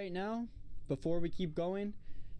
right now, before we keep going,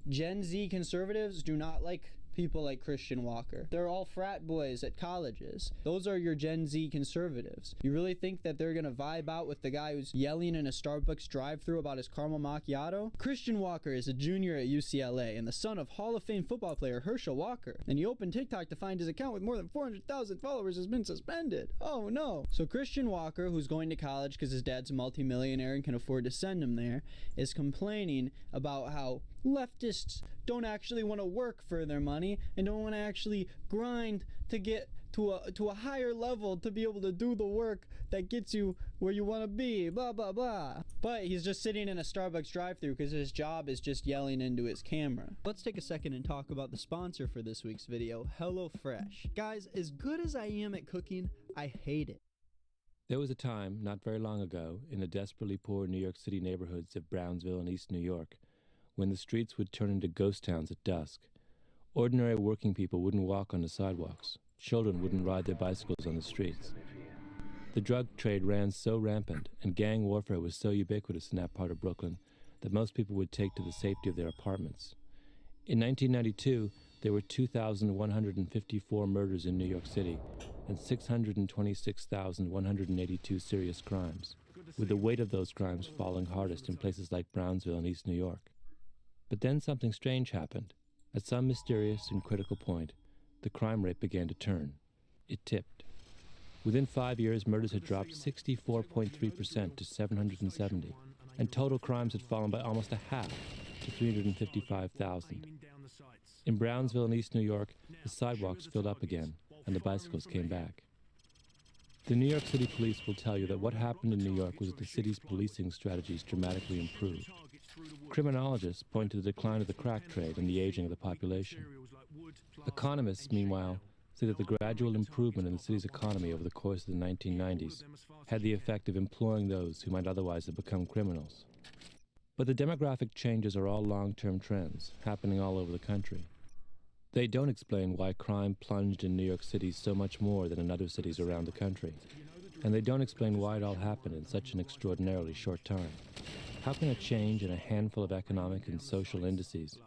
Gen Z conservatives do not like people like Christian Walker. They're all frat boys at colleges. Those are your Gen Z conservatives. You really think that they're gonna vibe out with the guy who's yelling in a Starbucks drive-thru about his caramel macchiato? Christian Walker is a junior at UCLA and the son of Hall of Fame football player Herschel Walker. And he opened TikTok to find his account with more than 400,000 followers has been suspended. Oh no. So Christian Walker, who's going to college because his dad's a multimillionaire and can afford to send him there, is complaining about how leftists don't actually want to work for their money and don't want to actually grind to get to a higher level to be able to do the work that gets you where you want to be, blah blah blah. But he's just sitting in a Starbucks drive-thru because his job is just yelling into his camera. Let's take a second and talk about the sponsor for this week's video, HelloFresh. Guys, as good as I am at cooking, I hate it. There was a time, not very long ago, in the desperately poor New York City neighborhoods of Brownsville and East New York, when the streets would turn into ghost towns at dusk. Ordinary working people wouldn't walk on the sidewalks. Children wouldn't ride their bicycles on the streets. The drug trade ran so rampant, and gang warfare was so ubiquitous in that part of Brooklyn, that most people would take to the safety of their apartments. In 1992, there were 2,154 murders in New York City, and 626,182 serious crimes, with the weight of those crimes falling hardest in places like Brownsville and East New York. But then something strange happened. At some mysterious and critical point, the crime rate began to turn. It tipped. Within 5 years, murders had dropped 64.3% to 770, and total crimes had fallen by almost a half to 355,000. In Brownsville and East New York, the sidewalks filled up again, and the bicycles came back. The New York City Police will tell you that what happened in New York was that the city's policing strategies dramatically improved. Criminologists point to the decline of the crack trade and the aging of the population. Economists, meanwhile, say that the gradual improvement in the city's economy over the course of the 1990s had the effect of employing those who might otherwise have become criminals. But the demographic changes are all long-term trends, happening all over the country. They don't explain why crime plunged in New York City so much more than in other cities around the country. And they don't explain why it all happened in such an extraordinarily short time. How can a change in a handful of economic and social indices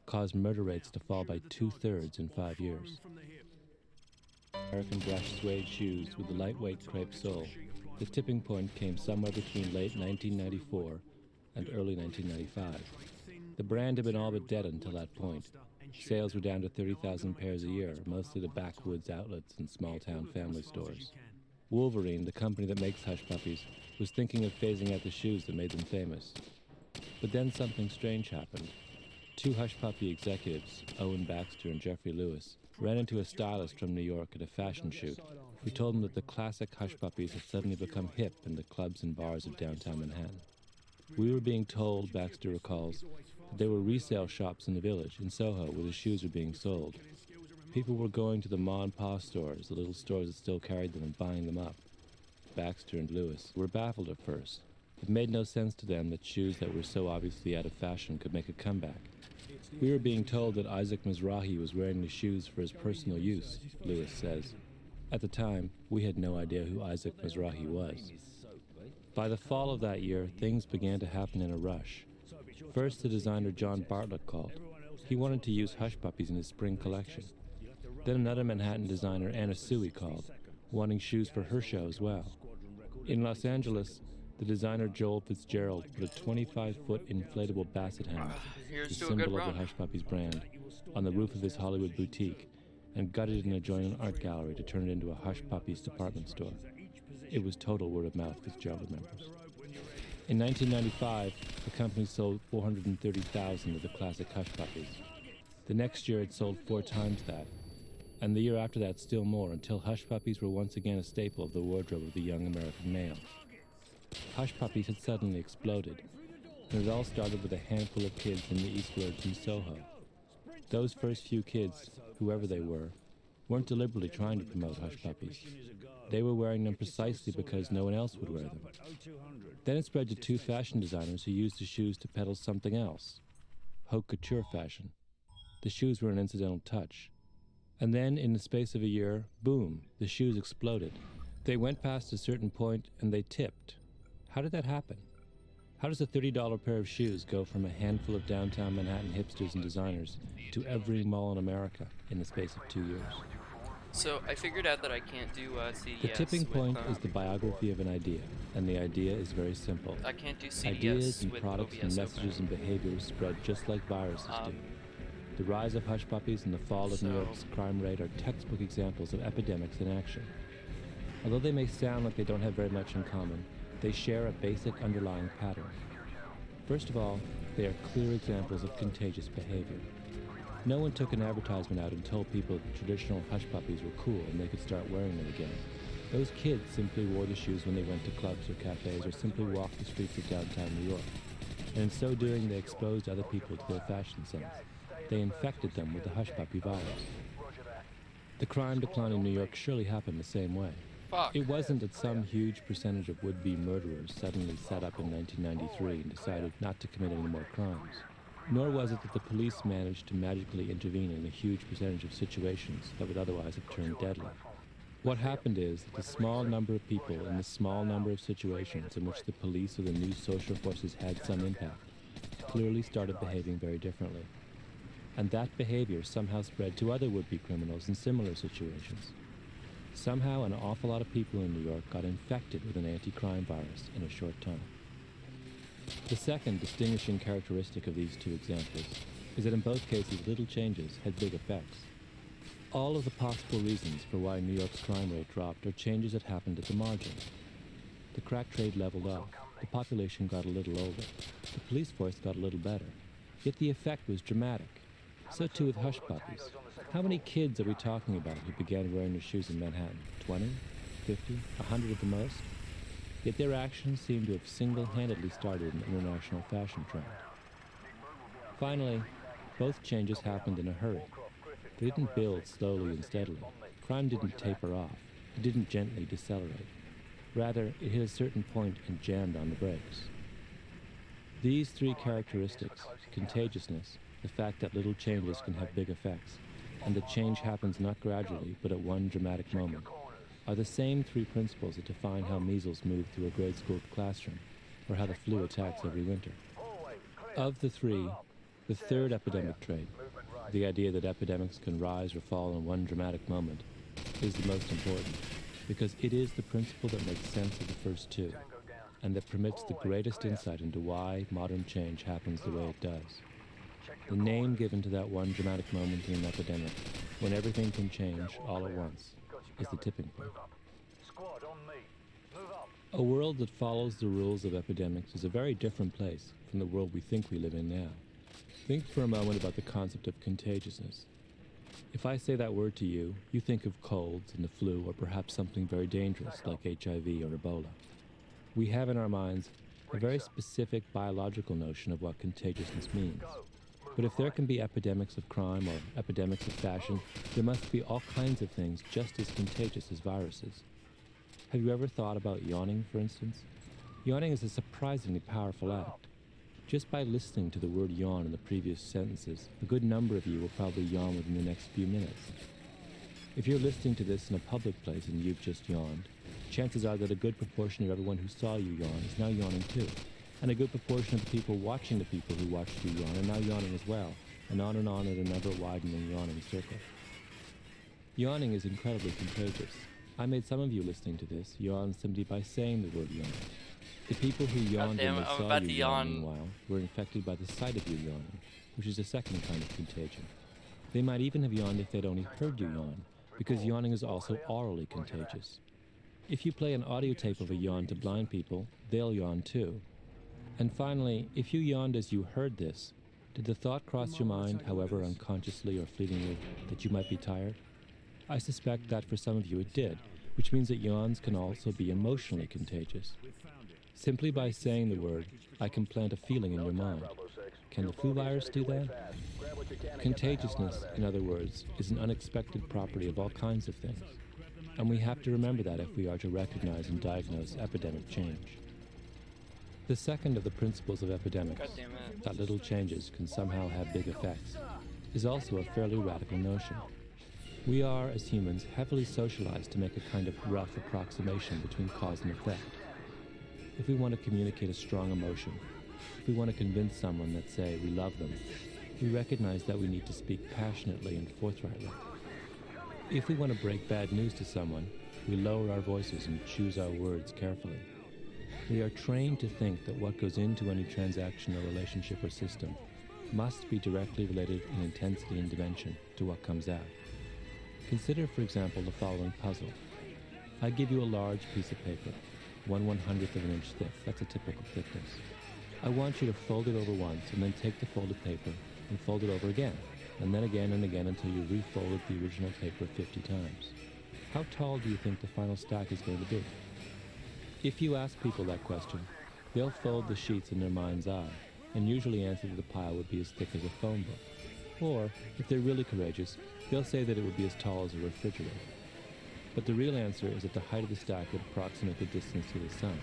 cause murder rates to fall by 2/3 in 5 years? American brushed suede shoes with the lightweight crepe sole. The tipping point came somewhere between late 1994 and early 1995. The brand had been all but dead until that point. Sales were down to 30,000 pairs a year, mostly to backwoods outlets and small-town family stores. Wolverine, the company that makes Hush Puppies, was thinking of phasing out the shoes that made them famous. But then something strange happened. Two Hush Puppy executives, Owen Baxter and Jeffrey Lewis, ran into a stylist from New York at a fashion shoot who told them that the classic Hush Puppies had suddenly become hip in the clubs and bars of downtown Manhattan. We were being told, Baxter recalls, that there were resale shops in the Village, in Soho, where the shoes were being sold. People were going to the ma and pa stores, the little stores that still carried them, and buying them up. Baxter and Lewis were baffled at first. It made no sense to them that shoes that were so obviously out of fashion could make a comeback. We were being told that Isaac Mizrahi was wearing the shoes for his personal use, Lewis says. At the time, we had no idea who Isaac Mizrahi was. By the fall of that year, things began to happen in a rush. First, the designer John Bartlett called. He wanted to use Hush Puppies in his spring collection. Then another Manhattan designer, Anna Sui, called, wanting shoes for her show as well. In Los Angeles, the designer Joel Fitzgerald put a 25-foot inflatable basset hound, the symbol of the Hush Puppies brand, on the roof of his Hollywood boutique and gutted an adjoining art gallery to turn it into a Hush Puppies department store. It was total word of mouth, Fitzgerald remembers. In 1995, the company sold 430,000 of the classic Hush Puppies. The next year it sold 4 times that, and the year after that still more, until Hush Puppies were once again a staple of the wardrobe of the young American male. Hush Puppies had suddenly exploded, and it all started with a handful of kids in the East Village in Soho. Those first few kids, whoever they were, weren't deliberately trying to promote Hush Puppies. They were wearing them precisely because no one else would wear them. Then it spread to 2 fashion designers who used the shoes to peddle something else, haute couture fashion. The shoes were an incidental touch. And then, in the space of a year, boom, the shoes exploded. They went past a certain point and they tipped. How did that happen? How does a $30 pair of shoes go from a handful of downtown Manhattan hipsters and designers to every mall in America in the space of 2 years? So I figured out that I can't do CDS. The tipping point is the biography of an idea, and the idea is very simple. I can't do CDS Ideas and with products and OBS messages open. and behaviors spread just like viruses do. The rise of hush puppies and the fall of New York's crime rate are textbook examples of epidemics in action. Although they may sound like they don't have very much in common, they share a basic underlying pattern. First of all, they are clear examples of contagious behavior. No one took an advertisement out and told people that traditional hush puppies were cool and they could start wearing them again. Those kids simply wore the shoes when they went to clubs or cafes or simply walked the streets of downtown New York. And in so doing, they exposed other people to their fashion sense. They infected them with the hush puppy virus. The crime decline in New York surely happened the same way. It wasn't that some huge percentage of would-be murderers suddenly sat up in 1993 and decided not to commit any more crimes. Nor was it that the police managed to magically intervene in a huge percentage of situations that would otherwise have turned deadly. What happened is that the small number of people in the small number of situations in which the police or the new social forces had some impact clearly started behaving very differently. And that behavior somehow spread to other would-be criminals in similar situations. Somehow an awful lot of people in New York got infected with an anti-crime virus in a short time. The second distinguishing characteristic of these two examples is that in both cases little changes had big effects. All of the possible reasons for why New York's crime rate dropped are changes that happened at the margin. The crack trade leveled off, the population got a little older, the police force got a little better, yet the effect was dramatic. So too with hush puppies. How many kids are we talking about who began wearing their shoes in Manhattan? 20? 50? 100 at the most? Yet their actions seem to have single-handedly started an international fashion trend. Finally, both changes happened in a hurry. They didn't build slowly and steadily. Crime didn't taper off. It didn't gently decelerate. Rather, it hit a certain point and jammed on the brakes. These three characteristics, contagiousness, the fact that little changes can have big effects, and that change happens not gradually but at one dramatic moment, are the same three principles that define how measles move through a grade school classroom, or how the flu attacks every winter. Of the three, the third epidemic trait, the idea that epidemics can rise or fall in one dramatic moment, is the most important, because it is the principle that makes sense of the first two, and that permits the greatest insight into why modern change happens the way it does. The name given to that one dramatic moment in an epidemic, when everything can change all at once, is the tipping point. A world that follows the rules of epidemics is a very different place from the world we think we live in now. Think for a moment about the concept of contagiousness. If I say that word to you, you think of colds and the flu, or perhaps something very dangerous like HIV or Ebola. We have in our minds a very specific biological notion of what contagiousness means. But if there can be epidemics of crime or epidemics of fashion, there must be all kinds of things just as contagious as viruses. Have you ever thought about yawning, for instance? Yawning is a surprisingly powerful act. Just by listening to the word yawn in the previous sentences, a good number of you will probably yawn within the next few minutes. If you're listening to this in a public place and you've just yawned, chances are that a good proportion of everyone who saw you yawn is now yawning too. And a good proportion of the people watching the people who watched you yawn are now yawning as well, and on in an ever-widening yawning circle. Yawning is incredibly contagious. I made some of you listening to this yawn simply by saying the word yawn. The people who yawned when they saw you yawn, meanwhile, were infected by the sight of you yawning, which is a second kind of contagion. They might even have yawned if they'd only heard you yawn, because yawning is also orally contagious. If you play an audio tape of a yawn to blind people, they'll yawn too. And finally, if you yawned as you heard this, did the thought cross your mind, however unconsciously or fleetingly, that you might be tired? I suspect that for some of you it did, which means that yawns can also be emotionally contagious. Simply by saying the word, I can plant a feeling in your mind. Can the flu virus do that? Contagiousness, in other words, is an unexpected property of all kinds of things. And we have to remember that if we are to recognize and diagnose epidemic change. The second of the principles of epidemics, that little changes can somehow have big effects, is also a fairly radical notion. We are, as humans, heavily socialized to make a kind of rough approximation between cause and effect. If we want to communicate a strong emotion, If we want to convince someone that, say, we love them, we recognize that we need to speak passionately and forthrightly. If we want to break bad news to someone, we lower our voices and choose our words carefully. We are trained to think that what goes into any transaction or relationship or system must be directly related in intensity and dimension to what comes out. Consider, for example, the following puzzle. I give you a large piece of paper, 1/100th of an inch thick. That's a typical thickness. I want you to fold it over once and then take the folded paper and fold it over again, and then again and again until you refolded the original paper 50 times. How tall do you think the final stack is going to be? If you ask people that question, they'll fold the sheets in their mind's eye and usually answer that the pile would be as thick as a phone book. Or, if they're really courageous, they'll say that it would be as tall as a refrigerator. But the real answer is that the height of the stack would approximate the distance to the sun.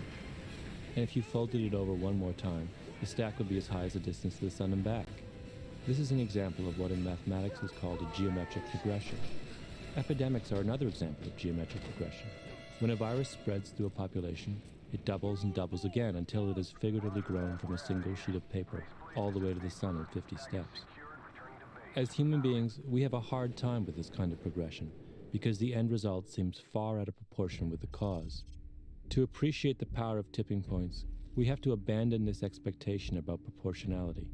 And if you folded it over one more time, the stack would be as high as the distance to the sun and back. This is an example of what in mathematics is called a geometric progression. Epidemics are another example of geometric progression. When a virus spreads through a population, it doubles and doubles again until it has figuratively grown from a single sheet of paper all the way to the sun in 50 steps. As human beings, we have a hard time with this kind of progression because the end result seems far out of proportion with the cause. To appreciate the power of tipping points, we have to abandon this expectation about proportionality.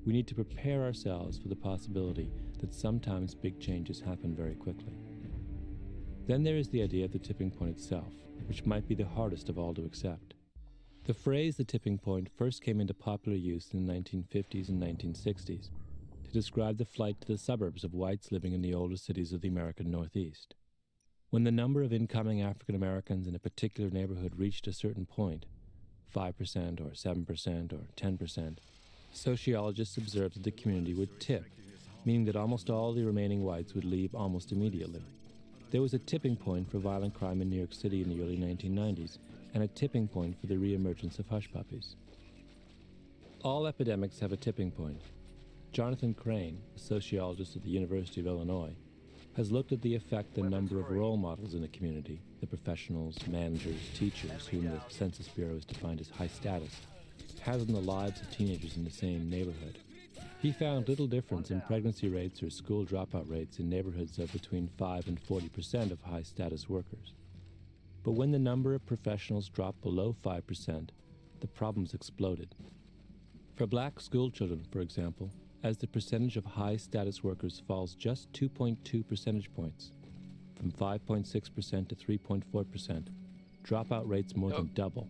We need to prepare ourselves for the possibility that sometimes big changes happen very quickly. Then there is the idea of the tipping point itself, which might be the hardest of all to accept. The phrase the tipping point first came into popular use in the 1950s and 1960s to describe the flight to the suburbs of whites living in the older cities of the American Northeast. When the number of incoming African Americans in a particular neighborhood reached a certain point, 5% or 7% or 10%, sociologists observed that the community would tip, meaning that almost all the remaining whites would leave almost immediately. There was a tipping point for violent crime in New York City in the early 1990s, and a tipping point for the reemergence of hush puppies. All epidemics have a tipping point. Jonathan Crane, a sociologist at the University of Illinois, has looked at the effect the number of role models in a community, the professionals, managers, teachers, whom the Census Bureau has defined as high status, has on the lives of teenagers in the same neighborhood. He found little difference in pregnancy rates or school dropout rates in neighborhoods of between 5 and 40% of high-status workers. But when the number of professionals dropped below 5%, the problems exploded. For black school children, for example, as the percentage of high-status workers falls just 2.2 percentage points, from 5.6% to 3.4%, dropout rates more than double.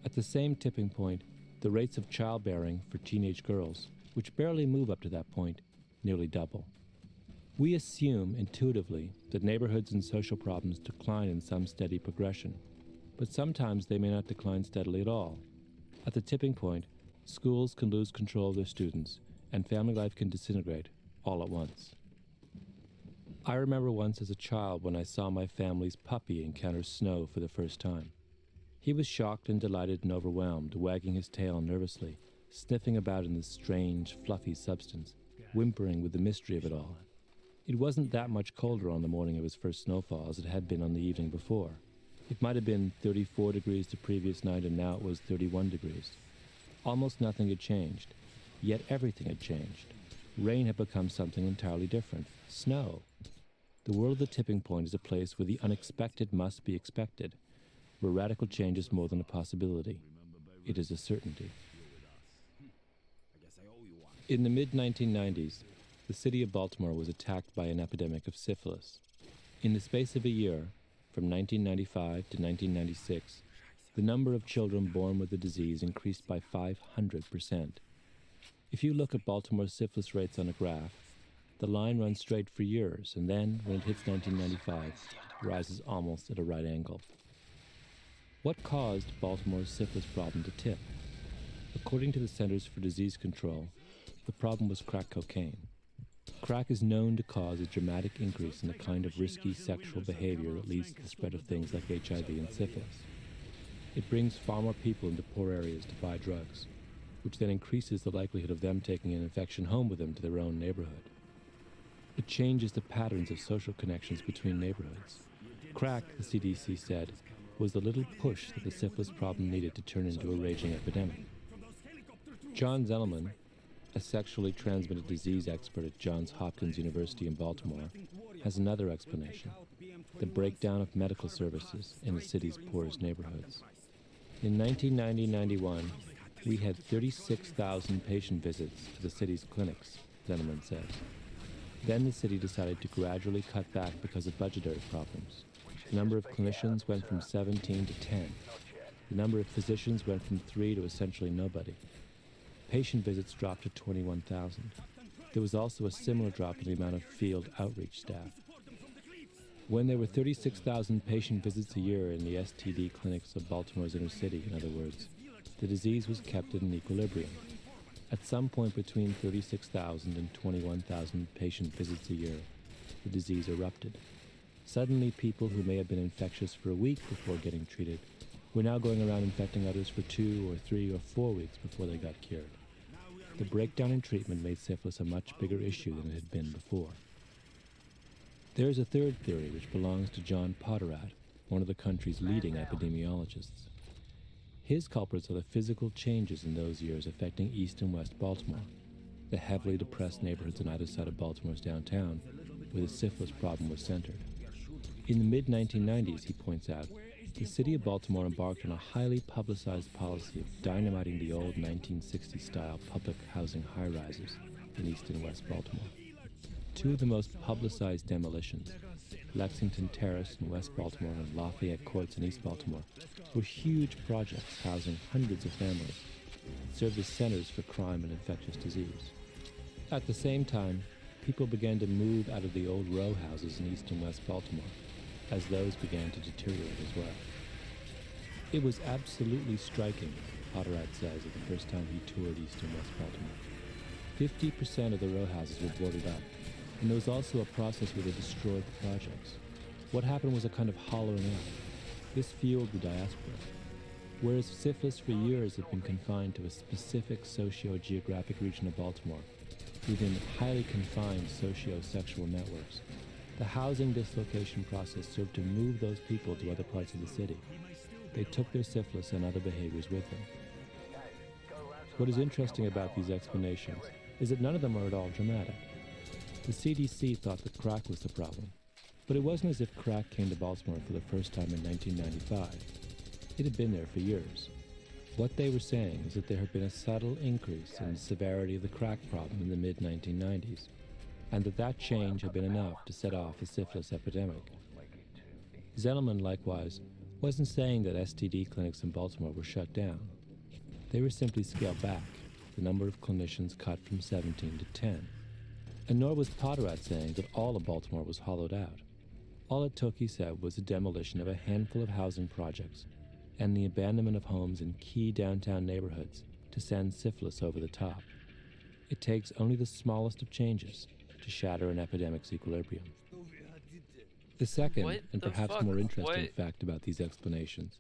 At the same tipping point, the rates of childbearing for teenage girls, which barely move up to that point, nearly double. We assume intuitively that neighborhoods and social problems decline in some steady progression, but sometimes they may not decline steadily at all. At the tipping point, schools can lose control of their students, and family life can disintegrate all at once. I remember once as a child when I saw my family's puppy encounter snow for the first time. He was shocked and delighted and overwhelmed, wagging his tail nervously, sniffing about in this strange, fluffy substance, whimpering with the mystery of it all. It wasn't that much colder on the morning of his first snowfall as it had been on the evening before. It might have been 34 degrees the previous night, and now it was 31 degrees. Almost nothing had changed, yet everything had changed. Rain had become something entirely different. Snow. The world of the tipping point is a place where the unexpected must be expected, where radical change is more than a possibility. It is a certainty. In the mid-1990s, the city of Baltimore was attacked by an epidemic of syphilis. In the space of a year, from 1995 to 1996, the number of children born with the disease increased by 500%. If you look at Baltimore's syphilis rates on a graph, the line runs straight for years, and then, when it hits 1995, rises almost at a right angle. What caused Baltimore's syphilis problem to tip? According to the Centers for Disease Control, the problem was crack cocaine. Crack is known to cause a dramatic increase in the kind of risky sexual behavior that leads to the spread of things like HIV and syphilis. It brings far more people into poor areas to buy drugs, which then increases the likelihood of them taking an infection home with them to their own neighborhood. It changes the patterns of social connections between neighborhoods. Crack, the CDC said, was the little push that the syphilis problem needed to turn into a raging epidemic. John Zellman, a sexually transmitted disease expert at Johns Hopkins University in Baltimore, has another explanation: the breakdown of medical services in the city's poorest neighborhoods. In 1990-91, we had 36,000 patient visits to the city's clinics, Zellman says. Then the city decided to gradually cut back because of budgetary problems. The number of clinicians went from 17 to 10. The number of physicians went from 3 to essentially nobody. Patient visits dropped to 21,000. There was also a similar drop in the amount of field outreach staff. When there were 36,000 patient visits a year in the STD clinics of Baltimore's inner city, in other words, the disease was kept in an equilibrium. At some point between 36,000 and 21,000 patient visits a year, the disease erupted. Suddenly, people who may have been infectious for a week before getting treated were now going around infecting others for 2 or 3 or 4 weeks before they got cured. The breakdown in treatment made syphilis a much bigger issue than it had been before. There is a third theory which belongs to John Potteratt, one of the country's leading epidemiologists. His culprits are the physical changes in those years affecting East and West Baltimore, the heavily depressed neighborhoods on either side of Baltimore's downtown, where the syphilis problem was centered. In the mid-1990s, he points out, the city of Baltimore embarked on a highly publicized policy of dynamiting the old 1960s-style public housing high-rises in East and West Baltimore. Two of the most publicized demolitions, Lexington Terrace in West Baltimore and Lafayette Courts in East Baltimore, were huge projects housing hundreds of families, served as centers for crime and infectious disease. At the same time, people began to move out of the old row houses in East and West Baltimore, as those began to deteriorate as well. It was absolutely striking, Potteratt says, at the first time he toured East and West Baltimore. 50% of the row houses were boarded up, and there was also a process where they destroyed the projects. What happened was a kind of hollowing out. This fueled the diaspora. Whereas syphilis for years had been confined to a specific socio-geographic region of Baltimore, within highly confined socio-sexual networks, the housing dislocation process served to move those people to other parts of the city. They took their syphilis and other behaviors with them. What is interesting about these explanations is that none of them are at all dramatic. The CDC thought that crack was the problem, but it wasn't as if crack came to Baltimore for the first time in 1995. It had been there for years. What they were saying is that there had been a subtle increase in the severity of the crack problem in the mid-1990s, and that change had been enough to set off a syphilis epidemic. Zellman, likewise, wasn't saying that STD clinics in Baltimore were shut down. They were simply scaled back, the number of clinicians cut from 17 to 10. And nor was Potteratt saying that all of Baltimore was hollowed out. All it took, he said, was the demolition of a handful of housing projects and the abandonment of homes in key downtown neighborhoods to send syphilis over the top. It takes only the smallest of changes to shatter an epidemic's equilibrium. The second, and perhaps more interesting fact about these explanations,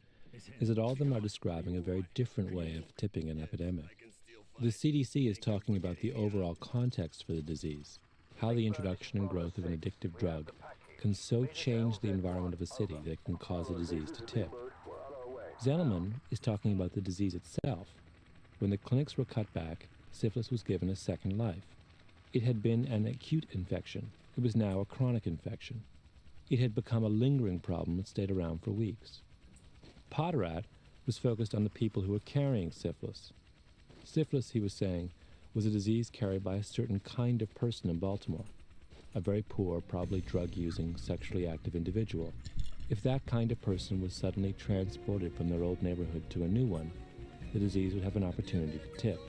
is that all of them are describing a very different way of tipping an epidemic. The CDC is talking about the overall context for the disease, how the introduction and growth of an addictive drug can so change the environment of a city that it can cause a disease to tip. Zellman is talking about the disease itself. When the clinics were cut back, syphilis was given a second life. It had been an acute infection. It was now a chronic infection. It had become a lingering problem that stayed around for weeks. Potteratt was focused on the people who were carrying syphilis. Syphilis, he was saying, was a disease carried by a certain kind of person in Baltimore, a very poor, probably drug-using, sexually active individual. If that kind of person was suddenly transported from their old neighborhood to a new one, the disease would have an opportunity to tip.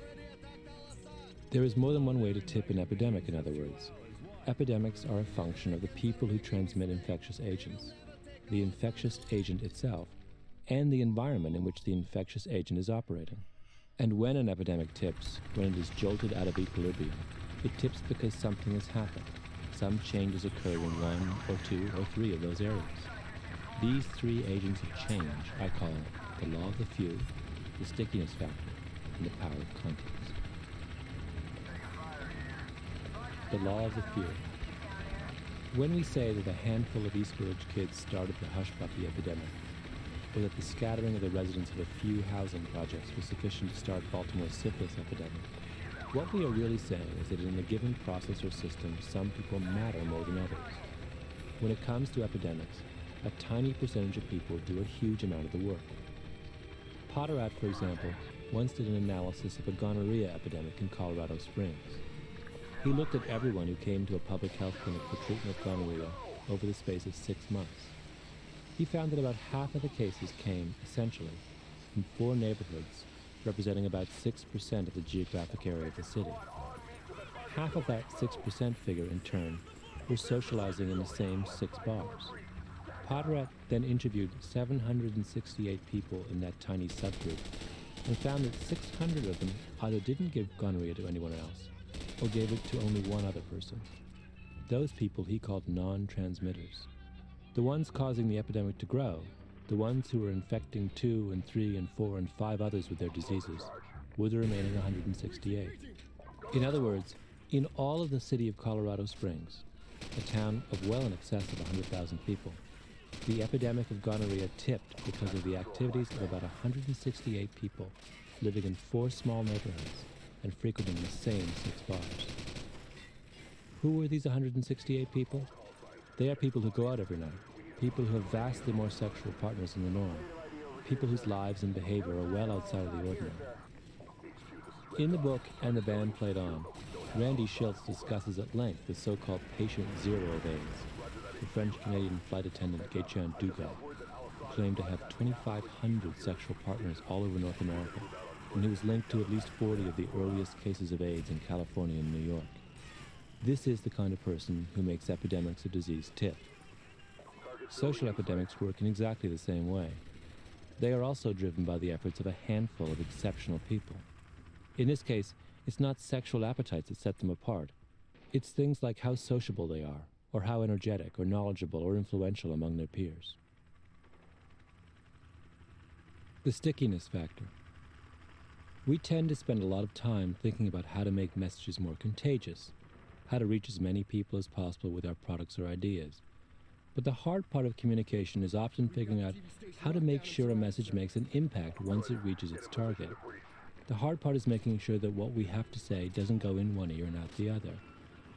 There is more than one way to tip an epidemic, in other words. Epidemics are a function of the people who transmit infectious agents, the infectious agent itself, and the environment in which the infectious agent is operating. And when an epidemic tips, when it is jolted out of equilibrium, it tips because something has happened. Some changes occur in one or two or three of those areas. These three agents of change, I call the law of the few, the stickiness factor, and the power of context. The law of the few. When we say that a handful of East Village kids started the hush puppy epidemic, or that the scattering of the residents of a few housing projects was sufficient to start Baltimore's syphilis epidemic. What we are really saying is that in a given process or system, some people matter more than others. When it comes to epidemics, a tiny percentage of people do a huge amount of the work. Potteratt, for example, once did an analysis of a gonorrhea epidemic in Colorado Springs. He looked at everyone who came to a public health clinic for treatment of gonorrhea over the space of 6 months. He found that about half of the cases came, essentially, from 4 neighborhoods, representing about 6% of the geographic area of the city. Half of that 6% figure, in turn, were socializing in the same 6 bars. Potteratt then interviewed 768 people in that tiny subgroup and found that 600 of them either didn't give gonorrhea to anyone else or gave it to only one other person. Those people he called non-transmitters. The ones causing the epidemic to grow, the ones who were infecting 2 and 3 and 4 and 5 others with their diseases, were the remaining 168. In other words, in all of the city of Colorado Springs, a town of well in excess of 100,000 people, the epidemic of gonorrhea tipped because of the activities of about 168 people living in 4 small neighborhoods and frequenting the same 6 bars. Who were these 168 people? They are people who go out every night, people who have vastly more sexual partners than the norm, people whose lives and behavior are well outside of the ordinary. In the book And the Band Played On, Randy Shilts discusses at length the so-called patient zero of AIDS, the French-Canadian flight attendant Gaëtan Dugas, who claimed to have 2,500 sexual partners all over North America, and who was linked to at least 40 of the earliest cases of AIDS in California and New York. This is the kind of person who makes epidemics of disease tip. Social epidemics work in exactly the same way. They are also driven by the efforts of a handful of exceptional people. In this case, it's not sexual appetites that set them apart. It's things like how sociable they are, or how energetic, or knowledgeable, or influential among their peers. The stickiness factor. We tend to spend a lot of time thinking about how to make messages more contagious, how to reach as many people as possible with our products or ideas. But the hard part of communication is often figuring out how to make sure a message makes an impact once it reaches its target. The hard part is making sure that what we have to say doesn't go in one ear and out the other.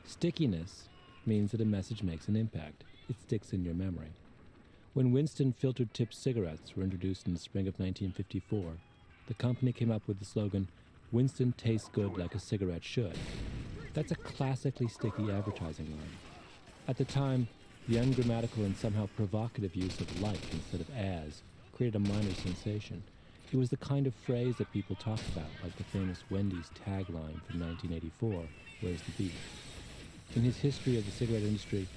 Stickiness means that a message makes an impact. It sticks in your memory. When Winston filtered tip cigarettes were introduced in the spring of 1954, the company came up with the slogan, "Winston tastes good like a cigarette should." That's a classically sticky advertising line. At the time, the ungrammatical and somehow provocative use of like instead of as created a minor sensation. It was the kind of phrase that people talked about, like the famous Wendy's tagline from 1984, "Where's the beef?" In his history of the cigarette industry,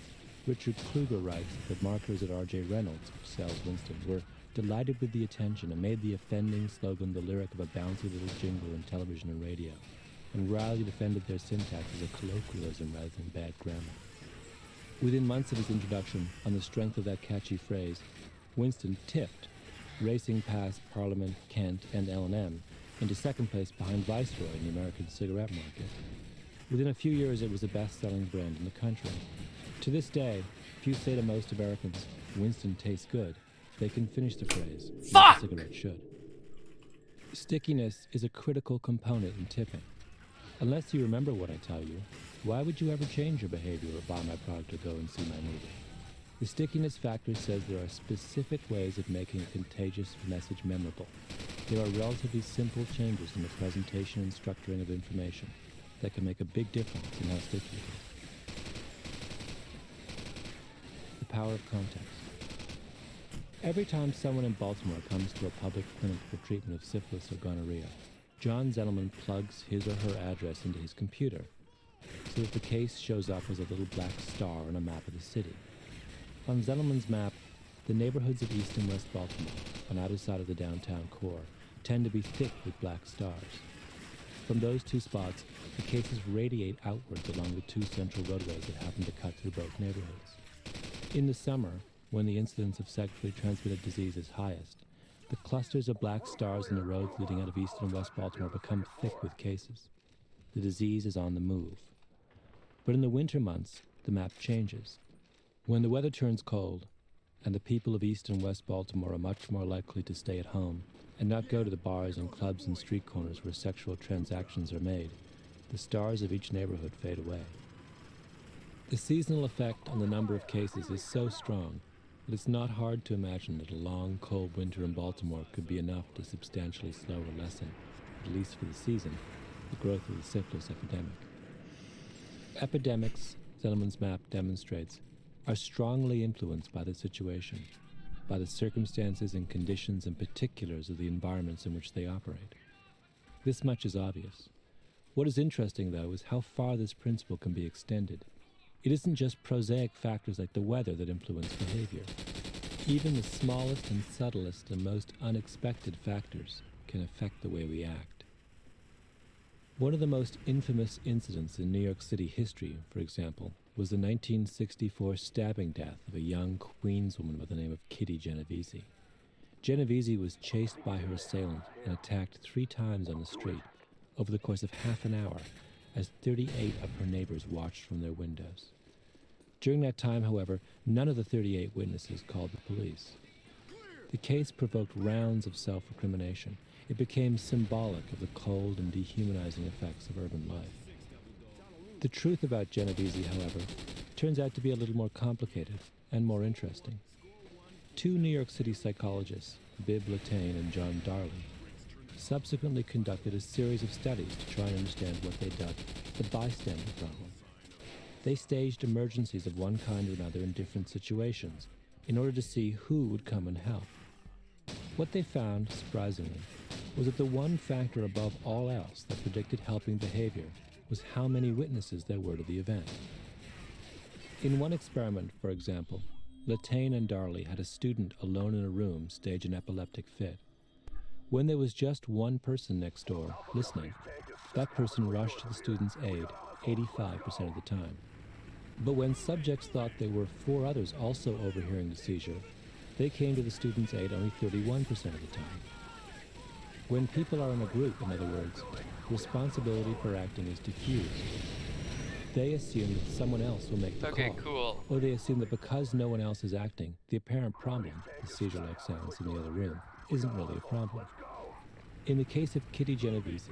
Richard Kluger writes that marketers at R.J. Reynolds, which sells Winston, were delighted with the attention and made the offending slogan the lyric of a bouncy little jingle in television and radio, and royally defended their syntax as a colloquialism rather than bad grammar. Within months of its introduction, on the strength of that catchy phrase, Winston tipped, racing past Parliament, Kent, and L&M into second place behind Viceroy in the American cigarette market. Within a few years, it was the best-selling brand in the country. To this day, if you say to most Americans, "Winston tastes good," they can finish the phrase, "Like a cigarette should." Stickiness is a critical component in tipping. Unless you remember what I tell you, why would you ever change your behavior or buy my product or go and see my movie? The stickiness factor says there are specific ways of making a contagious message memorable. There are relatively simple changes in the presentation and structuring of information that can make a big difference in how sticky it is. The power of context. Every time someone in Baltimore comes to a public clinic for treatment of syphilis or gonorrhea, John Zendelman plugs his or her address into his computer so that the case shows up as a little black star on a map of the city. On Zendelman's map, the neighborhoods of East and West Baltimore, on either side of the downtown core, tend to be thick with black stars. From those 2 spots, the cases radiate outwards along the 2 central roadways that happen to cut through both neighborhoods. In the summer, when the incidence of sexually transmitted disease is highest, the clusters of black stars in the roads leading out of East and West Baltimore become thick with cases. The disease is on the move. But in the winter months, the map changes. When the weather turns cold, and the people of East and West Baltimore are much more likely to stay at home and not go to the bars and clubs and street corners where sexual transactions are made, the stars of each neighborhood fade away. The seasonal effect on the number of cases is so strong that it's not hard to imagine that a long, cold winter in Baltimore could be enough to substantially slow or lessen, at least for the season, the growth of the syphilis epidemic. Epidemics, Zelman's map demonstrates, are strongly influenced by the situation, by the circumstances and conditions and particulars of the environments in which they operate. This much is obvious. What is interesting, though, is how far this principle can be extended. It isn't just prosaic factors like the weather that influence behavior. Even the smallest and subtlest and most unexpected factors can affect the way we act. One of the most infamous incidents in New York City history, for example, was the 1964 stabbing death of a young Queens woman by the name of Kitty Genovese. Genovese was chased by her assailant and attacked 3 times on the street over the course of half an hour as 38 of her neighbors watched from their windows. During that time, however, none of the 38 witnesses called the police. The case provoked rounds of self-recrimination. It became symbolic of the cold and dehumanizing effects of urban life. The truth about Genovese, however, turns out to be a little more complicated and more interesting. 2 New York City psychologists, Bibb Latané and John Darley, subsequently conducted a series of studies to try and understand what they dubbed the bystander problem. They staged emergencies of one kind or another in different situations in order to see who would come and help. What they found, surprisingly, was that the one factor above all else that predicted helping behavior was how many witnesses there were to the event. In one experiment, for example, Latané and Darley had a student alone in a room stage an epileptic fit. When there was just one person next door, listening, that person rushed to the student's aid 85% of the time. But when subjects thought there were 4 others also overhearing the seizure, they came to the student's aid only 31% of the time. When people are in a group, in other words, responsibility for acting is diffused. They assume that someone else will make the call. Okay, cool. Or they assume that because no one else is acting, the apparent problem, the seizure-like sounds in the other room, isn't really a problem. In the case of Kitty Genovese,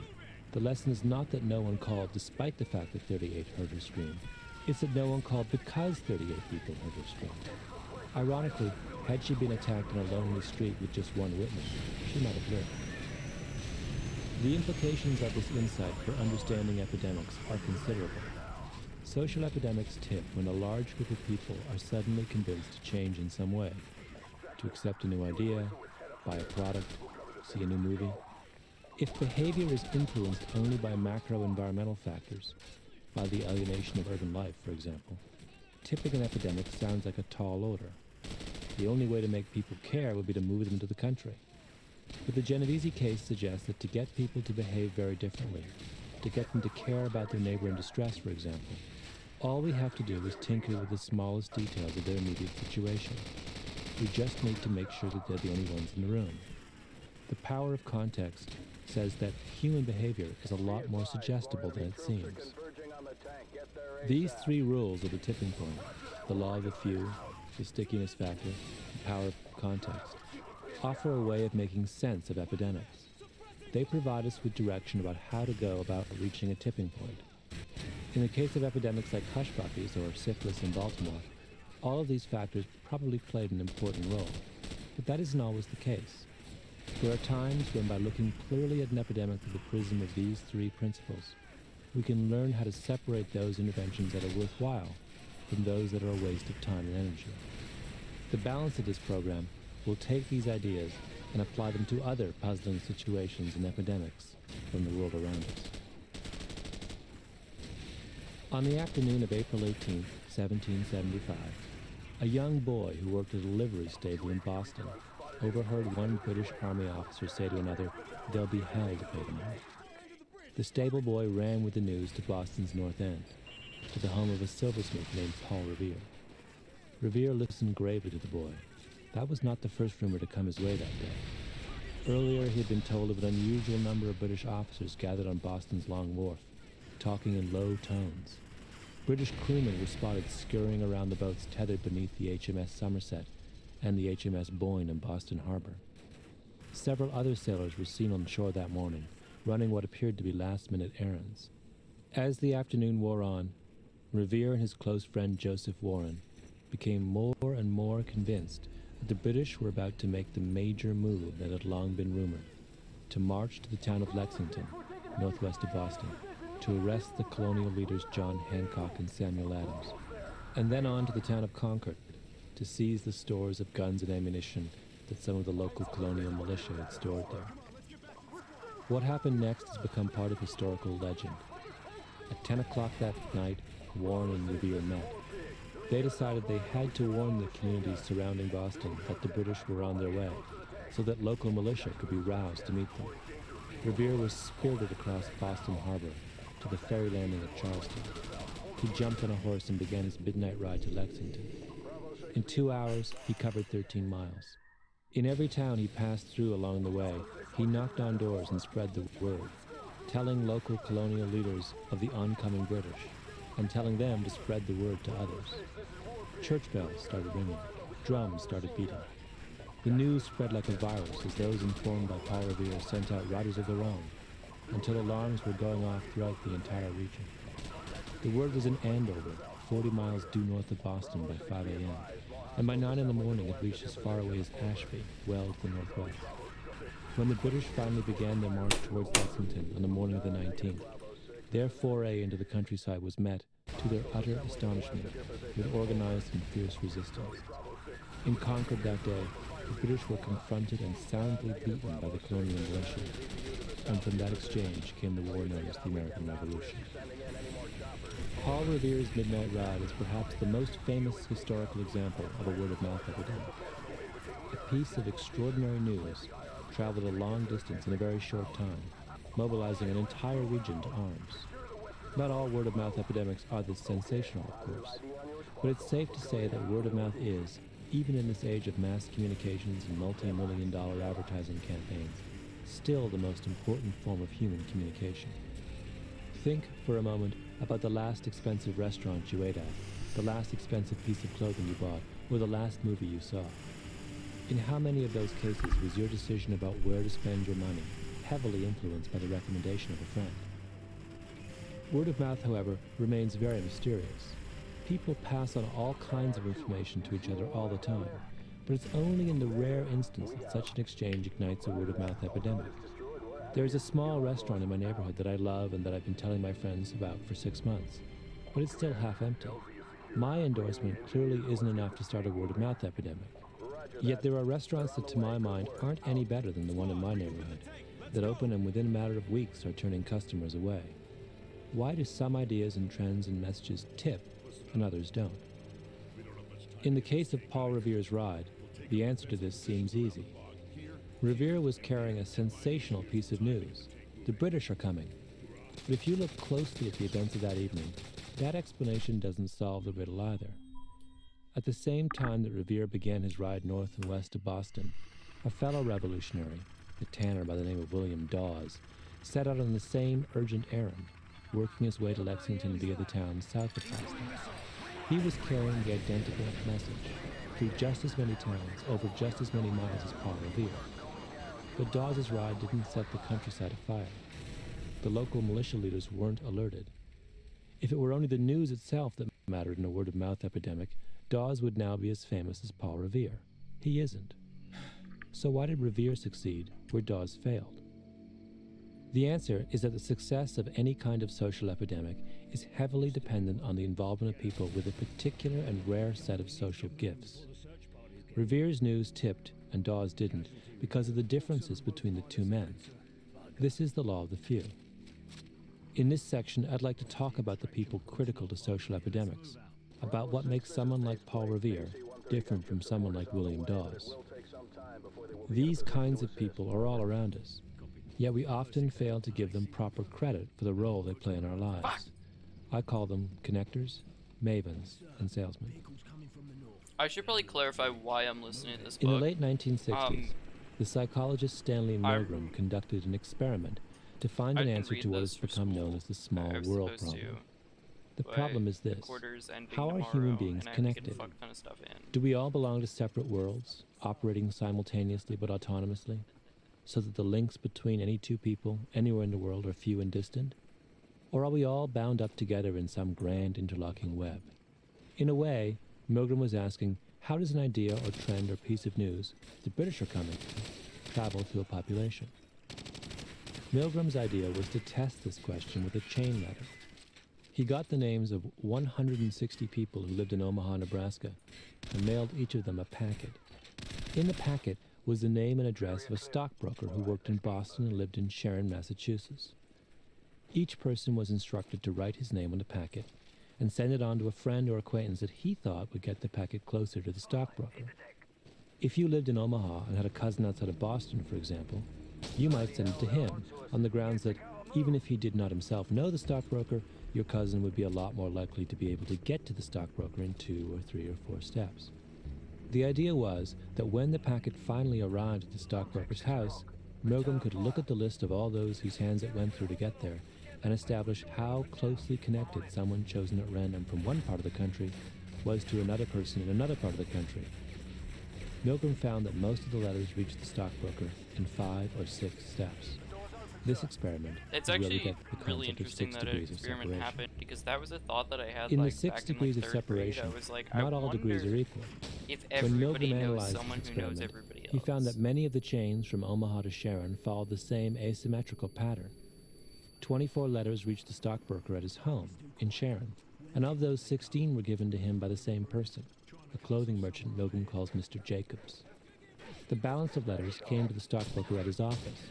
the lesson is not that no one called despite the fact that 38 heard her scream. It's that no one called because 38 people heard her scream. Ironically, had she been attacked in a lonely street with just one witness, she might have lived. The implications of this insight for understanding epidemics are considerable. Social epidemics tip when a large group of people are suddenly convinced to change in some way, to accept a new idea, buy a product, see a new movie. If behavior is influenced only by macro-environmental factors, by the alienation of urban life, for example, tipping an epidemic sounds like a tall order. The only way to make people care would be to move them to the country. But the Genovese case suggests that to get people to behave very differently, to get them to care about their neighbor in distress, for example, all we have to do is tinker with the smallest details of their immediate situation. We just need to make sure that they're the only ones in the room. The power of context says that human behavior is a lot more suggestible than it seems. These 3 rules of the tipping point, the law of the few, the stickiness factor, the power of context, offer a way of making sense of epidemics. They provide us with direction about how to go about reaching a tipping point. In the case of epidemics like hush puppies or syphilis in Baltimore, all of these factors probably played an important role, but that isn't always the case. There are times when, by looking clearly at an epidemic through the prism of these 3 principles, we can learn how to separate those interventions that are worthwhile from those that are a waste of time and energy. The balance of this program will take these ideas and apply them to other puzzling situations and epidemics from the world around us. On the afternoon of April 18, 1775, a young boy who worked at a livery stable in Boston overheard one British Army officer say to another, "They'll be hell to pay them off." The stable boy ran with the news to Boston's North End, to the home of a silversmith named Paul Revere. Revere listened gravely to the boy. That was not the first rumor to come his way that day. Earlier, he had been told of an unusual number of British officers gathered on Boston's Long Wharf, talking in low tones. British crewmen were spotted scurrying around the boats tethered beneath the HMS Somerset, and the HMS Boyne in Boston Harbor. Several other sailors were seen on shore that morning, running what appeared to be last-minute errands. As the afternoon wore on, Revere and his close friend Joseph Warren became more and more convinced that the British were about to make the major move that had long been rumored, to march to the town of Lexington, northwest of Boston, to arrest the colonial leaders John Hancock and Samuel Adams, and then on to the town of Concord to seize the stores of guns and ammunition that some of the local colonial militia had stored there. What happened next has become part of historical legend. At 10 o'clock that night, Warren and Revere met. They decided they had to warn the communities surrounding Boston that the British were on their way, so that local militia could be roused to meet them. Revere was spirited across Boston Harbor to the ferry landing at Charleston. He jumped on a horse and began his midnight ride to Lexington. In 2 hours, he covered 13 miles. In every town he passed through along the way, he knocked on doors and spread the word, telling local colonial leaders of the oncoming British, and telling them to spread the word to others. Church bells started ringing. Drums started beating. The news spread like a virus as those informed by Paul Revere sent out riders of their own, until alarms were going off throughout the entire region. The word was in Andover, 40 miles due north of Boston by 5 a.m., and by 9 in the morning it reached as far away as Ashby, well to the northwest. When the British finally began their march towards Lexington on the morning of the 19th, their foray into the countryside was met, to their utter astonishment, with organized and fierce resistance. In Concord that day, the British were confronted and soundly beaten by the colonial militia, and from that exchange came the war known as the American Revolution. Paul Revere's midnight ride is perhaps the most famous historical example of a word-of-mouth epidemic. A piece of extraordinary news traveled a long distance in a very short time, mobilizing an entire region to arms. Not all word-of-mouth epidemics are this sensational, of course, but it's safe to say that word-of-mouth is, even in this age of mass communications and multi-million-dollar advertising campaigns, still the most important form of human communication. Think, for a moment, about the last expensive restaurant you ate at, the last expensive piece of clothing you bought, or the last movie you saw. In how many of those cases was your decision about where to spend your money heavily influenced by the recommendation of a friend? Word of mouth, however, remains very mysterious. People pass on all kinds of information to each other all the time, but it's only in the rare instance that such an exchange ignites a word-of-mouth epidemic. There is a small restaurant in my neighborhood that I love and that I've been telling my friends about for 6 months, but it's still half empty. My endorsement clearly isn't enough to start a word-of-mouth epidemic. Yet there are restaurants that, to my mind, aren't any better than the one in my neighborhood, that open and within a matter of weeks are turning customers away. Why do some ideas and trends and messages tip and others don't? In the case of Paul Revere's ride, the answer to this seems easy. Revere was carrying a sensational piece of news. The British are coming. But if you look closely at the events of that evening, that explanation doesn't solve the riddle either. At the same time that Revere began his ride north and west of Boston, a fellow revolutionary, a tanner by the name of William Dawes, set out on the same urgent errand, working his way to Lexington via the town south of Boston. He was carrying the identical message through just as many towns, over just as many miles as Paul Revere. But Dawes' ride didn't set the countryside afire. The local militia leaders weren't alerted. If it were only the news itself that mattered in a word-of-mouth epidemic, Dawes would now be as famous as Paul Revere. He isn't. So why did Revere succeed where Dawes failed? The answer is that the success of any kind of social epidemic is heavily dependent on the involvement of people with a particular and rare set of social gifts. Revere's news tipped and Dawes didn't because of the differences between the two men. This is the law of the few. In this section, I'd like to talk about the people critical to social epidemics, about what makes someone like Paul Revere different from someone like William Dawes. These kinds of people are all around us, yet we often fail to give them proper credit for the role they play in our lives. I call them connectors, mavens, and salesmen. I should probably clarify why I'm listening to this book. In the late 1960s, the psychologist Stanley Milgram conducted an experiment to find an answer to what has become known as the small world problem. The by problem is this. quarters ending How are tomorrow, human beings and I have to get a connected? fuck ton of stuff in. Do we all belong to separate worlds, operating simultaneously but autonomously, so that the links between any two people anywhere in the world are few and distant? Or are we all bound up together in some grand interlocking web? In a way, Milgram was asking, how does an idea or trend or piece of news the British are coming to travel through a population? Milgram's idea was to test this question with a chain letter. He got the names of 160 people who lived in Omaha, Nebraska, and mailed each of them a packet. In the packet was the name and address of a stockbroker who worked in Boston and lived in Sharon, Massachusetts. Each person was instructed to write his name on the packet and send it on to a friend or acquaintance that he thought would get the packet closer to the stockbroker. If you lived in Omaha and had a cousin outside of Boston, for example, you might send it to him on the grounds that even if he did not himself know the stockbroker, your cousin would be a lot more likely to be able to get to the stockbroker in 2 or 3 or 4 steps. The idea was that when the packet finally arrived at the stockbroker's house, Milgram could look at the list of all those whose hands it went through to get there and establish how closely connected someone chosen at random from one part of the country was to another person in another part of the country. Milgram found that most of the letters reached the stockbroker in 5 or 6 steps. This experiment It's is where we actually get the really concept of interesting 6 that an degrees of experiment separation. happened, because that was a thought that I had In like the 6 back degrees in of like 3rd grade. separation, I was like, not I all degrees wonder are equal. if When everybody Milgram knows analyzed someone this who knows experiment, everybody else. he found that many of the chains from Omaha to Sharon followed the same asymmetrical pattern. 24 letters reached the stockbroker at his home in Sharon, and of those 16 were given to him by the same person, a clothing merchant Milgram calls Mr. Jacobs. The balance of letters came to the stockbroker at his office,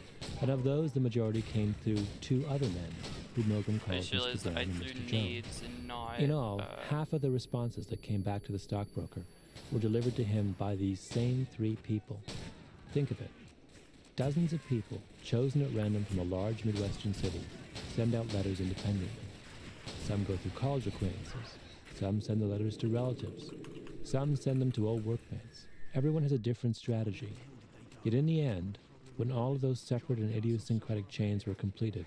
and of those the majority came through 2 other men, who Milgram I calls just realized Mr. that I Brown and threw Mr. Jones. needs and not. In all, half of the responses that came back to the stockbroker were delivered to him by these same 3 people. Think of it. Dozens of people, chosen at random from a large Midwestern city, send out letters independently. Some go through college acquaintances. Some send the letters to relatives. Some send them to old workmates. Everyone has a different strategy. Yet in the end, when all of those separate and idiosyncratic chains were completed,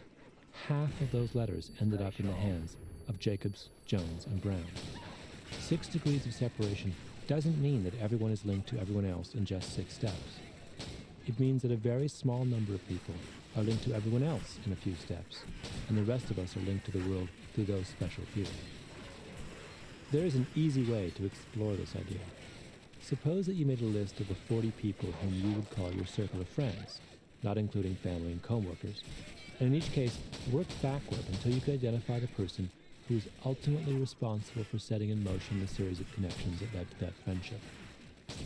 half of those letters ended up in the hands of Jacobs, Jones, and Brown. 6 degrees of separation doesn't mean that everyone is linked to everyone else in just 6 steps. It means that a very small number of people are linked to everyone else in a few steps, and the rest of us are linked to the world through those special few. There is an easy way to explore this idea. Suppose that you made a list of the 40 people whom you would call your circle of friends, not including family and co-workers, and in each case, work backward until you could identify the person who is ultimately responsible for setting in motion the series of connections that led to that friendship.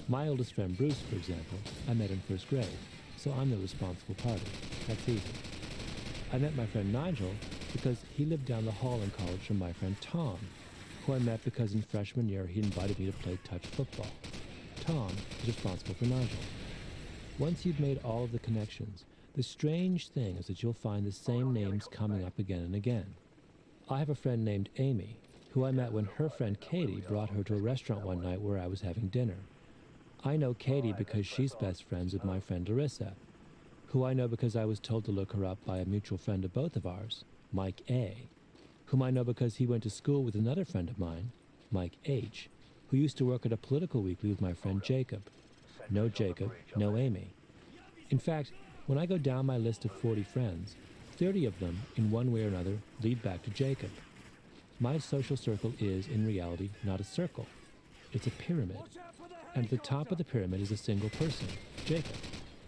My oldest friend Bruce, for example, I met in 1st grade, so I'm the responsible party. That's easy. I met my friend Nigel because he lived down the hall in college from my friend Tom, who I met because in freshman year he invited me to play touch football. Tom is responsible for Nigel. Once you've made all of the connections, the strange thing is that you'll find the same names coming up again and again. I have a friend named Amy, who I met when her friend Katie brought her to a restaurant one night where I was having dinner. I know Katie because she's best friends with my friend Larissa, who I know because I was told to look her up by a mutual friend of both of ours, Mike A., whom I know because he went to school with another friend of mine, Mike H., who used to work at a political weekly with my friend Jacob. No Jacob, no Amy. In fact, when I go down my list of 40 friends, 30 of them, in one way or another, lead back to Jacob. My social circle is, in reality, not a circle. It's a pyramid. And at the top of the pyramid is a single person, Jacob,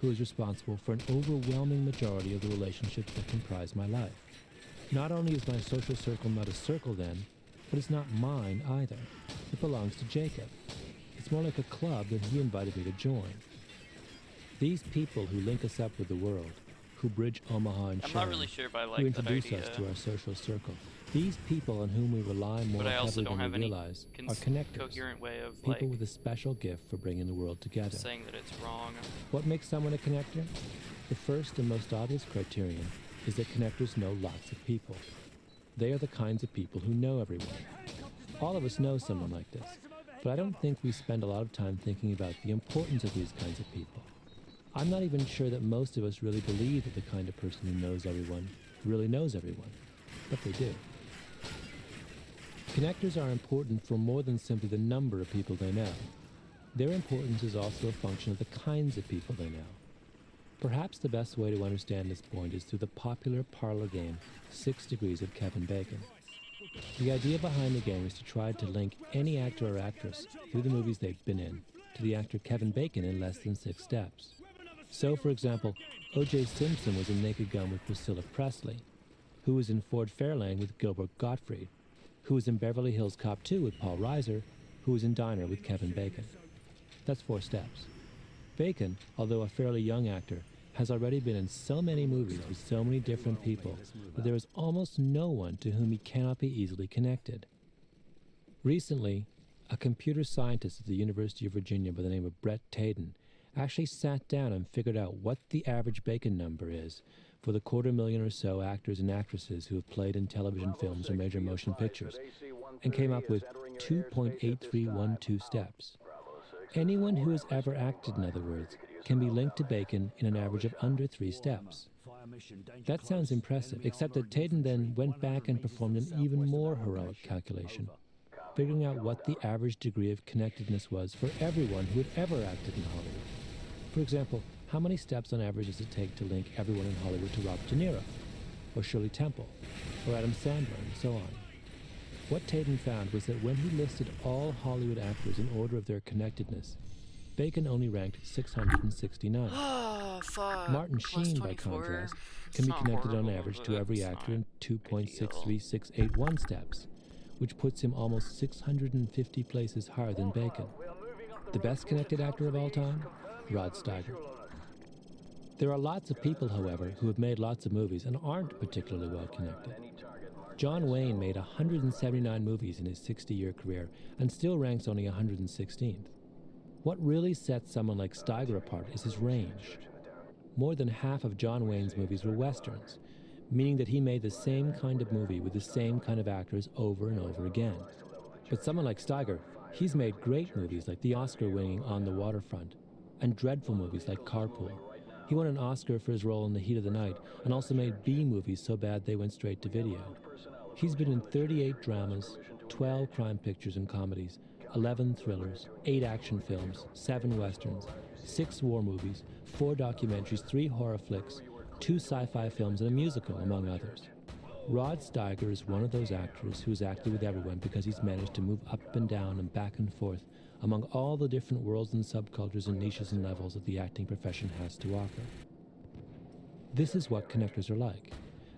who is responsible for an overwhelming majority of the relationships that comprise my life. Not only is my social circle not a circle then, but it's not mine either. It belongs to Jacob. It's more like a club that he invited me to join. These people who link us up with the world, who bridge Omaha and I'm Sharon, not really sure if I who like that introduce idea. us to our social circle, these people on whom we rely more But I also heavily don't than have we any realize are connectors, coherent way of people like with a special gift for bringing the world together. saying that it's wrong. What makes someone a connector? The first and most obvious criterion is that connectors know lots of people. They are the kinds of people who know everyone. All of us know someone like this, but I don't think we spend a lot of time thinking about the importance of these kinds of people. I'm not even sure that most of us really believe that the kind of person who knows everyone really knows everyone, but they do. Connectors are important for more than simply the number of people they know. Their importance is also a function of the kinds of people they know. Perhaps the best way to understand this point is through the popular parlor game 6 Degrees of Kevin Bacon. The idea behind the game is to try to link any actor or actress through the movies they've been in to the actor Kevin Bacon in less than 6 steps. So, for example, O.J. Simpson was in Naked Gun with Priscilla Presley, who was in Ford Fairlane with Gilbert Gottfried, who was in Beverly Hills Cop 2 with Paul Reiser, who was in Diner with Kevin Bacon. That's 4 steps. Bacon, although a fairly young actor, has already been in so many movies with so many different people that there is almost no one to whom he cannot be easily connected. Recently, a computer scientist at the University of Virginia by the name of Brett Taden actually sat down and figured out what the average Bacon number is for the 250,000 or so actors and actresses who have played in television, films, or major motion pictures, and came up with 2.8312 steps. Anyone who has ever acted, in other words, can be linked to Bacon in an average of under 3 steps. That sounds impressive, except that Taden then went back and performed an even more heroic calculation, figuring out what the average degree of connectedness was for everyone who had ever acted in Hollywood. For example, how many steps on average does it take to link everyone in Hollywood to Robert De Niro, or Shirley Temple, or Adam Sandler, and so on? What Taden found was that when he listed all Hollywood actors in order of their connectedness, Bacon only ranked 669. Oh, fuck. Martin Sheen, by contrast, can be connected on average to every actor in 2.63681 steps, which puts him almost 650 places higher than Bacon. The best connected actor of all time? Rod Steiger. There are lots of people, however, who have made lots of movies and aren't particularly well connected. John Wayne made 179 movies in his 60-year career and still ranks only 116th. What really sets someone like Steiger apart is his range. More than half of John Wayne's movies were westerns, meaning that he made the same kind of movie with the same kind of actors over and over again. But someone like Steiger, he's made great movies like the Oscar-winning On the Waterfront, and dreadful movies like Carpool. He won an Oscar for his role in The Heat of the Night, and also made B movies so bad they went straight to video. He's been in 38 dramas, 12 crime pictures and comedies, 11 thrillers, 8 action films, 7 westerns, 6 war movies, 4 documentaries, 3 horror flicks, 2 sci-fi films, and a musical, among others. Rod Steiger is one of those actors who's acted with everyone because he's managed to move up and down and back and forth among all the different worlds and subcultures and niches and levels that the acting profession has to offer. This is what connectors are like.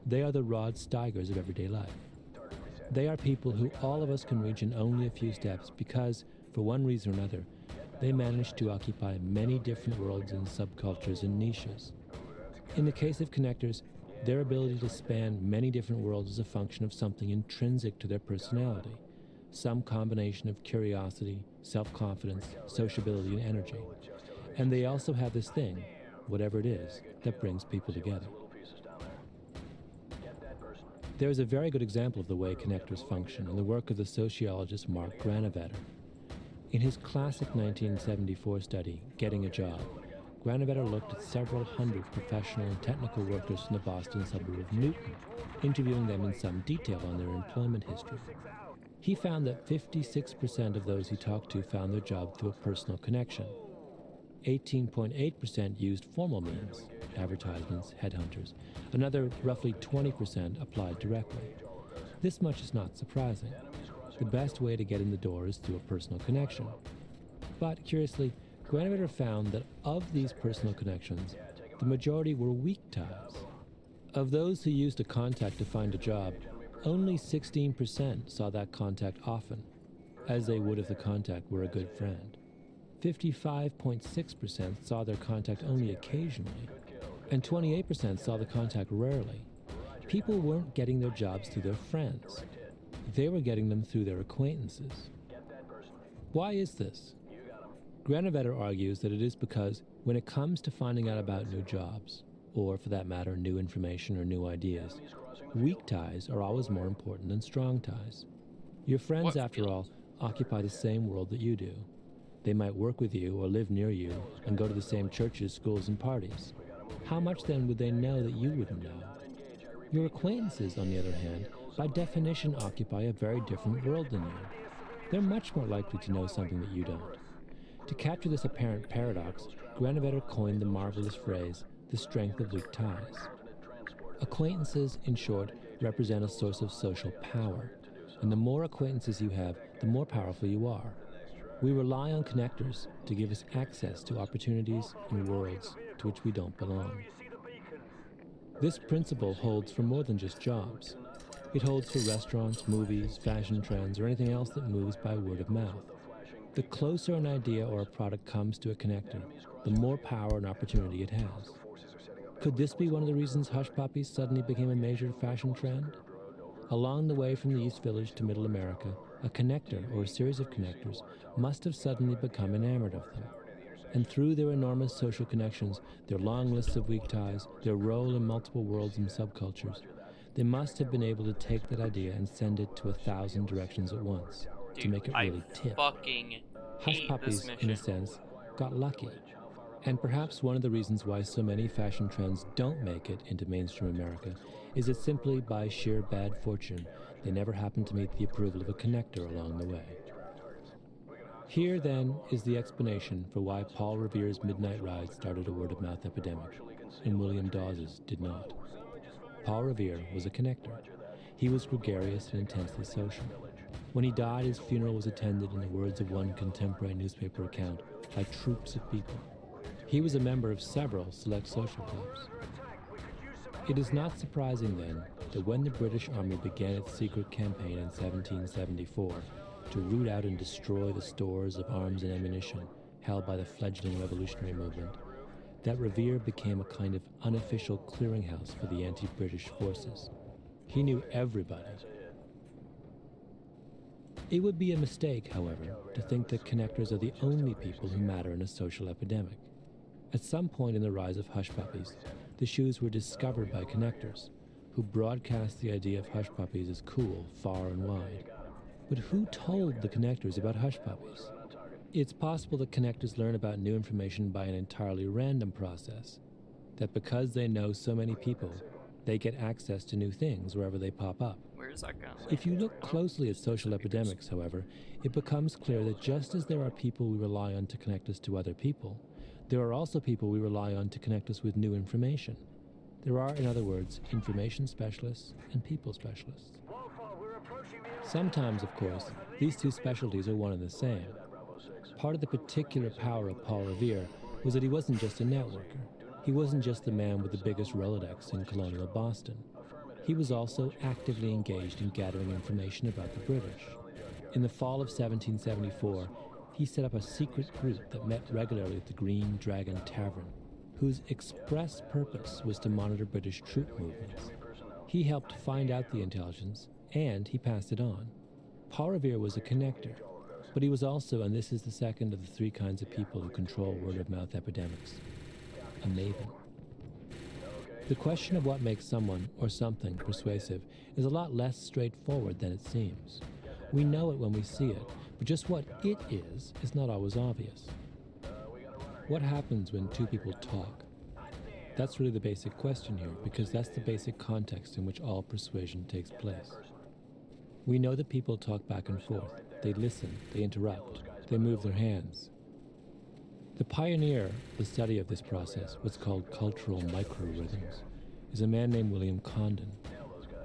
They are the Rod Steigers of everyday life. They are people who all of us can reach in only a few steps because, for one reason or another, they manage to occupy many different worlds and subcultures and niches. In the case of connectors, their ability to span many different worlds is a function of something intrinsic to their personality, some combination of curiosity, self-confidence, sociability, and energy. And they also have this thing, whatever it is, that brings people together. There is a very good example of the way connectors function in the work of the sociologist Mark Granovetter. In his classic 1974 study, Getting a Job, Granovetter looked at several hundred professional and technical workers from the Boston suburb of Newton, interviewing them in some detail on their employment history. He found that 56% of those he talked to found their job through a personal connection. 18.8% used formal means, advertisements, headhunters. Another roughly 20% applied directly. This much is not surprising. The best way to get in the door is through a personal connection. But curiously, Granovetter found that of these personal connections, the majority were weak ties. Of those who used a contact to find a job, only 16% saw that contact often, as they would if the contact were a good friend. 55.6% saw their contact only occasionally, and 28% saw the contact rarely. People weren't getting their jobs through their friends. They were getting them through their acquaintances. Why is this? Granovetter argues that it is because when it comes to finding out about new jobs, or for that matter, new information or new ideas, weak ties are always more important than strong ties. Your friends, after all, occupy the same world that you do. They might work with you or live near you and go to the same churches, schools, and parties. How much then would they know that you wouldn't know? Your acquaintances, on the other hand, by definition occupy a very different world than you. They're much more likely to know something that you don't. To capture this apparent paradox, Granovetter coined the marvelous phrase, the strength of weak ties. Acquaintances, in short, represent a source of social power, and the more acquaintances you have, the more powerful you are. We rely on connectors to give us access to opportunities and worlds to which we don't belong. This principle holds for more than just jobs. It holds for restaurants, movies, fashion trends, or anything else that moves by word of mouth. The closer an idea or a product comes to a connector, the more power and opportunity it has. Could this be one of the reasons hush puppies suddenly became a major fashion trend? Along the way from the East Village to Middle America, a connector or a series of connectors must have suddenly become enamored of them. And through their enormous social connections, their long lists of weak ties, their role in multiple worlds and subcultures, they must have been able to take that idea and send it to 1,000 directions at once to make it really tip. Hush puppies, in a sense, got lucky. And perhaps one of the reasons why so many fashion trends don't make it into mainstream America is that simply by sheer bad fortune, they never happen to meet the approval of a connector along the way. Here, then, is the explanation for why Paul Revere's Midnight Ride started a word-of-mouth epidemic, and William Dawes's did not. Paul Revere was a connector. He was gregarious and intensely social. When he died, his funeral was attended, in the words of one contemporary newspaper account, by troops of people. He was a member of several select social clubs. It is not surprising, then, that when the British Army began its secret campaign in 1774 to root out and destroy the stores of arms and ammunition held by the fledgling revolutionary movement, that Revere became a kind of unofficial clearinghouse for the anti-British forces. He knew everybody. It would be a mistake, however, to think that connectors are the only people who matter in a social epidemic. At some point in the rise of hush puppies, the shoes were discovered by connectors, who broadcast the idea of hush puppies as cool far and wide. But who told the connectors about hush puppies? It's possible that connectors learn about new information by an entirely random process, that because they know so many people, they get access to new things wherever they pop up. Where is that going? If you look closely at social epidemics, however, it becomes clear that just as there are people we rely on to connect us to other people, there are also people we rely on to connect us with new information. There are, in other words, information specialists and people specialists. Sometimes, of course, these two specialties are one and the same. Part of the particular power of Paul Revere was that he wasn't just a networker. He wasn't just the man with the biggest Rolodex in colonial Boston. He was also actively engaged in gathering information about the British. In the fall of 1774, he set up a secret group that met regularly at the Green Dragon Tavern, whose express purpose was to monitor British troop movements. He helped find out the intelligence, and he passed it on. Paul Revere was a connector, but he was also, and this is the second of the three kinds of people who control word-of-mouth epidemics, a maven. The question of what makes someone or something persuasive is a lot less straightforward than it seems. We know it when we see it, but just what it is not always obvious. What happens when two people talk? That's really the basic question here, because that's the basic context in which all persuasion takes place. We know that people talk back and forth. They listen, they interrupt, they move their hands. The pioneer of the study of this process, what's called cultural microrhythms, is a man named William Condon.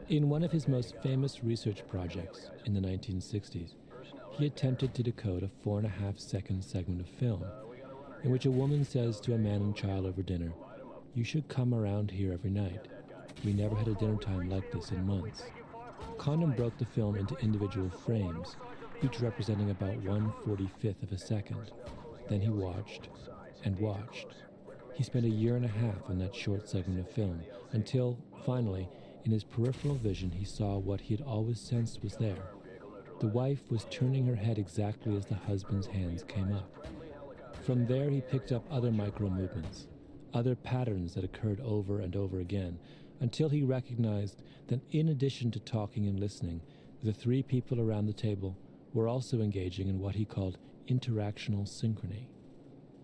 In one of his most famous research projects in the 1960s, he attempted to decode a 4.5-second segment of film in which a woman says to a man and child over dinner, "You should come around here every night. We never had a dinner time like this in months." Condon broke the film into individual frames, each representing about 1/45th of a second. Then he watched and watched. He spent a year and a half on that short segment of film, until, finally, in his peripheral vision, he saw what he had always sensed was there. The wife was turning her head exactly as the husband's hands came up. From there, he picked up other micro-movements, other patterns that occurred over and over again, until he recognized that in addition to talking and listening, the three people around the table were also engaging in what he called interactional synchrony.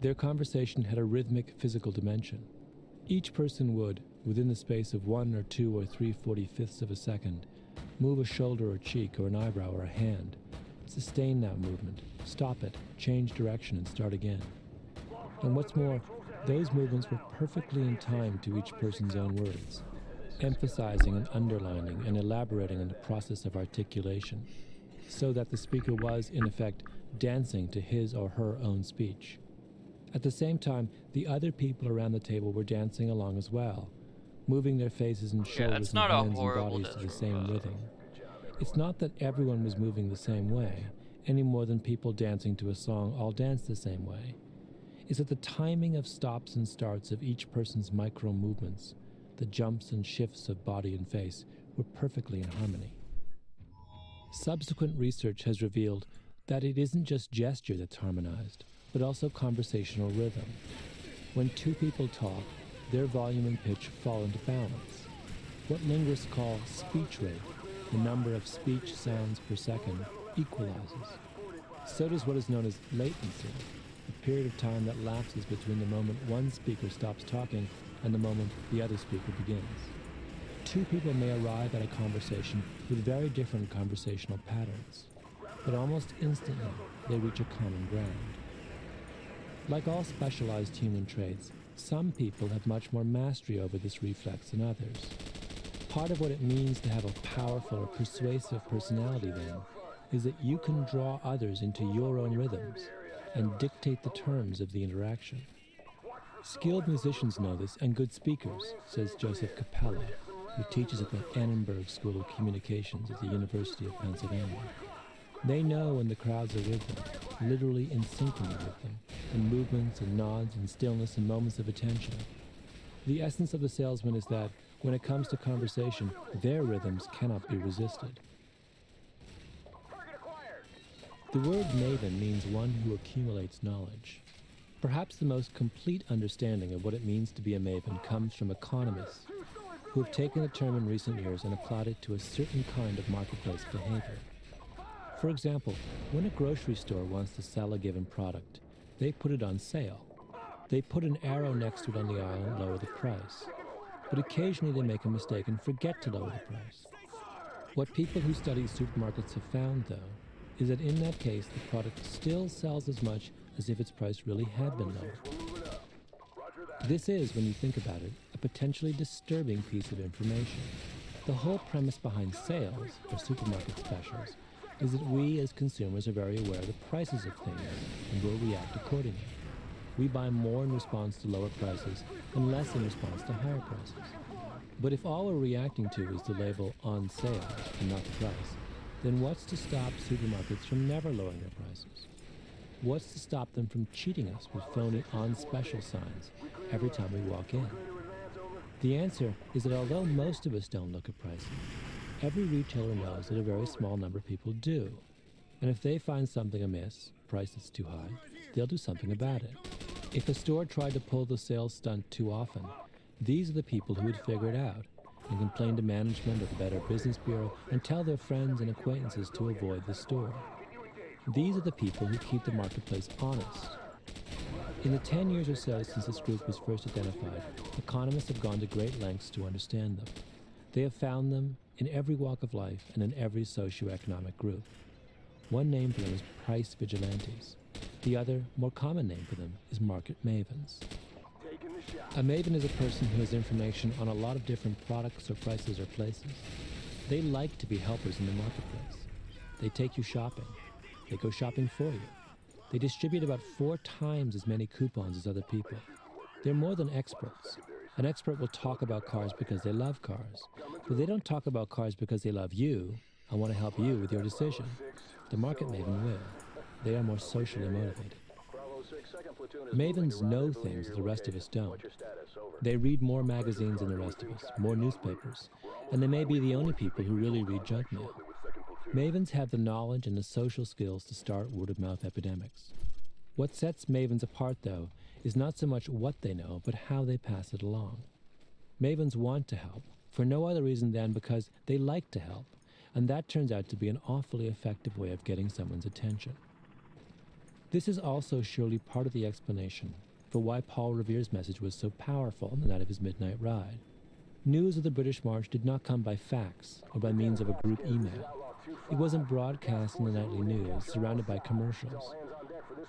Their conversation had a rhythmic physical dimension. Each person would, within the space of 1 or 2 or 3/45ths of a second, Move a shoulder or cheek or an eyebrow or a hand. Sustain that movement, stop it, change direction, and start again. And what's more, those movements were perfectly in time to each person's own words, emphasizing and underlining and elaborating on the process of articulation, so that the speaker was, in effect, dancing to his or her own speech. At the same time, the other people around the table were dancing along as well, moving their faces and shoulders and hands and bodies to the same rhythm. It's not that everyone was moving the same way, any more than people dancing to a song all dance the same way. It's that the timing of stops and starts of each person's micro movements, the jumps and shifts of body and face, were perfectly in harmony. Subsequent research has revealed that it isn't just gesture that's harmonized, but also conversational rhythm. When two people talk, their volume and pitch fall into balance. What linguists call speech rate, the number of speech sounds per second, equalizes. So does what is known as latency, a period of time that lapses between the moment one speaker stops talking and the moment the other speaker begins. Two people may arrive at a conversation with very different conversational patterns, but almost instantly they reach a common ground. Like all specialized human traits, some people have much more mastery over this reflex than others. Part of what it means to have a powerful or persuasive personality, then, is that you can draw others into your own rhythms and dictate the terms of the interaction. Skilled musicians know this, and good speakers, says Joseph Capella, who teaches at the Annenberg School of Communications at the University of Pennsylvania. They know when the crowds are with them, literally in synchrony with them, in movements and nods and stillness and moments of attention. The essence of the salesman is that, when it comes to conversation, their rhythms cannot be resisted. The word maven means one who accumulates knowledge. Perhaps the most complete understanding of what it means to be a maven comes from economists who have taken the term in recent years and applied it to a certain kind of marketplace behavior. For example, when a grocery store wants to sell a given product, they put it on sale. They put an arrow next to it on the aisle and lower the price. But occasionally they make a mistake and forget to lower the price. What people who study supermarkets have found, though, is that in that case the product still sells as much as if its price really had been lowered. This is, when you think about it, a potentially disturbing piece of information. The whole premise behind sales, or supermarket specials, is that we as consumers are very aware of the prices of things and will react accordingly. We buy more in response to lower prices and less in response to higher prices. But if all we're reacting to is the label on sale and not the price, then what's to stop supermarkets from never lowering their prices? What's to stop them from cheating us with phony on special signs every time we walk in? The answer is that although most of us don't look at prices, every retailer knows that a very small number of people do. And if they find something amiss, a price that's too high, they'll do something about it. If a store tried to pull the sales stunt too often, these are the people who would figure it out and complain to management or the Better Business Bureau and tell their friends and acquaintances to avoid the store. These are the people who keep the marketplace honest. In the 10 years or so since this group was first identified, economists have gone to great lengths to understand them. They have found them in every walk of life and in every socioeconomic group. One name for them is price vigilantes. The other, more common name for them is market mavens. A maven is a person who has information on a lot of different products or prices or places. They like to be helpers in the marketplace. They take you shopping. They go shopping for you. They distribute about 4 times as many coupons as other people. They're more than experts. An expert will talk about cars because they love cars, but they don't talk about cars because they love you and want to help you with your decision. The market maven will. They are more socially motivated. Mavens know things that the rest of us don't. They read more magazines than the rest of us, more newspapers, and they may be the only people who really read junk mail. Mavens have the knowledge and the social skills to start word-of-mouth epidemics. What sets mavens apart, though, is not so much what they know, but how they pass it along. Mavens want to help, for no other reason than because they like to help, and that turns out to be an awfully effective way of getting someone's attention. This is also surely part of the explanation for why Paul Revere's message was so powerful in the night of his midnight ride. News of the British March did not come by fax or by means of a group email. It wasn't broadcast in the nightly news, surrounded by commercials.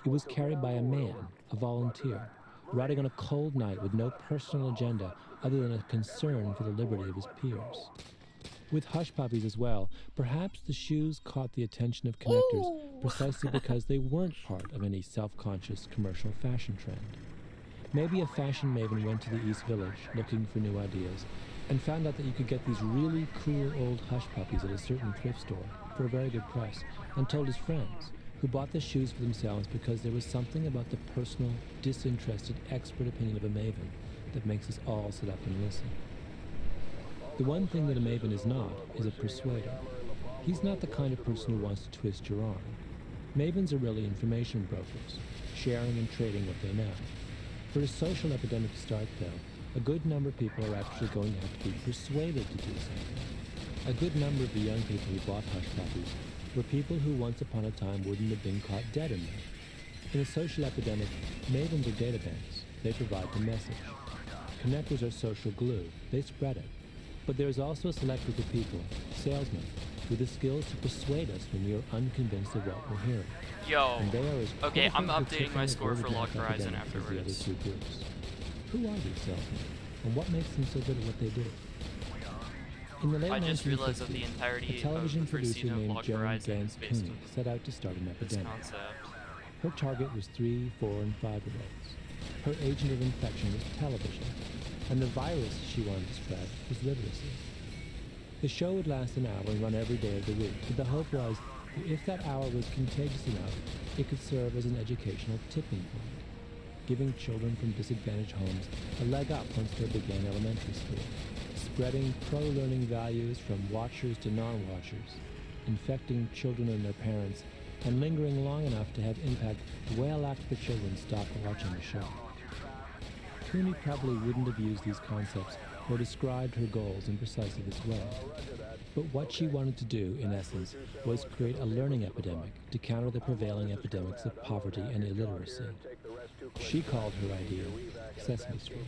It was carried by a man, a volunteer, riding on a cold night with no personal agenda other than a concern for the liberty of his peers. With hush puppies as well, perhaps the shoes caught the attention of connectors precisely because they weren't part of any self-conscious commercial fashion trend. Maybe a fashion maven went to the East Village looking for new ideas and found out that you could get these really cool old hush puppies at a certain thrift store for a very good price, and told his friends, who bought the shoes for themselves because there was something about the personal, disinterested, expert opinion of a maven that makes us all sit up and listen. The one thing that a maven is not is a persuader. He's not the kind of person who wants to twist your arm. Mavens are really information brokers, sharing and trading what they know. For a social epidemic to start, though, a good number of people are actually going to have to be persuaded to do something. A good number of the young people who bought hush puppies were people who once upon a time wouldn't have been caught dead in them. In a social epidemic, mavens are databanks. They provide the message. Connectors are social glue. They spread it. But there is also a select group of people, salesmen, with the skills to persuade us when we are unconvinced of what we're hearing. Yo. And they are as Okay, I'm critical to updating my kicking score the for Log Golden Horizon Epidemic as the other afterwards. two groups. Who are these salesmen, and what makes them so good at what they do? In the late I just 1950s, realized that the a entirety of television the first producer season of named Log Joan Horizon Gans is based Cooney on set out to start an this epidemic. concept. Her target was 3, 4, and 5-year-olds. Her agent of infection was television, and the virus she wanted to spread was literacy. The show would last an hour and run every day of the week, but the hope was that if that hour was contagious enough, it could serve as an educational tipping point, giving children from disadvantaged homes a leg up once they began elementary school, spreading pro-learning values from watchers to non-watchers, infecting children and their parents, and lingering long enough to have impact well after the children stopped watching the show. Cooney probably wouldn't have used these concepts or described her goals in precisely this way. But what she wanted to do, in essence, was create a learning epidemic to counter the prevailing epidemics of poverty and illiteracy. She called her idea Sesame Street.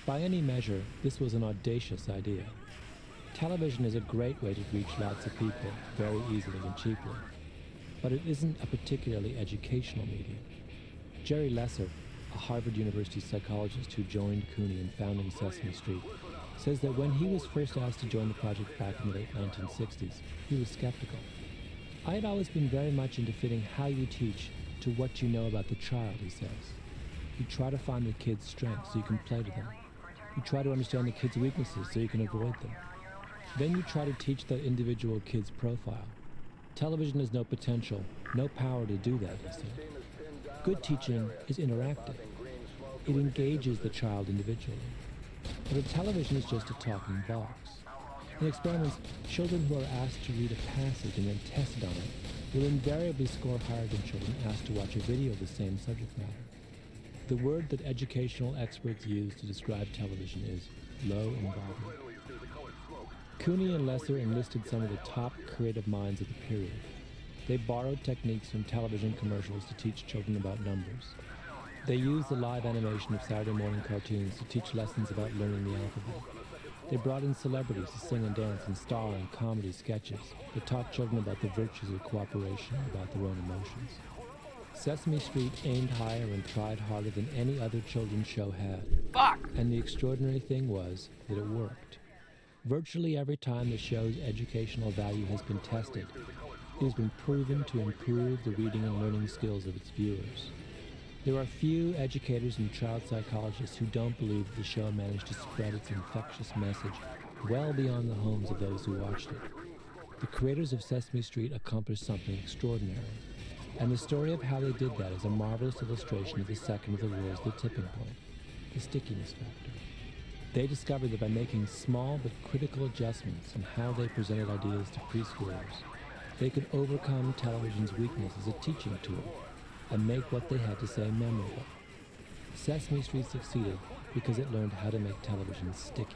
By any measure, this was an audacious idea. Television is a great way to reach lots of people very easily and cheaply, but it isn't a particularly educational medium. Jerry Lesser, a Harvard University psychologist who joined Cooney in founding Sesame Street, says that when he was first asked to join the project back in the late 1960s, he was skeptical. I had always been very much into fitting how you teach to what you know about the child, he says. You try to find the kid's strengths so you can play to them. You try to understand the kid's weaknesses so you can avoid them. Then you try to teach that individual kid's profile. Television has no potential, no power to do that, he said. Good teaching is interactive. It engages the child individually. But a television is just a talking box. In experiments, children who are asked to read a passage and then tested on it will invariably score higher than children asked to watch a video of the same subject matter. The word that educational experts use to describe television is low involvement. Cooney and Lesser enlisted some of the top creative minds of the period. They borrowed techniques from television commercials to teach children about numbers. They used the live animation of Saturday morning cartoons to teach lessons about learning the alphabet. They brought in celebrities to sing and dance and star in comedy sketches that taught children about the virtues of cooperation and about their own emotions. Sesame Street aimed higher and tried harder than any other children's show had. Fuck! And the extraordinary thing was that it worked. Virtually every time the show's educational value has been tested, it has been proven to improve the reading and learning skills of its viewers. There are few educators and child psychologists who don't believe that the show managed to spread its infectious message well beyond the homes of those who watched it. The creators of Sesame Street accomplished something extraordinary, and the story of how they did that is a marvelous illustration of the second of the rules of the tipping point, the stickiness factor. They discovered that by making small but critical adjustments in how they presented ideas to preschoolers, they could overcome television's weakness as a teaching tool and make what they had to say memorable. Sesame Street succeeded because it learned how to make television sticky.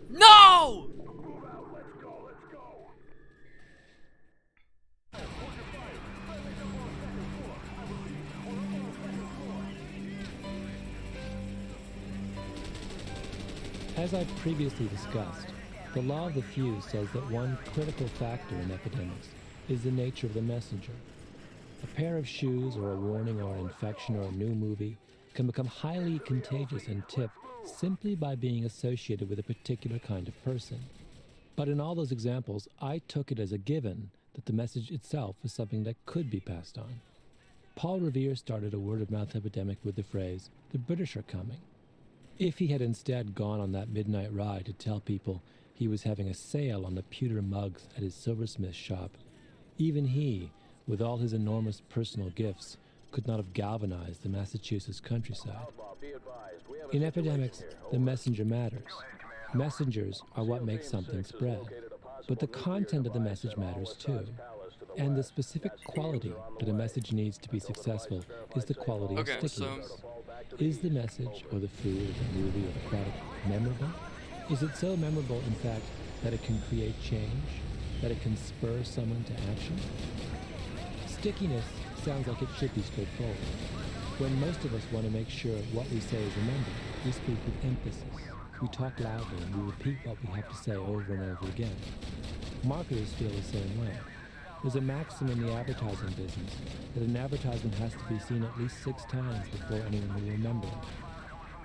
No! As I've previously discussed, the law of the few says that one critical factor in epidemics is the nature of the messenger. A pair of shoes or a warning or an infection or a new movie can become highly contagious and tip simply by being associated with a particular kind of person. But in all those examples, I took it as a given that the message itself was something that could be passed on. Paul Revere started a word-of-mouth epidemic with the phrase, "The British are coming." If he had instead gone on that midnight ride to tell people he was having a sale on the pewter mugs at his silversmith shop, even he, with all his enormous personal gifts, could not have galvanized the Massachusetts countryside. In epidemics, the messenger matters. Messengers are what make something spread. But the content of the message matters too. And the specific quality that a message needs to be successful is the quality of stickiness. Is the message, or the food, or the movie, or the product memorable? Is it so memorable, in fact, that it can create change? That it can spur someone to action? Stickiness sounds like it should be straightforward. When most of us want to make sure what we say is remembered, we speak with emphasis. We talk loudly and we repeat what we have to say over and over again. Marketers feel the same way. There's a maxim in the advertising business that an advertisement has to be seen at least 6 times before anyone will remember it.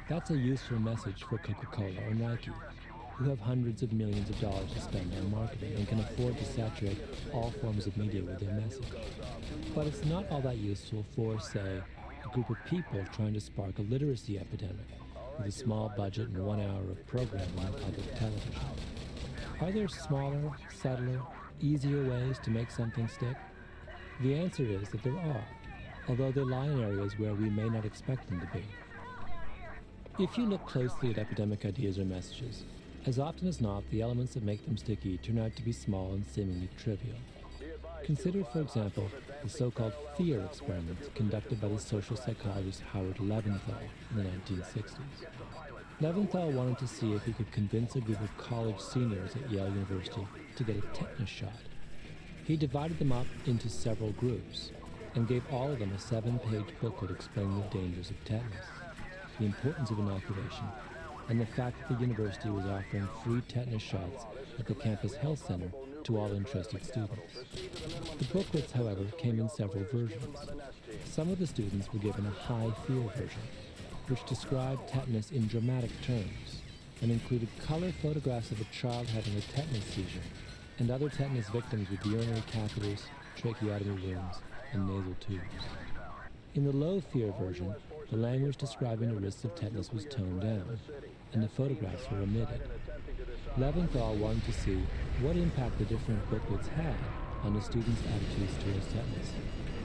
That's a useful message for Coca-Cola or Nike, who have hundreds of millions of dollars to spend on marketing and can afford to saturate all forms of media with their message. But it's not all that useful for, say, a group of people trying to spark a literacy epidemic with a small budget and 1 hour of programming on public television. Are there smaller, subtler, easier ways to make something stick? The answer is that there are, although they lie in areas where we may not expect them to be. If you look closely at epidemic ideas or messages, as often as not, the elements that make them sticky turn out to be small and seemingly trivial. Consider, for example, the so-called fear experiments conducted by the social psychologist Howard Leventhal in the 1960s. Leventhal wanted to see if he could convince a group of college seniors at Yale University to get a tetanus shot. He divided them up into several groups and gave all of them a 7-page booklet explaining the dangers of tetanus, the importance of inoculation, and the fact that the university was offering free tetanus shots at the campus health center to all interested students. The booklets, however, came in several versions. Some of the students were given a high fear version, which described tetanus in dramatic terms and included color photographs of a child having a tetanus seizure and other tetanus victims with urinary catheters, tracheotomy wounds, and nasal tubes. In the low fear version, the language describing the risks of tetanus was toned down, and the photographs were omitted. Leventhal wanted to see what impact the different booklets had on the students' attitudes towards tetanus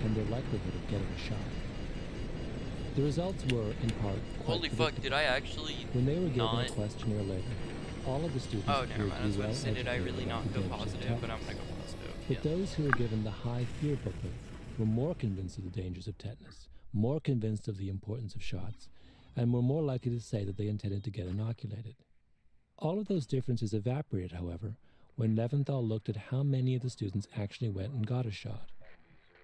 and their likelihood of getting a shot. The results were, in part, quite Holy fuck, did I actually when they were given not? a questionnaire later, all of the students Oh, never appeared mind. to I was be about to say, did I really not go well-educated positive? But I'm tetanus. gonna go positive. But Yeah. those who were given the high fear booklet were more convinced of the dangers of tetanus, more convinced of the importance of shots, and were more likely to say that they intended to get inoculated. All of those differences evaporated, however, when Leventhal looked at how many of the students actually went and got a shot.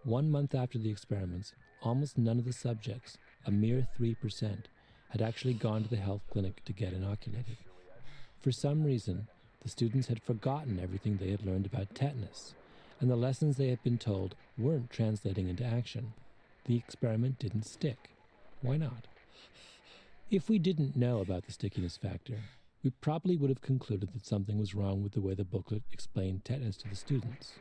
1 month after the experiments, almost none of the subjects, a mere 3%, had actually gone to the health clinic to get inoculated. For some reason, the students had forgotten everything they had learned about tetanus, and the lessons they had been told weren't translating into action. The experiment didn't stick. Why not? If we didn't know about the stickiness factor, we probably would have concluded that something was wrong with the way the booklet explained tetanus to the students.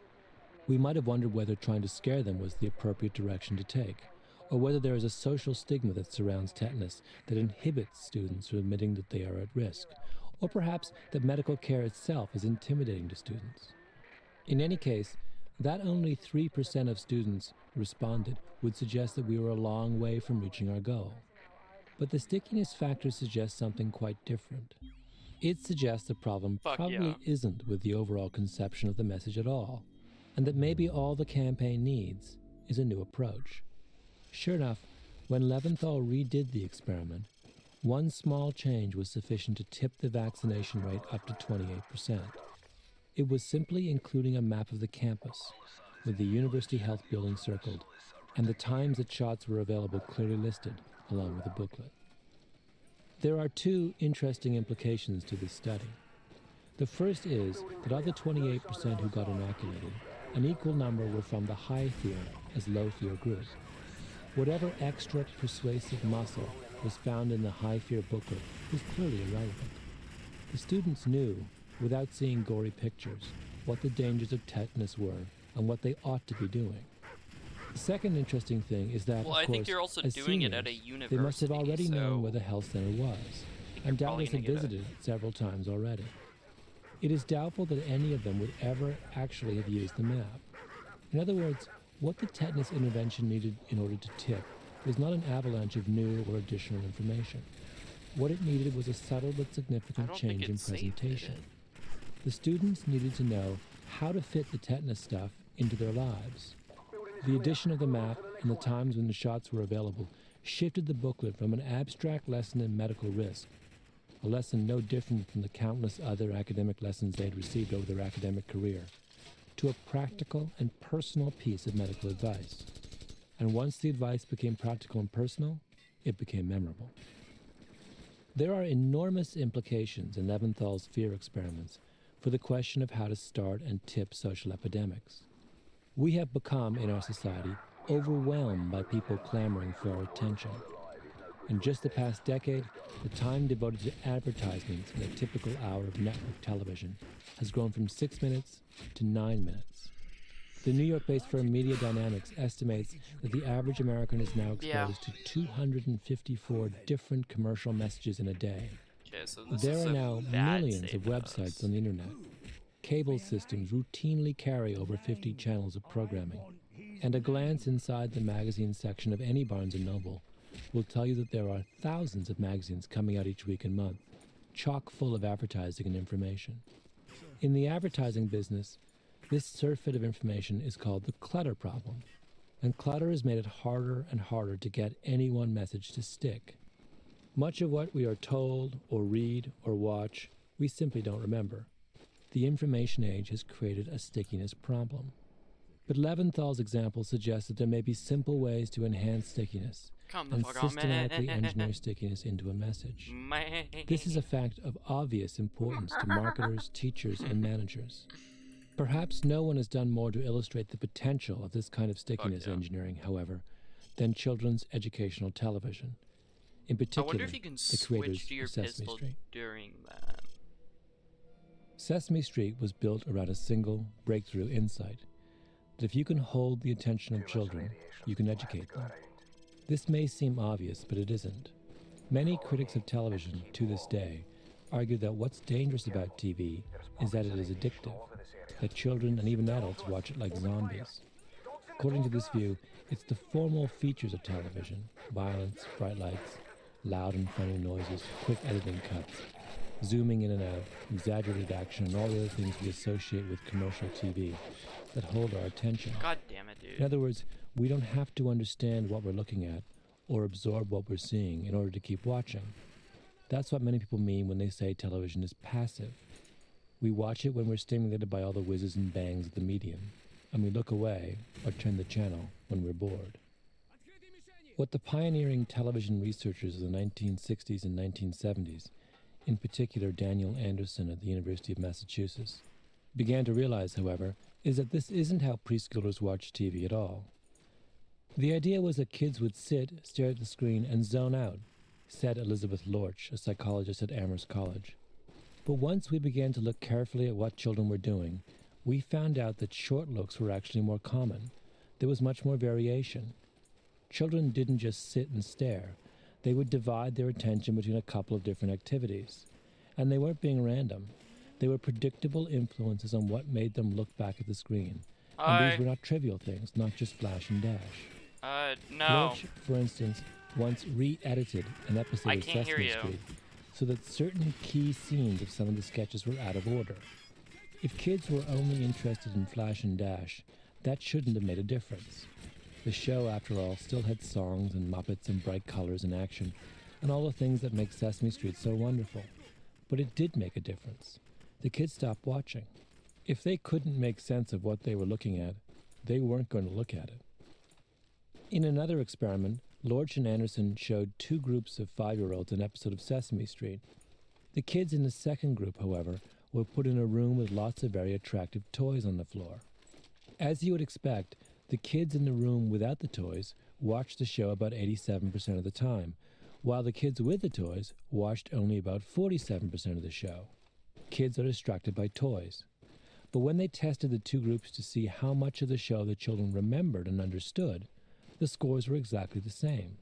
We might have wondered whether trying to scare them was the appropriate direction to take, or whether there is a social stigma that surrounds tetanus that inhibits students from admitting that they are at risk, or perhaps that medical care itself is intimidating to students. In any case, that only 3% of students responded would suggest that we were a long way from reaching our goal. But the stickiness factor suggests something quite different. It suggests the problem Fuck probably yeah. isn't with the overall conception of the message at all, and that maybe all the campaign needs is a new approach. Sure enough, when Leventhal redid the experiment, one small change was sufficient to tip the vaccination rate up to 28%. It was simply including a map of the campus, with the university health building circled, and the times that shots were available clearly listed, along with a booklet. There are two interesting implications to this study. The first is that of the 28% who got inoculated, an equal number were from the high fear as low fear group. Whatever extra persuasive muscle was found in the high fear booklet was clearly irrelevant. The students knew, without seeing gory pictures, what the dangers of tetanus were and what they ought to be doing. The second interesting thing is that, Well, of I course, think you're also as doing seniors, it at a university. they must have already so known where the health center was, you're and probably doubtless had gonna get visited it several times already. It is doubtful that any of them would ever actually have used the map. In other words, what the tetanus intervention needed in order to tip was not an avalanche of new or additional information. What it needed was a subtle but significant change in presentation. The students needed to know how to fit the tetanus stuff into their lives. The addition of the map and the times when the shots were available shifted the booklet from an abstract lesson in medical risk, a lesson no different from the countless other academic lessons they had received over their academic career, to a practical and personal piece of medical advice. And once the advice became practical and personal, it became memorable. There are enormous implications in Leventhal's fear experiments for the question of how to start and tip social epidemics. We have become, in our society, overwhelmed by people clamoring for our attention. In just the past decade, the time devoted to advertisements in a typical hour of network television has grown from 6 minutes to 9 minutes. The New York-based firm Media Dynamics estimates that the average American is now exposed to 254 different commercial messages in a day. Okay, so this There is are a now bad millions of save websites us. on the internet. Cable systems routinely carry over 50 channels of programming, and a glance inside the magazine section of any Barnes & Noble will tell you that there are thousands of magazines coming out each week and month, chock full of advertising and information. In the advertising business, this surfeit of information is called the clutter problem, and clutter has made it harder and harder to get any one message to stick. Much of what we are told or read or watch, we simply don't remember. The information age has created a stickiness problem. But Leventhal's example suggests that there may be simple ways to enhance stickiness Come the and fuck on, systematically man. engineer stickiness into a message. Man. This is a fact of obvious importance to marketers, teachers, and managers. Perhaps no one has done more to illustrate the potential of this kind of stickiness engineering, however, than children's educational television. In I particular, wonder if you can the creators switch to your of Sesame pistol Street. during that. Sesame Street was built around a single breakthrough insight, that if you can hold the attention of children, you can educate them. This may seem obvious, but it isn't. Many critics of television, to this day, argue that what's dangerous about TV is that it is addictive, that children and even adults watch it like zombies. According to this view, it's the formal features of television, violence, bright lights, loud and funny noises, quick editing cuts, zooming in and out, exaggerated action, and all the other things we associate with commercial TV that hold our attention. God damn it, dude. In other words, we don't have to understand what we're looking at or absorb what we're seeing in order to keep watching. That's what many people mean when they say television is passive. We watch it when we're stimulated by all the whizzes and bangs of the medium, and we look away or turn the channel when we're bored. What the pioneering television researchers of the 1960s and 1970s, in particular Daniel Anderson at the University of Massachusetts, began to realize, however, is that this isn't how preschoolers watch TV at all. The idea was that kids would sit, stare at the screen, and zone out, said Elizabeth Lorch, a psychologist at Amherst College. But once we began to look carefully at what children were doing, we found out that short looks were actually more common. There was much more variation. Children didn't just sit and stare. They would divide their attention between a couple of different activities. And they weren't being random. They were predictable influences on what made them look back at the screen. And these were not trivial things, not just flash and dash. No. Lorch, for instance, once re-edited an episode I of can't hear Sesame you. Street so that certain key scenes of some of the sketches were out of order. If kids were only interested in flash and dash, that shouldn't have made a difference. The show, after all, still had songs and Muppets and bright colors and action, and all the things that make Sesame Street so wonderful. But it did make a difference. The kids stopped watching. If they couldn't make sense of what they were looking at, they weren't going to look at it. In another experiment, Lorch and Anderson showed two groups of 5-year-olds an episode of Sesame Street. The kids in the second group, however, were put in a room with lots of very attractive toys on the floor. As you would expect, the kids in the room without the toys watched the show about 87% of the time, while the kids with the toys watched only about 47% of the show. Kids are distracted by toys. But when they tested the two groups to see how much of the show the children remembered and understood, the scores were exactly the same.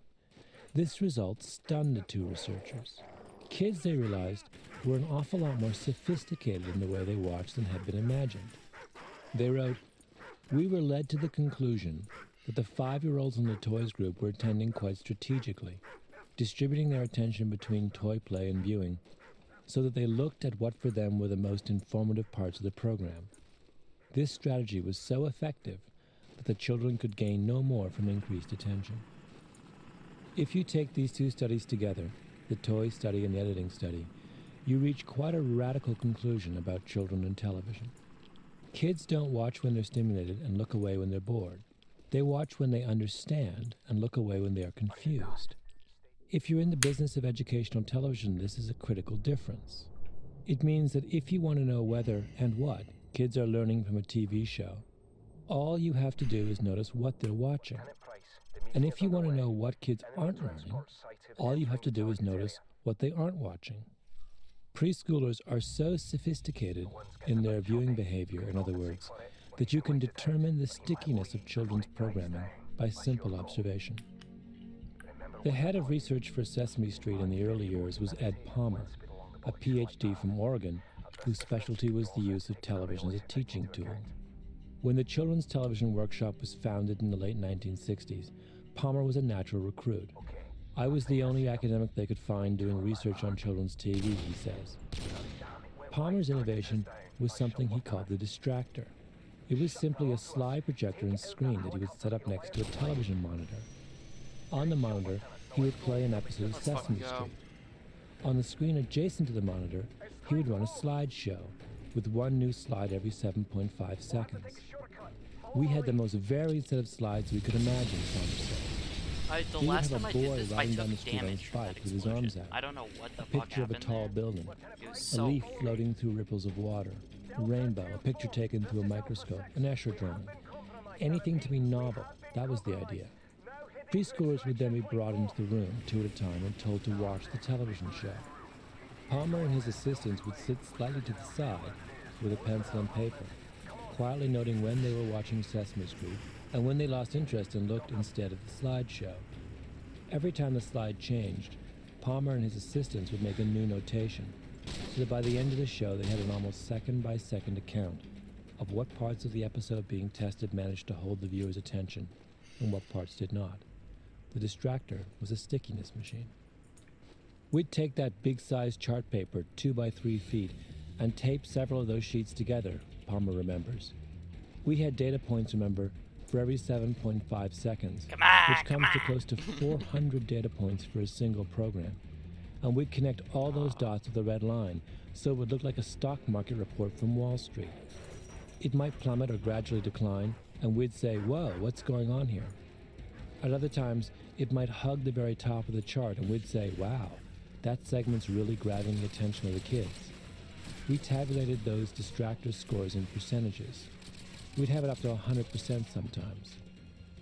This result stunned the two researchers. Kids, they realized, were an awful lot more sophisticated in the way they watched than had been imagined. They wrote, "We were led to the conclusion that the 5-year-olds in the toys group were attending quite strategically, distributing their attention between toy play and viewing, so that they looked at what for them were the most informative parts of the program. This strategy was so effective that the children could gain no more from increased attention." If you take these two studies together, the toy study and the editing study, you reach quite a radical conclusion about children and television. Kids don't watch when they're stimulated and look away when they're bored. They watch when they understand and look away when they are confused. If you're in the business of educational television, this is a critical difference. It means that if you want to know whether and what kids are learning from a TV show, all you have to do is notice what they're watching. And if you want to know what kids aren't learning, all you have to do is notice what they aren't watching. Preschoolers are so sophisticated in their viewing behavior, in other words, that you can determine the stickiness of children's programming by simple observation. The head of research for Sesame Street in the early years was Ed Palmer, a PhD from Oregon, whose specialty was the use of television as a teaching tool. When the Children's Television Workshop was founded in the late 1960s, Palmer was a natural recruit. "I was the only academic they could find doing research on children's TV," he says. Palmer's innovation was something he called the distractor. It was simply a slide projector and screen that he would set up next to a television monitor. On the monitor, he would play an episode of Sesame Street. On the screen adjacent to the monitor, he would run a slideshow, with one new slide every 7.5 seconds. "We had the most varied set of slides we could imagine," Palmer said. The He would last have time a I boy did this, I riding took down the street on his damage from that bike with his arms explosion. out. I don't know what the A fuck picture of a happened tall there. building, It was a so leaf weird. floating through ripples of water, a rainbow, a picture taken through a microscope, an Escher drawing. Anything to be novel, that was the idea. Preschoolers would then be brought into the room, two at a time, and told to watch the television show. Palmer and his assistants would sit slightly to the side with a pencil and paper, quietly noting when they were watching Sesame Street and when they lost interest and looked instead at the slideshow. Every time the slide changed, Palmer and his assistants would make a new notation, so that by the end of the show they had an almost second-by-second account of what parts of the episode being tested managed to hold the viewer's attention and what parts did not. The distractor was a stickiness machine. We'd take that big-sized chart paper, 2 by 3 feet, and tape several of those sheets together, Palmer remembers. We had data points, remember, for every 7.5 seconds, which comes to close to 400 data points for a single program. And we'd connect all those dots with a red line, so it would look like a stock market report from Wall Street. It might plummet or gradually decline, and we'd say, "Whoa, what's going on here?" At other times, it might hug the very top of the chart, and we'd say, "Wow, that segment's really grabbing the attention of the kids." We tabulated those distractor scores in percentages. We'd have it up to 100% sometimes.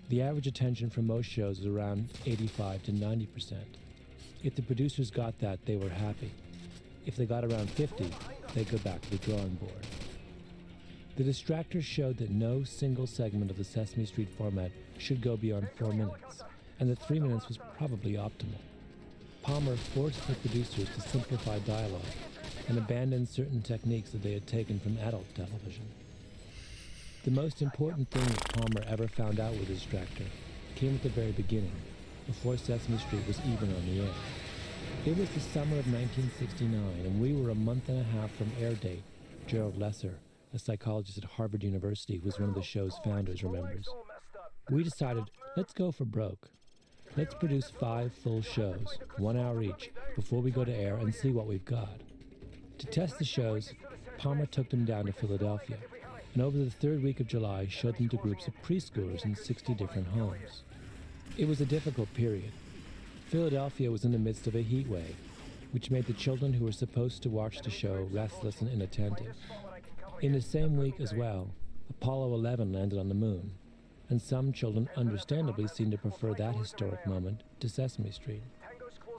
The average attention for most shows was around 85 to 90%. If the producers got that, they were happy. If they got around 50, they'd go back to the drawing board. The distractors showed that no single segment of the Sesame Street format should go beyond 4 minutes, and that 3 minutes was probably optimal. Palmer forced the producers to simplify dialogue and abandon certain techniques that they had taken from adult television. The most important thing that Palmer ever found out with the distractor came at the very beginning, before Sesame Street was even on the air. It was the summer of 1969, and we were a month and a half from air date. Gerald Lesser, a psychologist at Harvard University who was one of the show's founders, remembers. We decided, let's go for broke. Let's produce 5 full shows, 1 hour each, before we go to air and see what we've got. To test the shows, Palmer took them down to Philadelphia, and over the 3rd week of July showed them to groups of preschoolers in 60 different homes. It was a difficult period. Philadelphia was in the midst of a heat wave, which made the children who were supposed to watch the show restless and inattentive. In the same week as well, Apollo 11 landed on the moon, and some children understandably seemed to prefer that historic moment to Sesame Street.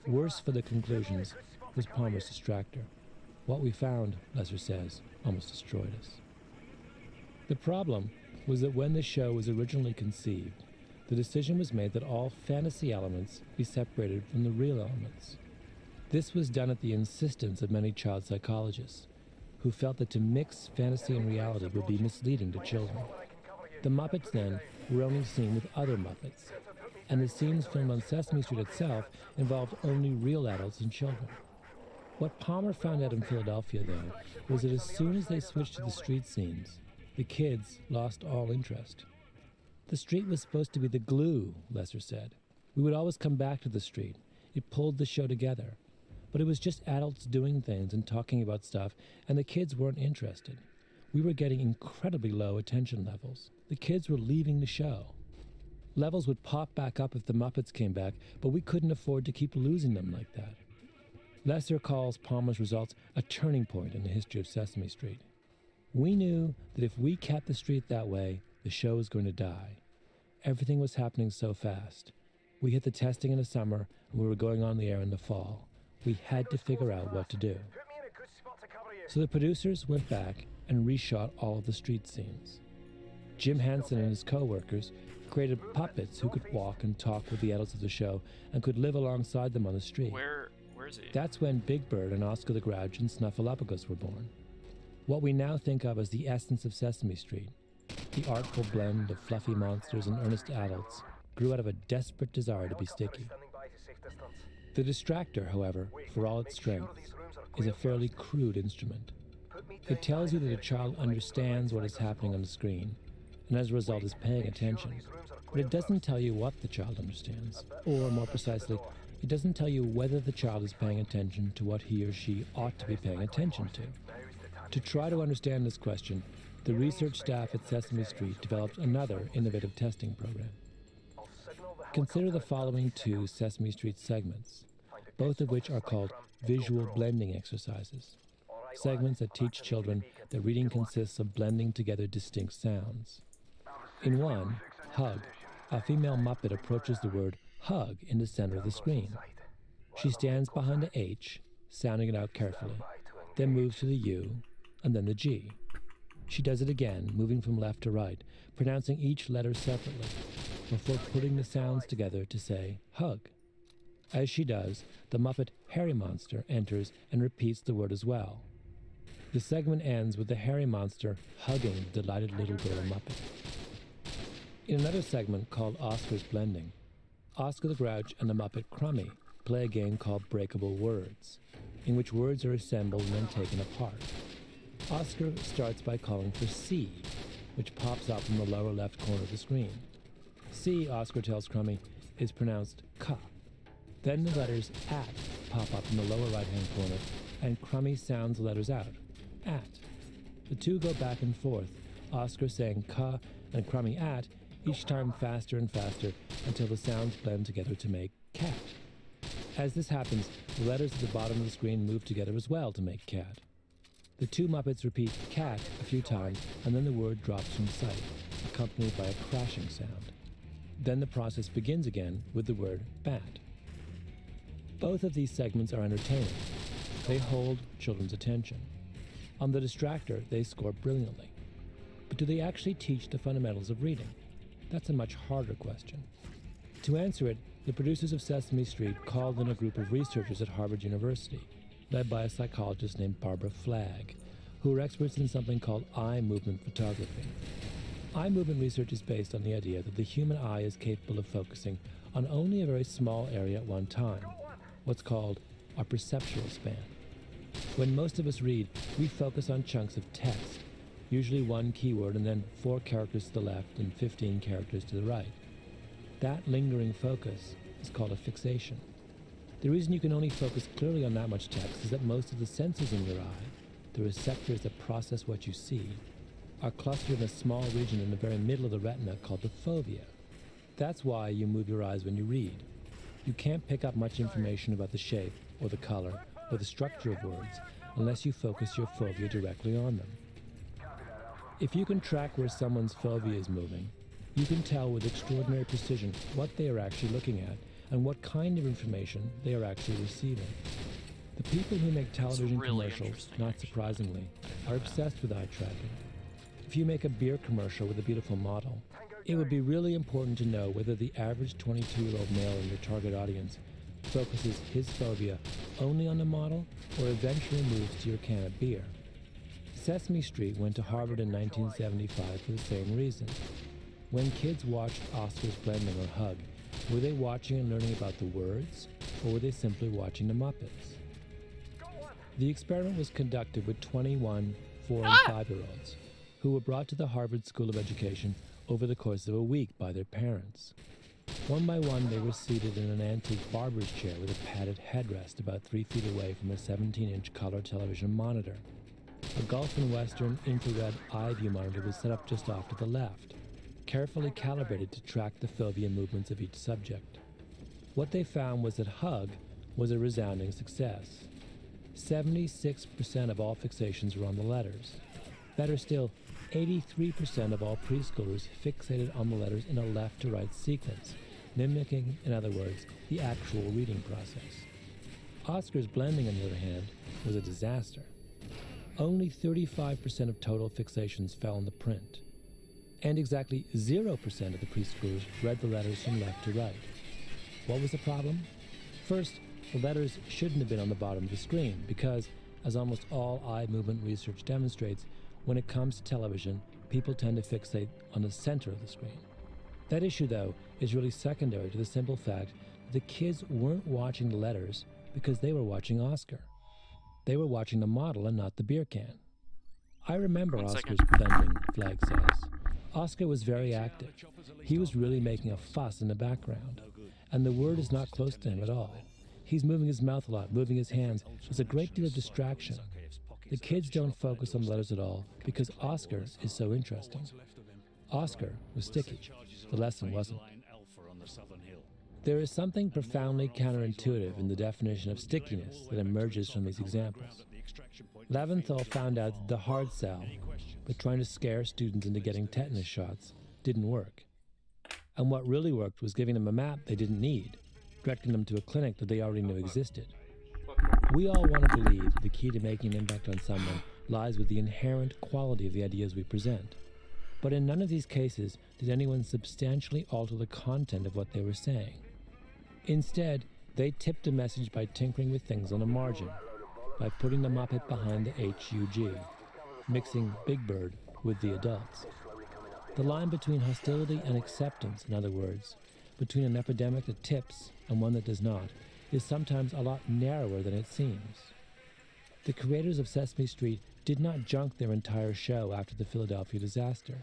Worse for the conclusions was Palmer's distractor. What we found, Lesser says, almost destroyed us. The problem was that when the show was originally conceived, the decision was made that all fantasy elements be separated from the real elements. This was done at the insistence of many child psychologists, who felt that to mix fantasy and reality would be misleading to children. The Muppets, then, were only seen with other Muppets, and the scenes filmed on Sesame Street itself involved only real adults and children. What Palmer found out in Philadelphia, though, was that as soon as they switched to the street scenes, the kids lost all interest. The street was supposed to be the glue, Lesser said. We would always come back to the street. It pulled the show together. But it was just adults doing things and talking about stuff, and the kids weren't interested. We were getting incredibly low attention levels. The kids were leaving the show. Levels would pop back up if the Muppets came back, but we couldn't afford to keep losing them like that. Lesser calls Palmer's results a turning point in the history of Sesame Street. We knew that if we kept the street that way, the show was going to die. Everything was happening so fast. We hit the testing in the summer, and we were going on the air in the fall. We had to figure out what to do. So the producers went back and reshot all of the street scenes. Jim Henson and his co-workers created puppets who could walk and talk with the adults of the show and could live alongside them on the street. Where is he? That's when Big Bird and Oscar the Grouch and Snuffleupagus were born. What we now think of as the essence of Sesame Street, the artful blend of fluffy monsters and earnest adults, grew out of a desperate desire to be sticky. The distractor, however, for all its strength, is a fairly crude instrument. It tells you that a child understands what is happening on the screen, and as a result is paying attention, but it doesn't tell you what the child understands, or more precisely, it doesn't tell you whether the child is paying attention to what he or she ought to be paying attention to. To try to understand this question, the research staff at Sesame Street developed another innovative testing program. Consider the following two Sesame Street segments, both of which are called visual blending exercises, segments that teach children that reading consists of blending together distinct sounds. In one, Hug, a female Muppet approaches the word hug in the center of the screen. She stands behind the H, sounding it out carefully, then moves to the U, and then the G. She does it again, moving from left to right, pronouncing each letter separately, before putting the sounds together to say, hug. As she does, the Muppet Hairy Monster enters and repeats the word as well. The segment ends with the Hairy Monster hugging the delighted little girl Muppet. In another segment called Oscar's Blending, Oscar the Grouch and the Muppet Crummy play a game called Breakable Words, in which words are assembled and then taken apart. Oscar starts by calling for C, which pops up in the lower left corner of the screen. C, Oscar tells Crummy, is pronounced ka. Then the letters at pop up in the lower right-hand corner, and Crummy sounds the letters out, at. The two go back and forth, Oscar saying ka and Crummy at, each time faster and faster until the sounds blend together to make cat. As this happens, the letters at the bottom of the screen move together as well to make cat. The two Muppets repeat cat a few times, and then the word drops from sight, accompanied by a crashing sound. Then the process begins again with the word bat. Both of these segments are entertaining. They hold children's attention. On the distractor, they score brilliantly. But do they actually teach the fundamentals of reading? That's a much harder question. To answer it, the producers of Sesame Street called in a group of researchers at Harvard University, led by a psychologist named Barbara Flagg, who are experts in something called eye movement photography. Eye movement research is based on the idea that the human eye is capable of focusing on only a very small area at one time, what's called our perceptual span. When most of us read, we focus on chunks of text, usually one keyword and then 4 characters to the left and 15 characters to the right. That lingering focus is called a fixation. The reason you can only focus clearly on that much text is that most of the sensors in your eye, the receptors that process what you see, are clustered in a small region in the very middle of the retina called the fovea. That's why you move your eyes when you read. You can't pick up much information about the shape, or the color, or the structure of words unless you focus your fovea directly on them. If you can track where someone's fovea is moving, you can tell with extraordinary precision what they are actually looking at and what kind of information they are actually receiving. The people who make television really commercials, not surprisingly, are obsessed with eye tracking. If you make a beer commercial with a beautiful model, it would be really important to know whether the average 22-year-old male in your target audience focuses his fovea only on the model or eventually moves to your can of beer. Sesame Street went to Harvard in 1975 for the same reason. When kids watched Oscar's Blending or Hug, were they watching and learning about the words, or were they simply watching the Muppets? The experiment was conducted with 21 4- and 5-year-olds who were brought to the Harvard School of Education over the course of a week by their parents. One by one, they were seated in an antique barber's chair with a padded headrest about 3 feet away from a 17-inch color television monitor. A Gulf and Western infrared eye view monitor was set up just off to the left, carefully calibrated to track the fovea movements of each subject. What they found was that Hug was a resounding success. 76% of all fixations were on the letters. Better still, 83% of all preschoolers fixated on the letters in a left-to-right sequence, mimicking, in other words, the actual reading process. Oscar's Blending, on the other hand, was a disaster. Only 35% of total fixations fell on the print, and exactly 0% of the preschoolers read the letters from left to right. What was the problem? First, the letters shouldn't have been on the bottom of the screen because, as almost all eye movement research demonstrates, when it comes to television, people tend to fixate on the center of the screen. That issue, though, is really secondary to the simple fact that the kids weren't watching the letters because they were watching Oscar. They were watching the model and not the beer can. I remember Oscar's Blending, Flag says. Oscar was very active. He was really making a fuss in the background, and the word is not close to him at all. He's moving his mouth a lot, moving his hands. There's a great deal of distraction. The kids don't focus on the letters at all because Oscar is so interesting. Oscar was sticky. The lesson wasn't. There is something profoundly counterintuitive in the definition of stickiness that emerges from these examples. Leventhal found out that the hard sell, but trying to scare students into getting tetanus shots, didn't work. And what really worked was giving them a map they didn't need, directing them to a clinic that they already knew existed. We all want to believe the key to making an impact on someone lies with the inherent quality of the ideas we present. But in none of these cases did anyone substantially alter the content of what they were saying. Instead, they tipped a message by tinkering with things on a margin, by putting the Muppet behind the HUG, mixing Big Bird with the adults. The line between hostility and acceptance, in other words, between an epidemic that tips and one that does not, is sometimes a lot narrower than it seems. The creators of Sesame Street did not junk their entire show after the Philadelphia disaster.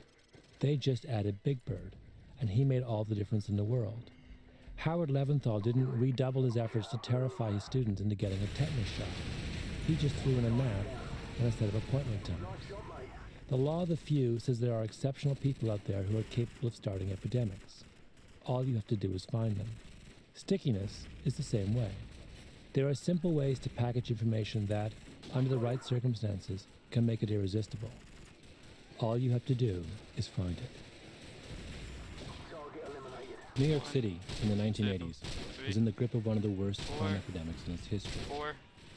They just added Big Bird, and he made all the difference in the world. Howard Leventhal didn't redouble his efforts to terrify his students into getting a tetanus shot. He just threw in a map and a set of appointment times. The law of the few says there are exceptional people out there who are capable of starting epidemics. All you have to do is find them. Stickiness is the same way. There are simple ways to package information that, under the right circumstances, can make it irresistible. All you have to do is find it. New York City, in the 1980s, was in the grip of one of the worst crime epidemics in its history.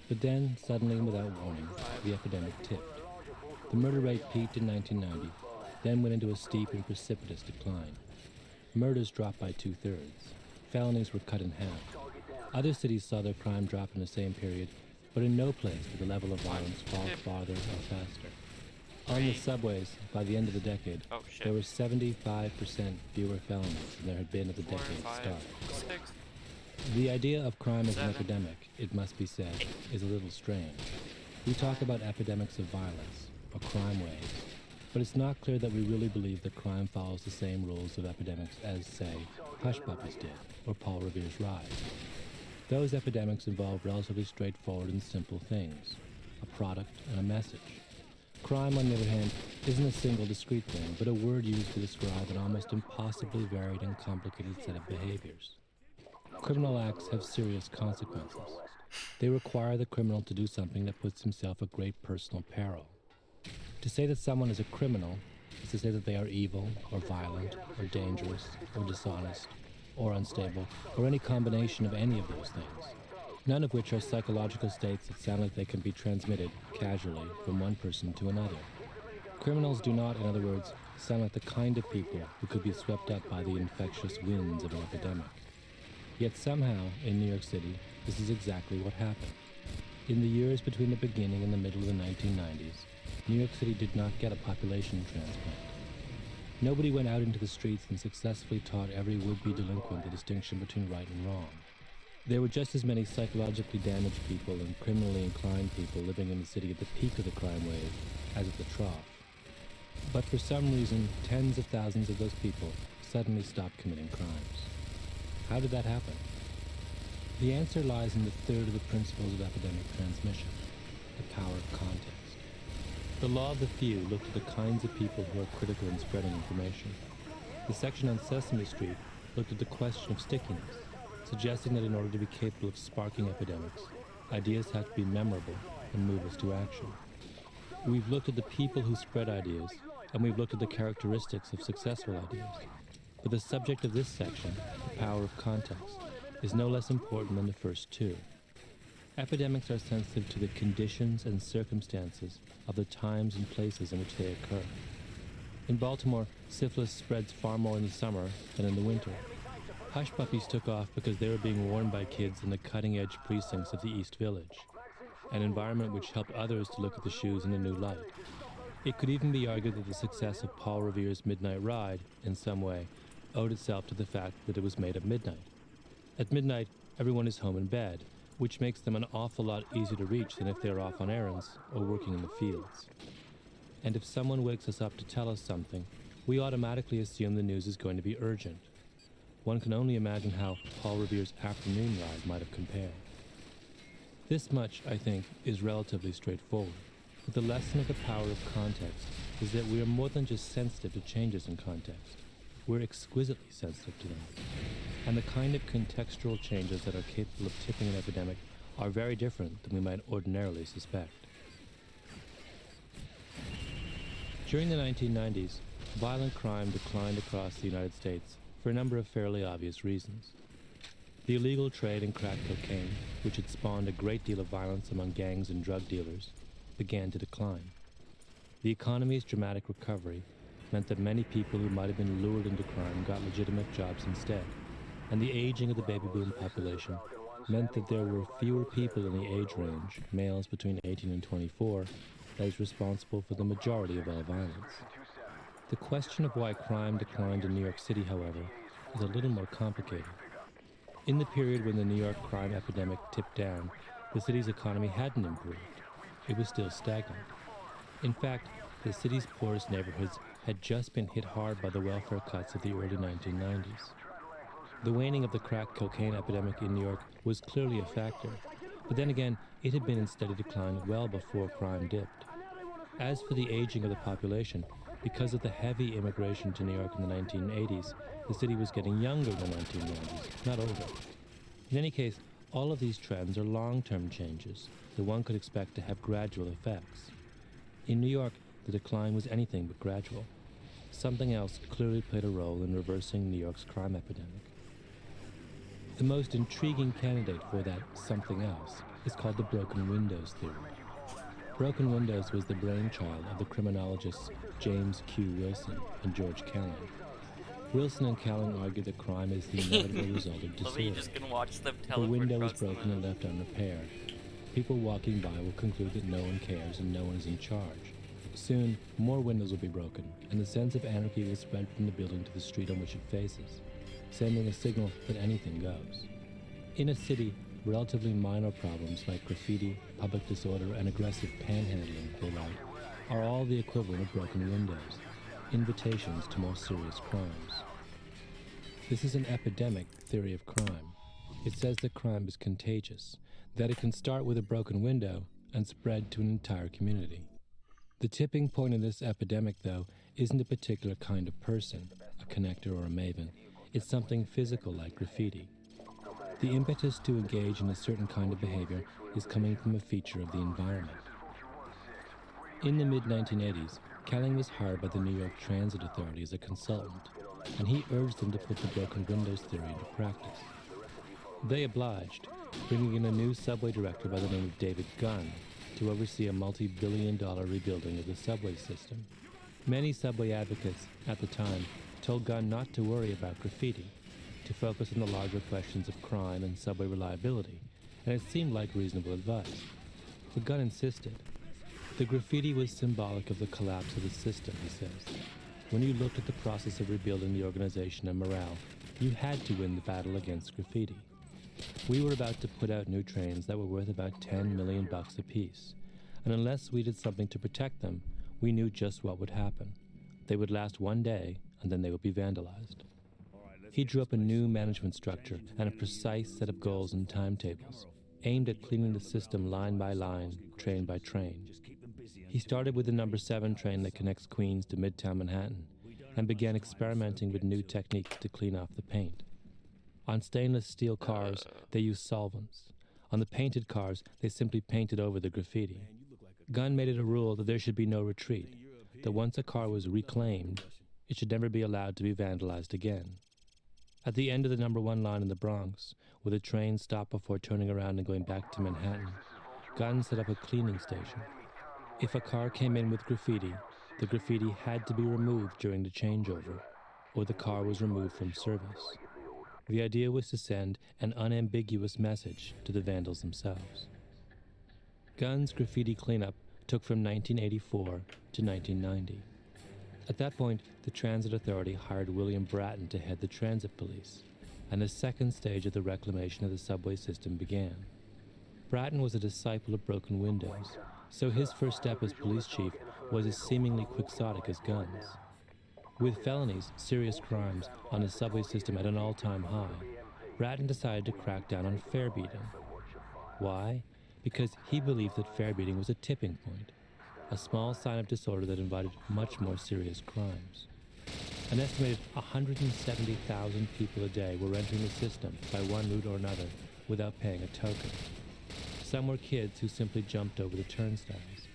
But then, suddenly and without warning, the epidemic tipped. The murder rate peaked in 1990, then went into a steep and precipitous decline. Murders dropped by 2/3. Felonies were cut in half. Other cities saw their crime drop in the same period, but in no place did the level of violence fall farther or faster. On the subways, by the end of the decade, there were 75% fewer felonies than there had been at the decade's start. The idea of crime as an epidemic, it must be said, is a little strange. We talk about epidemics of violence, or crime waves, but it's not clear that we really believe that crime follows the same rules of epidemics as, say, Hush Puppies did, or Paul Revere's Ride. Those epidemics involve relatively straightforward and simple things, a product and a message. Crime, on the other hand, isn't a single discrete thing, but a word used to describe an almost impossibly varied and complicated set of behaviors. Criminal acts have serious consequences. They require the criminal to do something that puts himself at great personal peril. To say that someone is a criminal is to say that they are evil, or violent, or dangerous, or dishonest, or unstable, or any combination of any of those things, none of which are psychological states that sound like they can be transmitted casually from one person to another. Criminals do not, in other words, sound like the kind of people who could be swept up by the infectious winds of an epidemic. Yet somehow, in New York City, this is exactly what happened. In the years between the beginning and the middle of the 1990s, New York City did not get a population transplant. Nobody went out into the streets and successfully taught every would-be delinquent the distinction between right and wrong. There were just as many psychologically damaged people and criminally inclined people living in the city at the peak of the crime wave as at the trough. But for some reason, tens of thousands of those people suddenly stopped committing crimes. How did that happen? The answer lies in the third of the principles of epidemic transmission, the power of context. The law of the few looked at the kinds of people who are critical in spreading information. The section on Sesame Street looked at the question of stickiness, suggesting that in order to be capable of sparking epidemics, ideas have to be memorable and move us to action. We've looked at the people who spread ideas, and we've looked at the characteristics of successful ideas. But the subject of this section, the power of context, is no less important than the first two. Epidemics are sensitive to the conditions and circumstances of the times and places in which they occur. In Baltimore, syphilis spreads far more in the summer than in the winter. Hush puppies took off because they were being worn by kids in the cutting-edge precincts of the East Village, an environment which helped others to look at the shoes in a new light. It could even be argued that the success of Paul Revere's Midnight Ride, in some way, owed itself to the fact that it was made at midnight. At midnight, everyone is home in bed, which makes them an awful lot easier to reach than if they are off on errands or working in the fields. And if someone wakes us up to tell us something, we automatically assume the news is going to be urgent. One can only imagine how Paul Revere's afternoon ride might have compared. This much, I think, is relatively straightforward, but the lesson of the power of context is that we are more than just sensitive to changes in context. We're exquisitely sensitive to them. And the kind of contextual changes that are capable of tipping an epidemic are very different than we might ordinarily suspect. During the 1990s, violent crime declined across the United States for a number of fairly obvious reasons. The illegal trade in crack cocaine, which had spawned a great deal of violence among gangs and drug dealers, began to decline. The economy's dramatic recovery meant that many people who might have been lured into crime got legitimate jobs instead, and the aging of the baby boom population meant that there were fewer people in the age range, males between 18 and 24, that is responsible for the majority of all violence. The question of why crime declined in New York City, however, is a little more complicated. In the period when the New York crime epidemic tipped down, the city's economy hadn't improved. It was still stagnant. In fact, the city's poorest neighborhoods had just been hit hard by the welfare cuts of the early 1990s. The waning of the crack cocaine epidemic in New York was clearly a factor, but then again, it had been in steady decline well before crime dipped. As for the aging of the population, because of the heavy immigration to New York in the 1980s, the city was getting younger in the 1990s, not older. In any case, all of these trends are long-term changes that one could expect to have gradual effects. In New York, the decline was anything but gradual. Something else clearly played a role in reversing New York's crime epidemic. The most intriguing candidate for that something else is called the broken windows theory. Broken windows was the brainchild of the criminologists James Q. Wilson and George Kelling. Wilson and Kelling argued that crime is the inevitable result of disorder. You're just gonna watch them If a window is broken and left unrepaired, people walking by will conclude that no one cares and no one is in charge. Soon, more windows will be broken, and the sense of anarchy will spread from the building to the street on which it faces, sending a signal that anything goes. In a city, relatively minor problems like graffiti, public disorder, and aggressive panhandling, they like, are all the equivalent of broken windows, invitations to more serious crimes. This is an epidemic theory of crime. It says that crime is contagious, that it can start with a broken window and spread to an entire community. The tipping point in this epidemic, though, isn't a particular kind of person, a connector or a maven. It's something physical like graffiti. The impetus to engage in a certain kind of behavior is coming from a feature of the environment. In the mid-1980s, Kelling was hired by the New York Transit Authority as a consultant, and he urged them to put the broken windows theory into practice. They obliged, bringing in a new subway director by the name of David Gunn to oversee a multi-billion-dollar rebuilding of the subway system. Many subway advocates at the time told Gunn not to worry about graffiti, to focus on the larger questions of crime and subway reliability, and it seemed like reasonable advice. But Gunn insisted. The graffiti was symbolic of the collapse of the system, he says. When you looked at the process of rebuilding the organization and morale, you had to win the battle against graffiti. We were about to put out new trains that were worth about $10 million apiece, and unless we did something to protect them, we knew just what would happen. They would last one day, and then they would be vandalized. He drew up a new management structure and a precise set of goals and timetables, aimed at cleaning the system line by line, train by train. He started with the number 7 train that connects Queens to Midtown Manhattan, and began experimenting with new techniques to clean off the paint. On stainless steel cars, they used solvents. On the painted cars, they simply painted over the graffiti. Gunn made it a rule that there should be no retreat, that once a car was reclaimed, it should never be allowed to be vandalized again. At the end of the number 1 line in the Bronx, where the train stopped before turning around and going back to Manhattan, Gunn set up a cleaning station. If a car came in with graffiti, the graffiti had to be removed during the changeover, or the car was removed from service. The idea was to send an unambiguous message to the vandals themselves. Gunn's graffiti cleanup took from 1984 to 1990. At that point, the Transit Authority hired William Bratton to head the transit police, and the second stage of the reclamation of the subway system began. Bratton was a disciple of broken windows, so his first step as police chief was as seemingly quixotic as Gunn's. With felonies, serious crimes, on the subway system at an all-time high, Bratton decided to crack down on fare beating. Why? Because he believed that fare beating was a tipping point, a small sign of disorder that invited much more serious crimes. An estimated 170,000 people a day were entering the system by one route or another without paying a token. Some were kids who simply jumped over the turnstiles.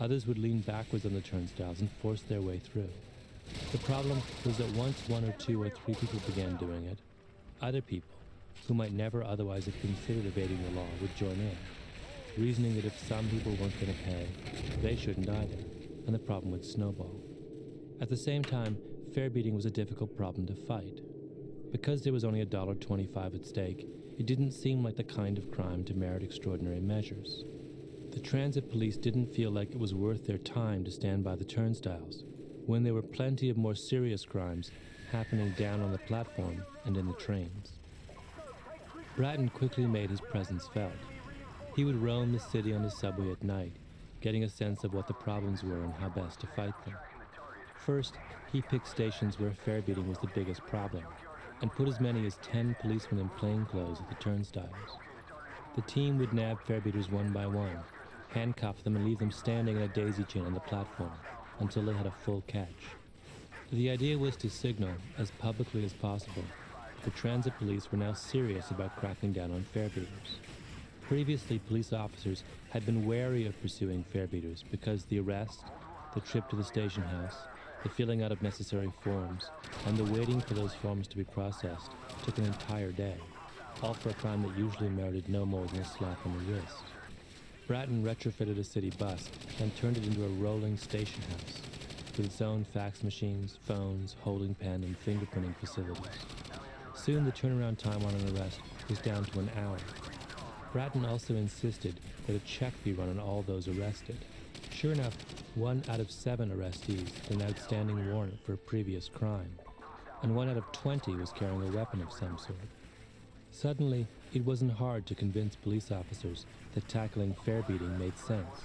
Others would lean backwards on the turnstiles and force their way through. The problem was that once 1 or 2 or 3 people began doing it, other people, who might never otherwise have considered evading the law, would join in, reasoning that if some people weren't going to pay, they shouldn't either, and the problem would snowball. At the same time, fare beating was a difficult problem to fight. Because there was only $1.25 at stake, it didn't seem like the kind of crime to merit extraordinary measures. The transit police didn't feel like it was worth their time to stand by the turnstiles, when there were plenty of more serious crimes happening down on the platform and in the trains. Bratton quickly made his presence felt. He would roam the city on the subway at night, getting a sense of what the problems were and how best to fight them. First, he picked stations where fare beating was the biggest problem, and put as many as 10 policemen in plainclothes at the turnstiles. The team would nab fare beaters one by one, handcuff them and leave them standing in a daisy chain on the platform until they had a full catch. The idea was to signal, as publicly as possible, the transit police were now serious about cracking down on fare beaters. Previously, police officers had been wary of pursuing fare beaters because the arrest, the trip to the station house, the filling out of necessary forms, and the waiting for those forms to be processed took an entire day, all for a crime that usually merited no more than a slap on the wrist. Bratton retrofitted a city bus and turned it into a rolling station house, with its own fax machines, phones, holding pen, and fingerprinting facilities. Soon the turnaround time on an arrest was down to an hour. Bratton also insisted that a check be run on all those arrested. Sure enough, 1 out of 7 arrestees had an outstanding warrant for a previous crime, and 1 out of 20 was carrying a weapon of some sort. Suddenly, it wasn't hard to convince police officers that tackling fare beating made sense.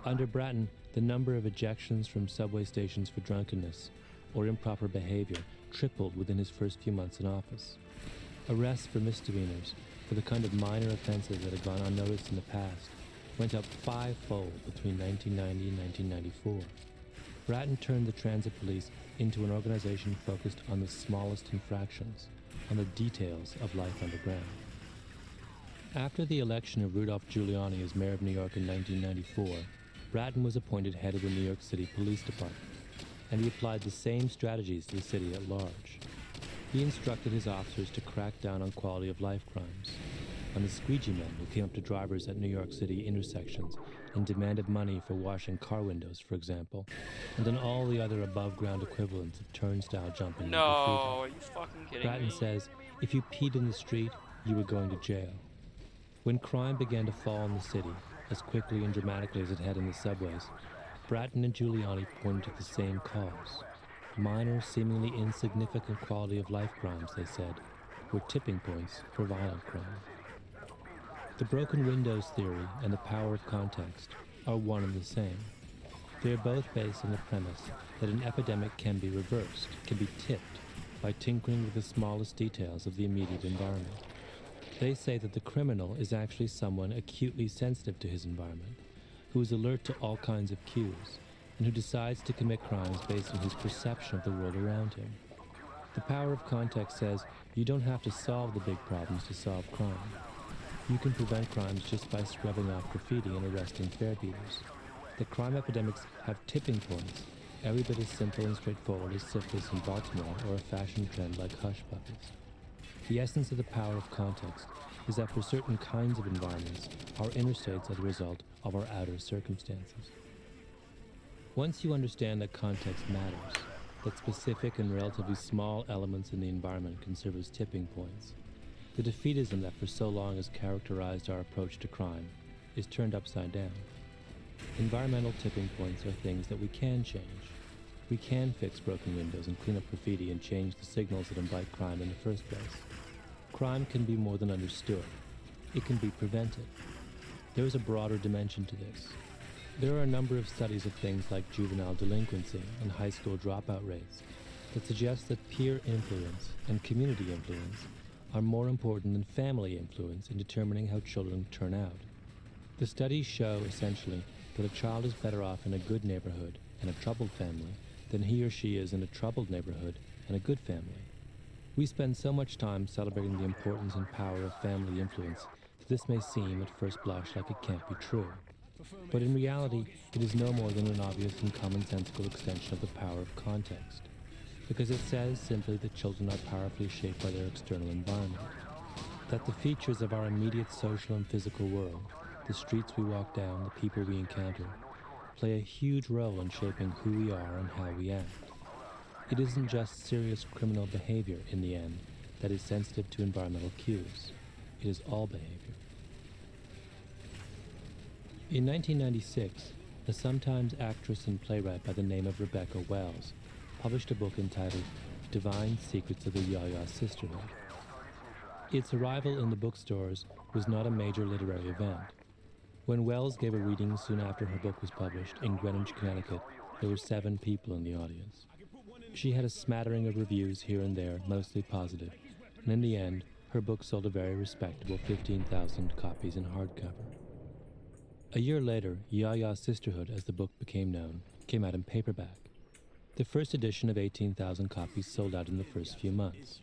Under Bratton, the number of ejections from subway stations for drunkenness or improper behavior tripled within his first few months in office. Arrests for misdemeanors, for the kind of minor offenses that had gone unnoticed in the past, went up fivefold between 1990 and 1994. Bratton turned the transit police into an organization focused on the smallest infractions, on the details of life underground. After the election of Rudolph Giuliani as mayor of New York in 1994, Bratton was appointed head of the New York City Police Department, and he applied the same strategies to the city at large. He instructed his officers to crack down on quality of life crimes, on the squeegee men who came up to drivers at New York City intersections and demanded money for washing car windows, for example, and on all the other above-ground equivalents of turnstile jumping No, and are you fucking kidding Bratton me? says, if you peed in the street, you were going to jail. When crime began to fall in the city, as quickly and dramatically as it had in the subways, Bratton and Giuliani pointed to the same cause. Minor, seemingly insignificant quality of life crimes, they said, were tipping points for violent crime. The broken windows theory and the power of context are one and the same. They are both based on the premise that an epidemic can be reversed, can be tipped, by tinkering with the smallest details of the immediate environment. They say that the criminal is actually someone acutely sensitive to his environment, who is alert to all kinds of cues, and who decides to commit crimes based on his perception of the world around him. The power of context says you don't have to solve the big problems to solve crime. You can prevent crimes just by scrubbing off graffiti and arresting fare beaters. The crime epidemics have tipping points, every bit as simple and straightforward as syphilis in Baltimore or a fashion trend like hush puppies. The essence of the power of context is that for certain kinds of environments, our inner states are the result of our outer circumstances. Once you understand that context matters, that specific and relatively small elements in the environment can serve as tipping points, the defeatism that for so long has characterized our approach to crime is turned upside down. Environmental tipping points are things that we can change. We can fix broken windows and clean up graffiti and change the signals that invite crime in the first place. Crime can be more than understood. It can be prevented. There is a broader dimension to this. There are a number of studies of things like juvenile delinquency and high school dropout rates that suggest that peer influence and community influence are more important than family influence in determining how children turn out. The studies show, essentially, that a child is better off in a good neighborhood and a troubled family than he or she is in a troubled neighborhood and a good family. We spend so much time celebrating the importance and power of family influence that this may seem at first blush like it can't be true. But in reality, it is no more than an obvious and commonsensical extension of the power of context, because it says simply that children are powerfully shaped by their external environment, that the features of our immediate social and physical world, the streets we walk down, the people we encounter, play a huge role in shaping who we are and how we act. It isn't just serious criminal behavior, in the end, that is sensitive to environmental cues. It is all behavior. In 1996, a sometimes actress and playwright by the name of Rebecca Wells published a book entitled Divine Secrets of the Yaya Sisterhood. Its arrival in the bookstores was not a major literary event. When Wells gave a reading soon after her book was published in Greenwich, Connecticut, there were 7 people in the audience. She had a smattering of reviews here and there, mostly positive, and in the end, her book sold a very respectable 15,000 copies in hardcover. A year later, Yaya Sisterhood, as the book became known, came out in paperback. The first edition of 18,000 copies sold out in the first few months.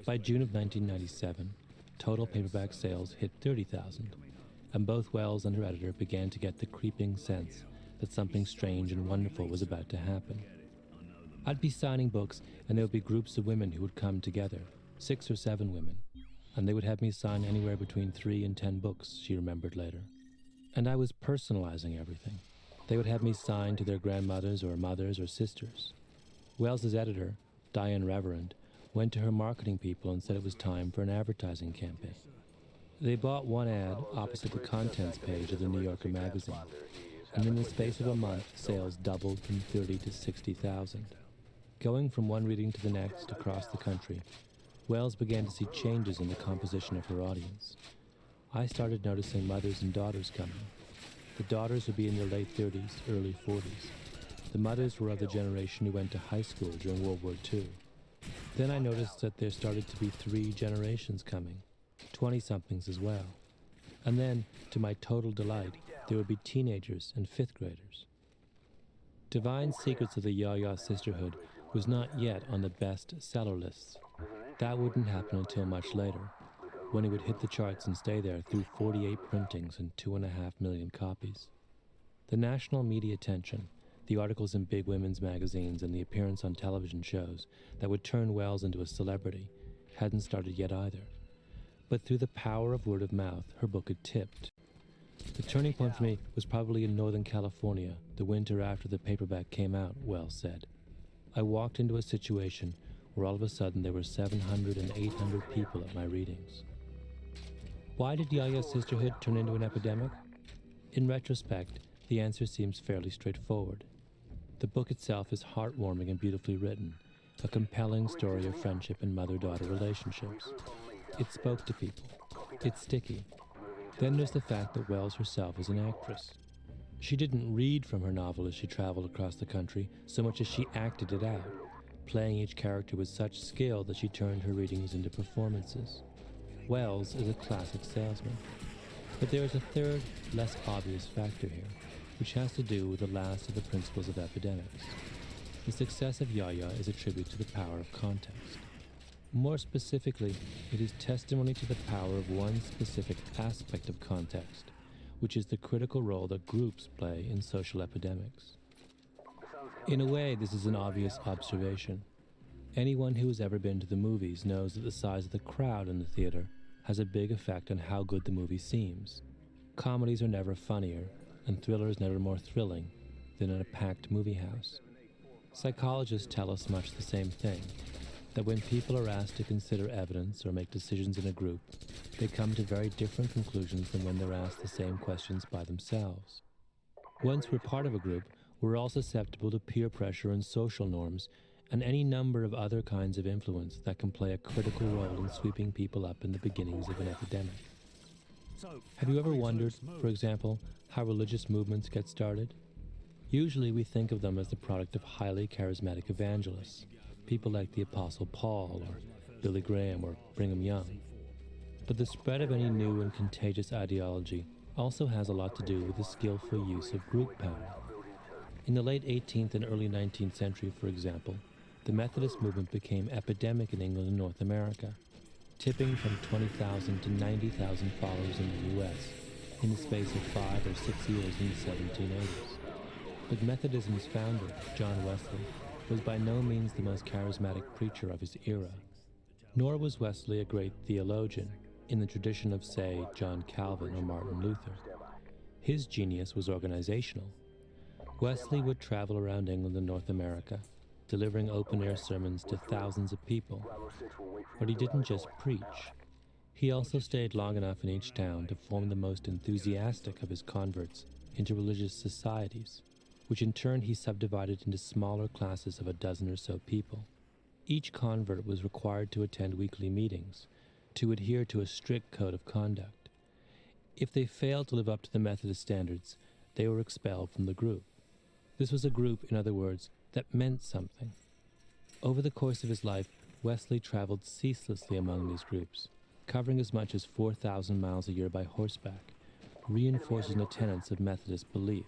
By June of 1997, total paperback sales hit 30,000, and both Wells and her editor began to get the creeping sense that something strange and wonderful was about to happen. I'd be signing books, and there would be groups of women who would come together, 6 or 7 women, and they would have me sign anywhere between 3 and 10 books, she remembered later. And I was personalizing everything. They would have me sign to their grandmothers or mothers or sisters. Wells's editor, Diane Reverend, went to her marketing people and said it was time for an advertising campaign. They bought one ad opposite the contents page of the New Yorker magazine, and in the space of a month, sales doubled from 30 to 60,000. Going from one reading to the next across the country, Wells began to see changes in the composition of her audience. I started noticing mothers and daughters coming. The daughters would be in their late 30s, early 40s. The mothers were of the generation who went to high school during World War II. Then I noticed that there started to be 3 generations coming, 20-somethings as well. And then, to my total delight, there would be teenagers and fifth graders. Divine Secrets of the Ya-Ya Sisterhood was not yet on the best-seller lists. That wouldn't happen until much later, when it would hit the charts and stay there through 48 printings and 2.5 million copies. The national media attention, the articles in big women's magazines and the appearance on television shows that would turn Wells into a celebrity hadn't started yet either. But through the power of word of mouth, her book had tipped. The turning point for me was probably in Northern California, the winter after the paperback came out, Wells said. I walked into a situation where all of a sudden there were 700 and 800 people at my readings. Why did Ya-Ya Sisterhood turn into an epidemic? In retrospect, the answer seems fairly straightforward. The book itself is heartwarming and beautifully written, a compelling story of friendship and mother-daughter relationships. It spoke to people. It's sticky. Then there's the fact that Wells herself is an actress. She didn't read from her novel as she traveled across the country so much as she acted it out, playing each character with such skill that she turned her readings into performances. Wells is a classic salesman. But there is a third, less obvious factor here, which has to do with the last of the principles of epidemics. The success of Ya-Ya is a tribute to the power of context. More specifically, it is testimony to the power of one specific aspect of context, which is the critical role that groups play in social epidemics. In a way, this is an obvious observation. Anyone who has ever been to the movies knows that the size of the crowd in the theater has a big effect on how good the movie seems. Comedies are never funnier, and thrillers never more thrilling than in a packed movie house. Psychologists tell us much the same thing, that when people are asked to consider evidence or make decisions in a group, they come to very different conclusions than when they're asked the same questions by themselves. Once we're part of a group, we're all susceptible to peer pressure and social norms and any number of other kinds of influence that can play a critical role in sweeping people up in the beginnings of an epidemic. Have you ever wondered, for example, how religious movements get started? Usually we think of them as the product of highly charismatic evangelists, people like the Apostle Paul or Billy Graham or Brigham Young. But the spread of any new and contagious ideology also has a lot to do with the skillful use of group power. In the late 18th and early 19th century, for example, the Methodist movement became epidemic in England and North America, tipping from 20,000 to 90,000 followers in the U.S. in the space of 5 or 6 years in the 1780s. But Methodism's founder, John Wesley, was by no means the most charismatic preacher of his era. Nor was Wesley a great theologian, in the tradition of, say, John Calvin or Martin Luther. His genius was organizational. Wesley would travel around England and North America, delivering open-air sermons to thousands of people. But he didn't just preach. He also stayed long enough in each town to form the most enthusiastic of his converts into religious societies, which in turn he subdivided into smaller classes of a dozen or so people. Each convert was required to attend weekly meetings, to adhere to a strict code of conduct. If they failed to live up to the Methodist standards, they were expelled from the group. This was a group, in other words, that meant something. Over the course of his life, Wesley traveled ceaselessly among these groups, covering as much as 4,000 miles a year by horseback, reinforcing the tenets of Methodist belief.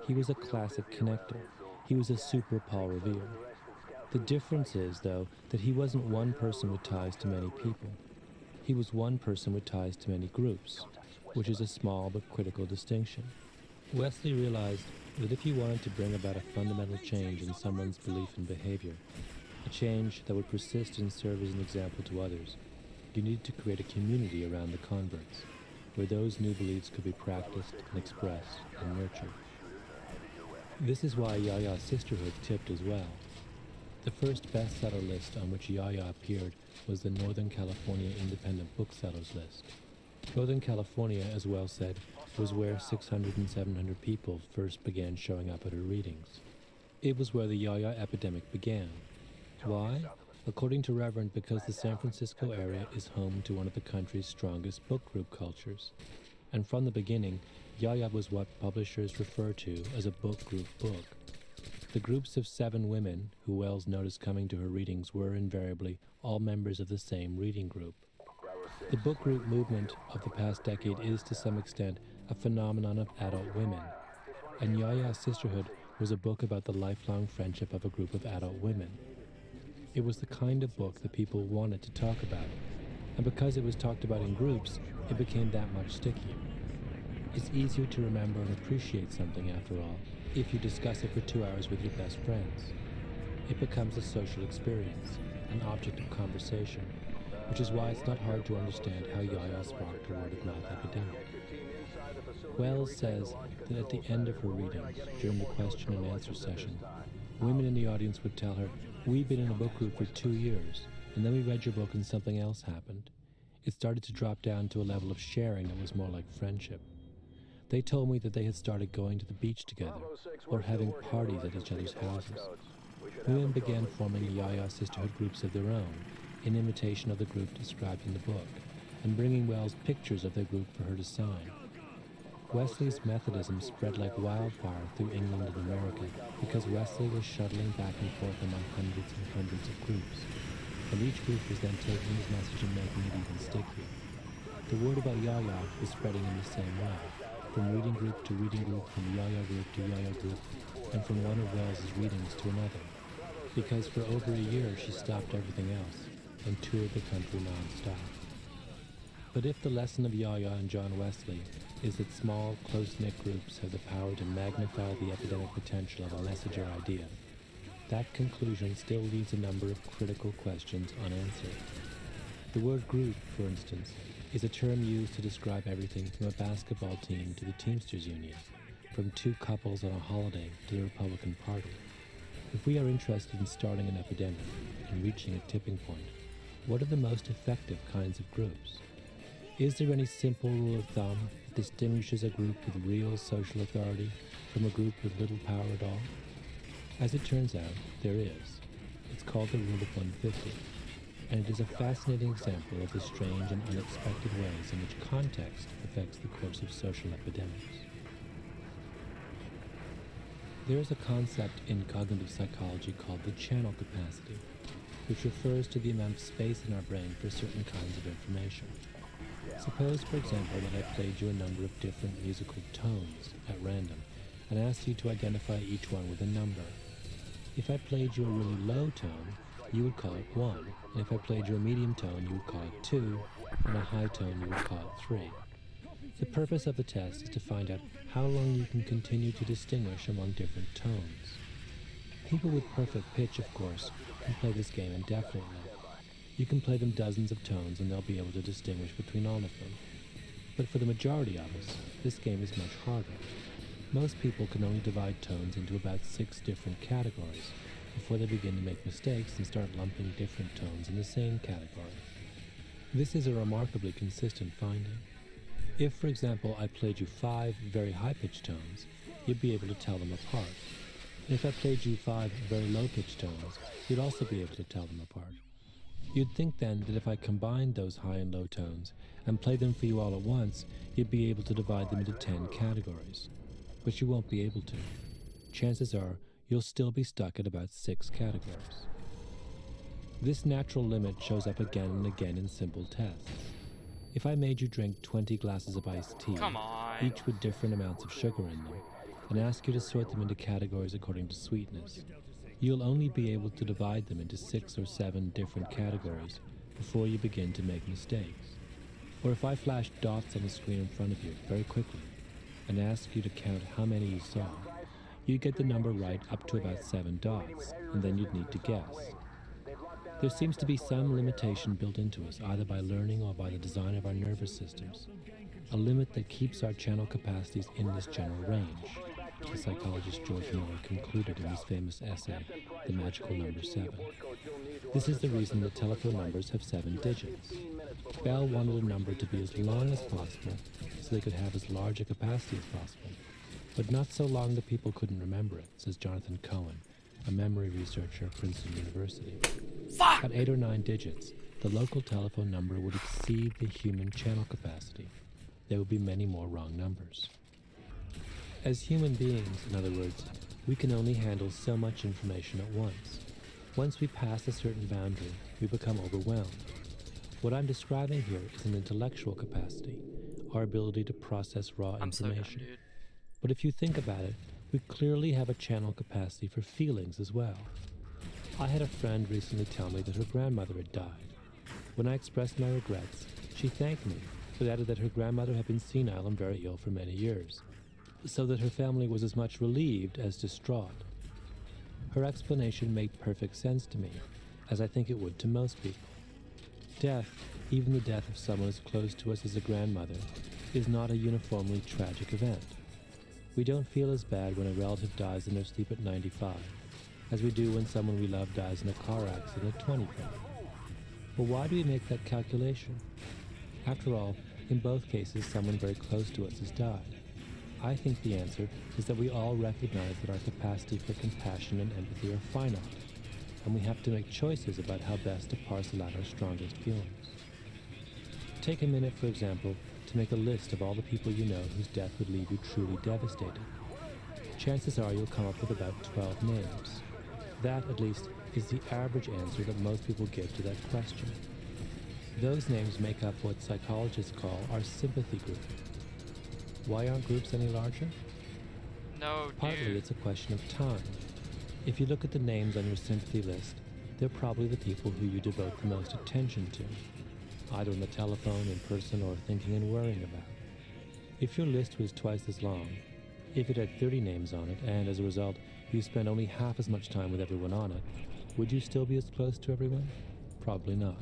He was a classic connector. He was a super Paul Revere. The difference is, though, that he wasn't one person with ties to many people. He was one person with ties to many groups, which is a small but critical distinction. Wesley realized that if he wanted to bring about a fundamental change in someone's belief and behavior, a change that would persist and serve as an example to others, you needed to create a community around the converts, where those new beliefs could be practiced and expressed and nurtured. This is why Ya-Ya Sisterhood tipped as well. The first bestseller list on which Ya-Ya appeared was the Northern California Independent Booksellers list. Northern California, as Wells said, was where 600 and 700 people first began showing up at her readings. It was where the Ya-Ya epidemic began. Why? According to Reverend, because the San Francisco area is home to one of the country's strongest book group cultures. And from the beginning, Ya-Ya was what publishers refer to as a book group book. The groups of 7 women who Wells noticed coming to her readings were invariably all members of the same reading group. The book group movement of the past decade is, to some extent, a phenomenon of adult women, and Yaya Sisterhood was a book about the lifelong friendship of a group of adult women. It was the kind of book that people wanted to talk about, and because it was talked about in groups, it became that much stickier. It's easier to remember and appreciate something, after all, if you discuss it for 2 hours with your best friends. It becomes a social experience, an object of conversation, which is why it's not hard to understand how Yaya sparked a word-of-mouth epidemic. Wells says that at the end of her readings, during the question and answer session, women in the audience would tell her, "We've been in a book group for 2 years, and then we read your book and something else happened." It started to drop down to a level of sharing that was more like friendship. They told me that they had started going to the beach together, or having parties at each other's houses. Women began forming Yaya Sisterhood groups of their own, in imitation of the group described in the book, and bringing Wells pictures of their group for her to sign. Wesley's Methodism spread like wildfire through England and America because Wesley was shuttling back and forth among hundreds and hundreds of groups, and each group was then taking his message and making it even stickier. The word about Yaya was spreading in the same way, from reading group to reading group, from Yaya group to Yaya group, and from one of Wells's readings to another, because for over a year she stopped everything else and toured the country non-stop. But if the lesson of Yaya and John Wesley is that small, close-knit groups have the power to magnify the epidemic potential of a message or idea, that conclusion still leaves a number of critical questions unanswered. The word group, for instance, is a term used to describe everything from a basketball team to the Teamsters Union, from two couples on a holiday to the Republican Party. If we are interested in starting an epidemic and reaching a tipping point, what are the most effective kinds of groups? Is there any simple rule of thumb that distinguishes a group with real social authority from a group with little power at all? As it turns out, there is. It's called the Rule of 150, and it is a fascinating example of the strange and unexpected ways in which context affects the course of social epidemics. There is a concept in cognitive psychology called the channel capacity, which refers to the amount of space in our brain for certain kinds of information. Suppose, for example, that I played you a number of different musical tones at random and asked you to identify each one with a number. If I played you a really low tone, you would call it 1, and if I played you a medium tone, you would call it 2, and a high tone, you would call it 3. The purpose of the test is to find out how long you can continue to distinguish among different tones. People with perfect pitch, of course, can play this game indefinitely. You can play them dozens of tones and they'll be able to distinguish between all of them. But for the majority of us, this game is much harder. Most people can only divide tones into about 6 different categories before they begin to make mistakes and start lumping different tones in the same category. This is a remarkably consistent finding. If, for example, I played you 5 very high-pitched tones, you'd be able to tell them apart. And if I played you 5 very low-pitched tones, you'd also be able to tell them apart. You'd think then that if I combined those high and low tones and played them for you all at once, you'd be able to divide them into 10 categories. But you won't be able to. Chances are you'll still be stuck at about 6 categories. This natural limit shows up again and again in simple tests. If I made you drink 20 glasses of iced tea, each with different amounts of sugar in them, and ask you to sort them into categories according to sweetness, you'll only be able to divide them into 6 or 7 different categories before you begin to make mistakes. Or if I flashed dots on the screen in front of you very quickly and asked you to count how many you saw, you'd get the number right up to about 7 dots, and then you'd need to guess. There seems to be some limitation built into us, either by learning or by the design of our nervous systems, a limit that keeps our channel capacities in this general range. The psychologist George Miller concluded in his famous essay, The Magical Number 7. This is the reason that telephone numbers have 7 digits. Bell wanted a number to be as long as possible so they could have as large a capacity as possible, but not so long that people couldn't remember it, says Jonathan Cohen, a memory researcher at Princeton University. At 8 or 9 digits, the local telephone number would exceed the human channel capacity. There would be many more wrong numbers. As human beings, in other words, we can only handle so much information at once. Once we pass a certain boundary, we become overwhelmed. What I'm describing here is an intellectual capacity, our ability to process raw I'm so information. done, dude. But if you think about it, we clearly have a channel capacity for feelings as well. I had a friend recently tell me that her grandmother had died. When I expressed my regrets, she thanked me, but added that her grandmother had been senile and very ill for many years, so that her family was as much relieved as distraught. Her explanation made perfect sense to me, as I think it would to most people. Death, even the death of someone as close to us as a grandmother, is not a uniformly tragic event. We don't feel as bad when a relative dies in their sleep at 95, as we do when someone we love dies in a car accident at 25. But why do we make that calculation? After all, in both cases, someone very close to us has died. I think the answer is that we all recognize that our capacity for compassion and empathy are finite, and we have to make choices about how best to parcel out our strongest feelings. Take a minute, for example, to make a list of all the people you know whose death would leave you truly devastated. Chances are you'll come up with about 12 names. That, at least, is the average answer that most people give to that question. Those names make up what psychologists call our sympathy group. Why aren't groups any larger? No, Partly dude. it's a question of time. If you look at the names on your sympathy list, they're probably the people who you devote the most attention to, either on the telephone, in person, or thinking and worrying about. If your list was twice as long, if it had 30 names on it, and as a result, you spent only half as much time with everyone on it, would you still be as close to everyone? Probably not.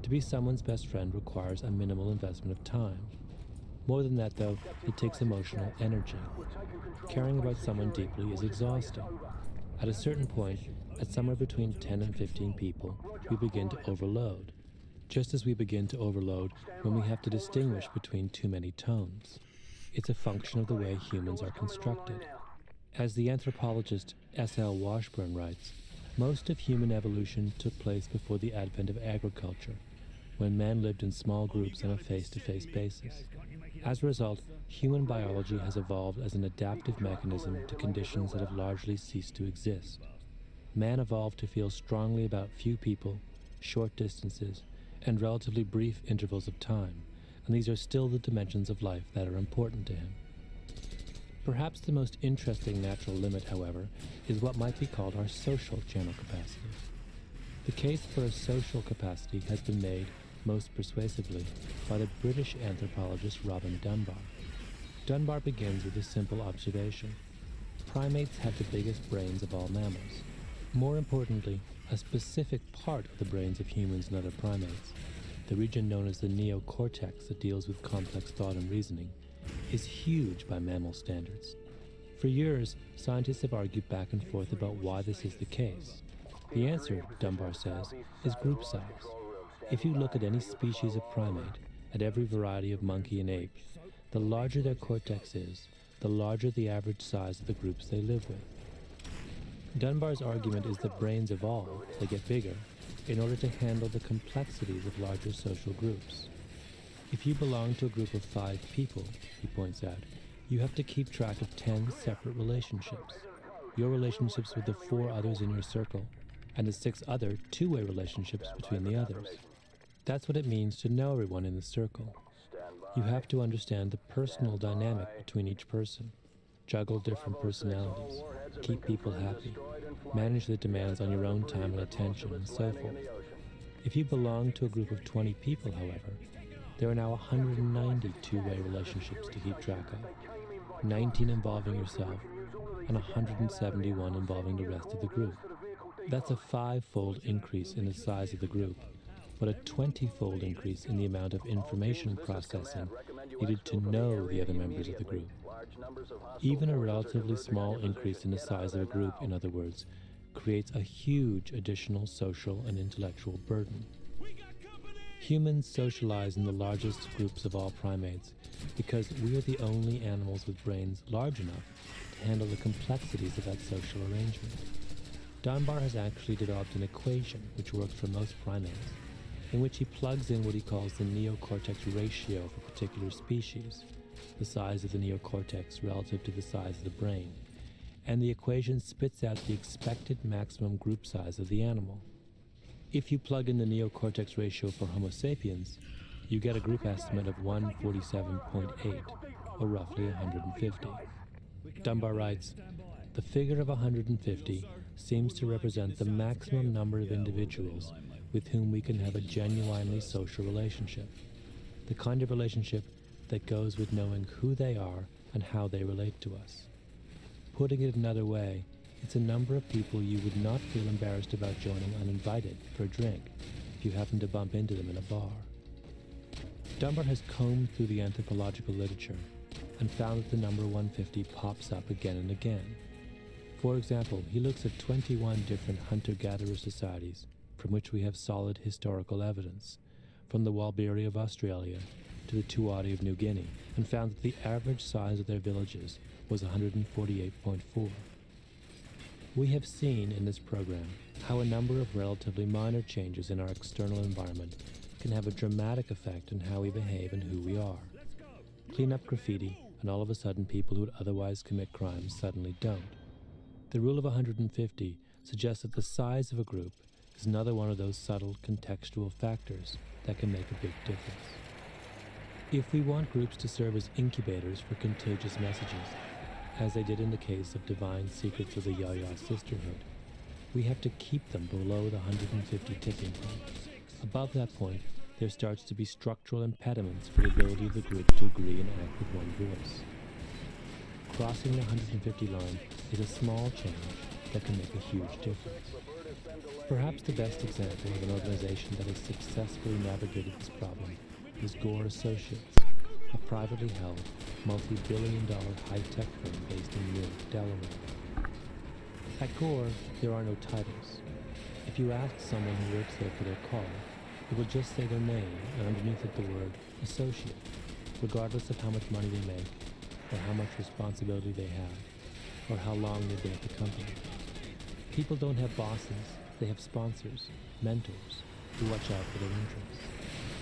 To be someone's best friend requires a minimal investment of time. More than that, though, it takes emotional energy. Caring about someone deeply is exhausting. At a certain point, at somewhere between 10 and 15 people, we begin to overload, just as we begin to overload when we have to distinguish between too many tones. It's a function of the way humans are constructed. As the anthropologist S.L. Washburn writes, most of human evolution took place before the advent of agriculture, when men lived in small groups on a face-to-face basis. As a result, human biology has evolved as an adaptive mechanism to conditions that have largely ceased to exist. Man evolved to feel strongly about few people, short distances, and relatively brief intervals of time, and these are still the dimensions of life that are important to him. Perhaps the most interesting natural limit, however, is what might be called our social channel capacity. The case for a social capacity has been made most persuasively by the British anthropologist Robin Dunbar. Dunbar begins with a simple observation. Primates have the biggest brains of all mammals. More importantly, a specific part of the brains of humans and other primates, the region known as the neocortex that deals with complex thought and reasoning, is huge by mammal standards. For years, scientists have argued back and forth about why this is the case. The answer, Dunbar says, is group size. If you look at any species of primate, at every variety of monkey and ape, the larger their cortex is, the larger the average size of the groups they live with. Dunbar's argument is that brains evolve, they get bigger, in order to handle the complexities of larger social groups. If you belong to a group of 5 people, he points out, you have to keep track of 10 separate relationships. Your relationships with the 4 others in your circle, and the 6 other two-way relationships between the others. That's what it means to know everyone in the circle. You have to understand the personal dynamic between each person, juggle different personalities, keep people happy, manage the demands on your own time and attention, and so forth. If you belong to a group of 20 people, however, there are now 190 two-way relationships to keep track of, 19 involving yourself, and 171 involving the rest of the group. That's a 5-fold increase in the size of the group, but a 20-fold increase in the amount of information processing needed to know the other members of the group. Even a relatively small increase in the size of a group, in other words, creates a huge additional social and intellectual burden. Humans socialize in the largest groups of all primates because we are the only animals with brains large enough to handle the complexities of that social arrangement. Dunbar has actually developed an equation which works for most primates, in which he plugs in what he calls the neocortex ratio of a particular species, the size of the neocortex relative to the size of the brain, and the equation spits out the expected maximum group size of the animal. If you plug in the neocortex ratio for Homo sapiens, you get a group estimate of 147.8, or roughly 150. Dunbar writes, "The figure of 150 seems to represent the maximum number of individuals with whom we can have a genuinely social relationship. The kind of relationship that goes with knowing who they are and how they relate to us. Putting it another way, it's a number of people you would not feel embarrassed about joining uninvited for a drink if you happen to bump into them in a bar." Dunbar has combed through the anthropological literature and found that the number 150 pops up again and again. For example, he looks at 21 different hunter-gatherer societies from which we have solid historical evidence, from the Walbiri of Australia to the Tuatha of New Guinea, and found that the average size of their villages was 148.4. We have seen in this program how a number of relatively minor changes in our external environment can have a dramatic effect on how we behave and who we are. Clean up graffiti, and all of a sudden people who would otherwise commit crimes suddenly don't. The rule of 150 suggests that the size of a group is another one of those subtle contextual factors that can make a big difference. If we want groups to serve as incubators for contagious messages, as they did in the case of Divine Secrets of the Yaya Sisterhood, we have to keep them below the 150 tipping point. Above that point, there starts to be structural impediments for the ability of the group to agree and act with one voice. Crossing the 150 line is a small change that can make a huge difference. Perhaps the best example of an organization that has successfully navigated this problem is Gore Associates, a privately held, multi-billion-dollar high-tech firm based in Newark, Delaware. At Gore, there are no titles. If you ask someone who works there for their call, it will just say their name and underneath it the word associate, regardless of how much money they make, or how much responsibility they have, or how long they've been at the company. People don't have bosses, they have sponsors, mentors, who watch out for their interests.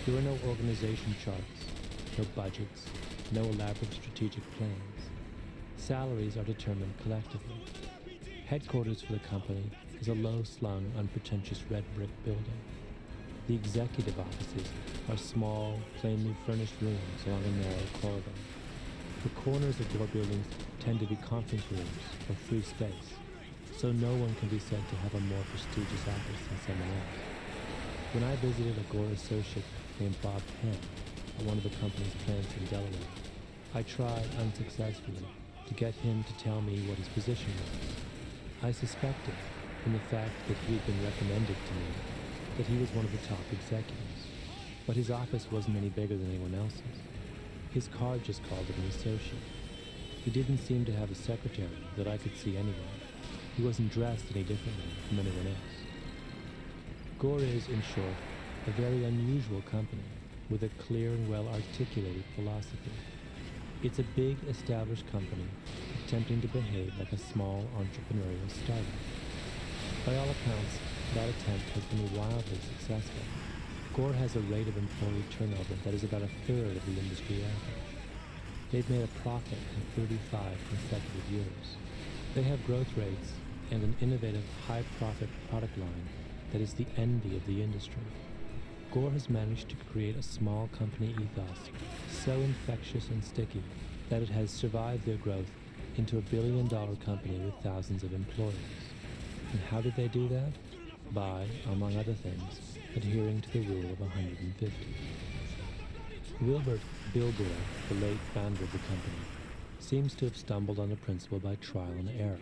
There are no organization charts, no budgets, no elaborate strategic plans. Salaries are determined collectively. Headquarters for the company is a low-slung, unpretentious red brick building. The executive offices are small, plainly furnished rooms along a narrow corridor. The corners of Gore buildings tend to be conference rooms or free space, so no one can be said to have a more prestigious office than someone else. When I visited a Gore associate named Bob Penn at one of the company's plants in Delaware, I tried unsuccessfully to get him to tell me what his position was. I suspected, from the fact that he had been recommended to me, that he was one of the top executives, but his office wasn't any bigger than anyone else's. His card just called it an associate. He didn't seem to have a secretary that I could see anywhere. He wasn't dressed any differently from anyone else. Gore is, in short, a very unusual company with a clear and well-articulated philosophy. It's a big, established company attempting to behave like a small entrepreneurial startup. By all accounts, that attempt has been wildly successful. Gore has a rate of employee turnover that is about a third of the industry average. They've made a profit in 35 consecutive years. They have growth rates and an innovative, high-profit product line that is the envy of the industry. Gore has managed to create a small company ethos so infectious and sticky that it has survived their growth into a billion-dollar company with thousands of employees. And how did they do that? By, among other things, adhering to the rule of 150. Wilbert Bill Gore, the late founder of the company, seems to have stumbled on the principle by trial and error.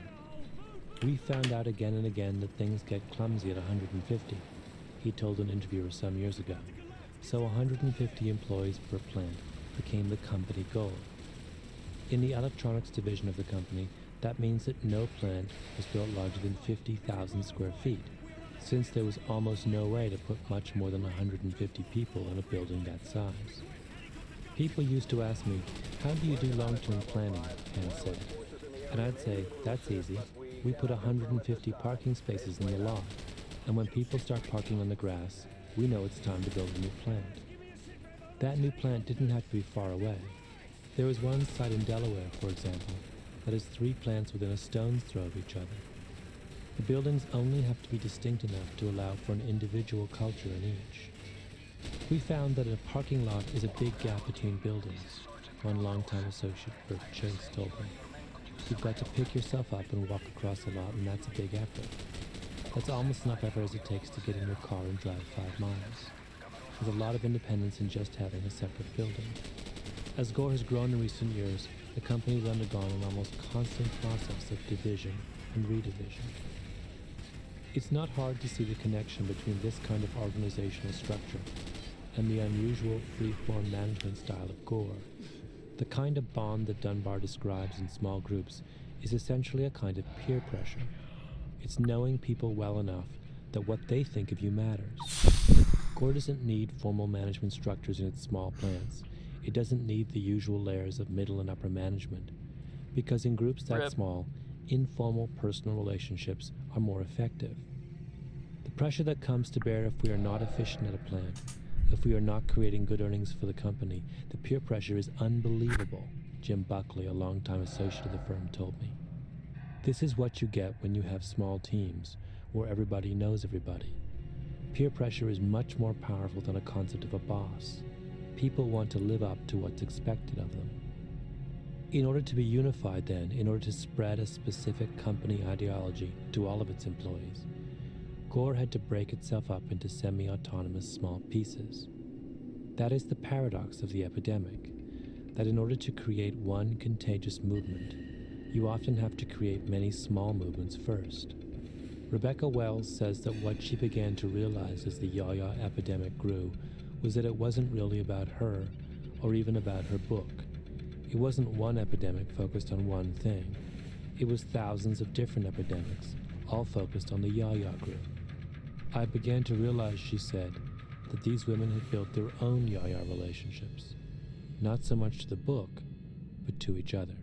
We found out again and again that things get clumsy at 150, he told an interviewer some years ago. So 150 employees per plant became the company goal. In the electronics division of the company, that means that no plant was built larger than 50,000 square feet, since there was almost no way to put much more than 150 people in a building that size. People used to ask me, "How do you do long-term planning?" Ken said. And I'd say, "That's easy. We put 150 parking spaces in the lot, and when people start parking on the grass, we know it's time to build a new plant." That new plant didn't have to be far away. There was one site in Delaware, for example, that has 3 plants within a stone's throw of each other. The buildings only have to be distinct enough to allow for an individual culture in each. We found that a parking lot is a big gap between buildings, one longtime associate, Bert Chase, told me. You've got to pick yourself up and walk across the lot, and that's a big effort. That's almost enough effort as it takes to get in your car and drive 5 miles. There's a lot of independence in just having a separate building. As Gore has grown in recent years, the company has undergone an almost constant process of division and redivision. It's not hard to see the connection between this kind of organizational structure and the unusual free-form management style of Gore. The kind of bond that Dunbar describes in small groups is essentially a kind of peer pressure. It's knowing people well enough that what they think of you matters. Gore doesn't need formal management structures in its small plants. It doesn't need the usual layers of middle and upper management, because in groups that small, informal personal relationships are more effective. The pressure that comes to bear if we are not efficient at a plant, if we are not creating good earnings for the company, the peer pressure is unbelievable, Jim Buckley, a longtime associate of the firm, told me. This is what you get when you have small teams, where everybody knows everybody. Peer pressure is much more powerful than a concept of a boss. People want to live up to what's expected of them. In order to be unified then, in order to spread a specific company ideology to all of its employees, Gore had to break itself up into semi-autonomous small pieces. That is the paradox of the epidemic, that in order to create one contagious movement, you often have to create many small movements first. Rebecca Wells says that what she began to realize as the Yaya epidemic grew was that it wasn't really about her, or even about her book. It wasn't one epidemic focused on one thing. It was thousands of different epidemics, all focused on the Yaya group. I began to realize, she said, that these women had built their own Yaya relationships, not so much to the book, but to each other.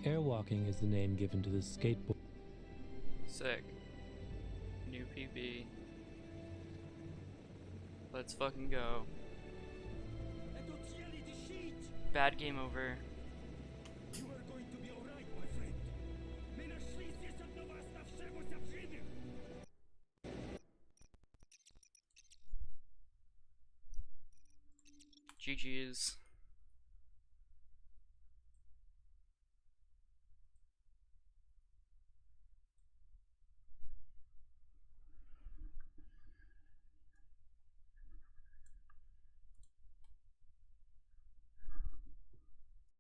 Airwalking is the name given to the skateboard. Sick. New PB. Let's fucking go. Bad game over. You are going to be alright, my friend. My na szczęście od nowa stawszego zawrzymy. GG's.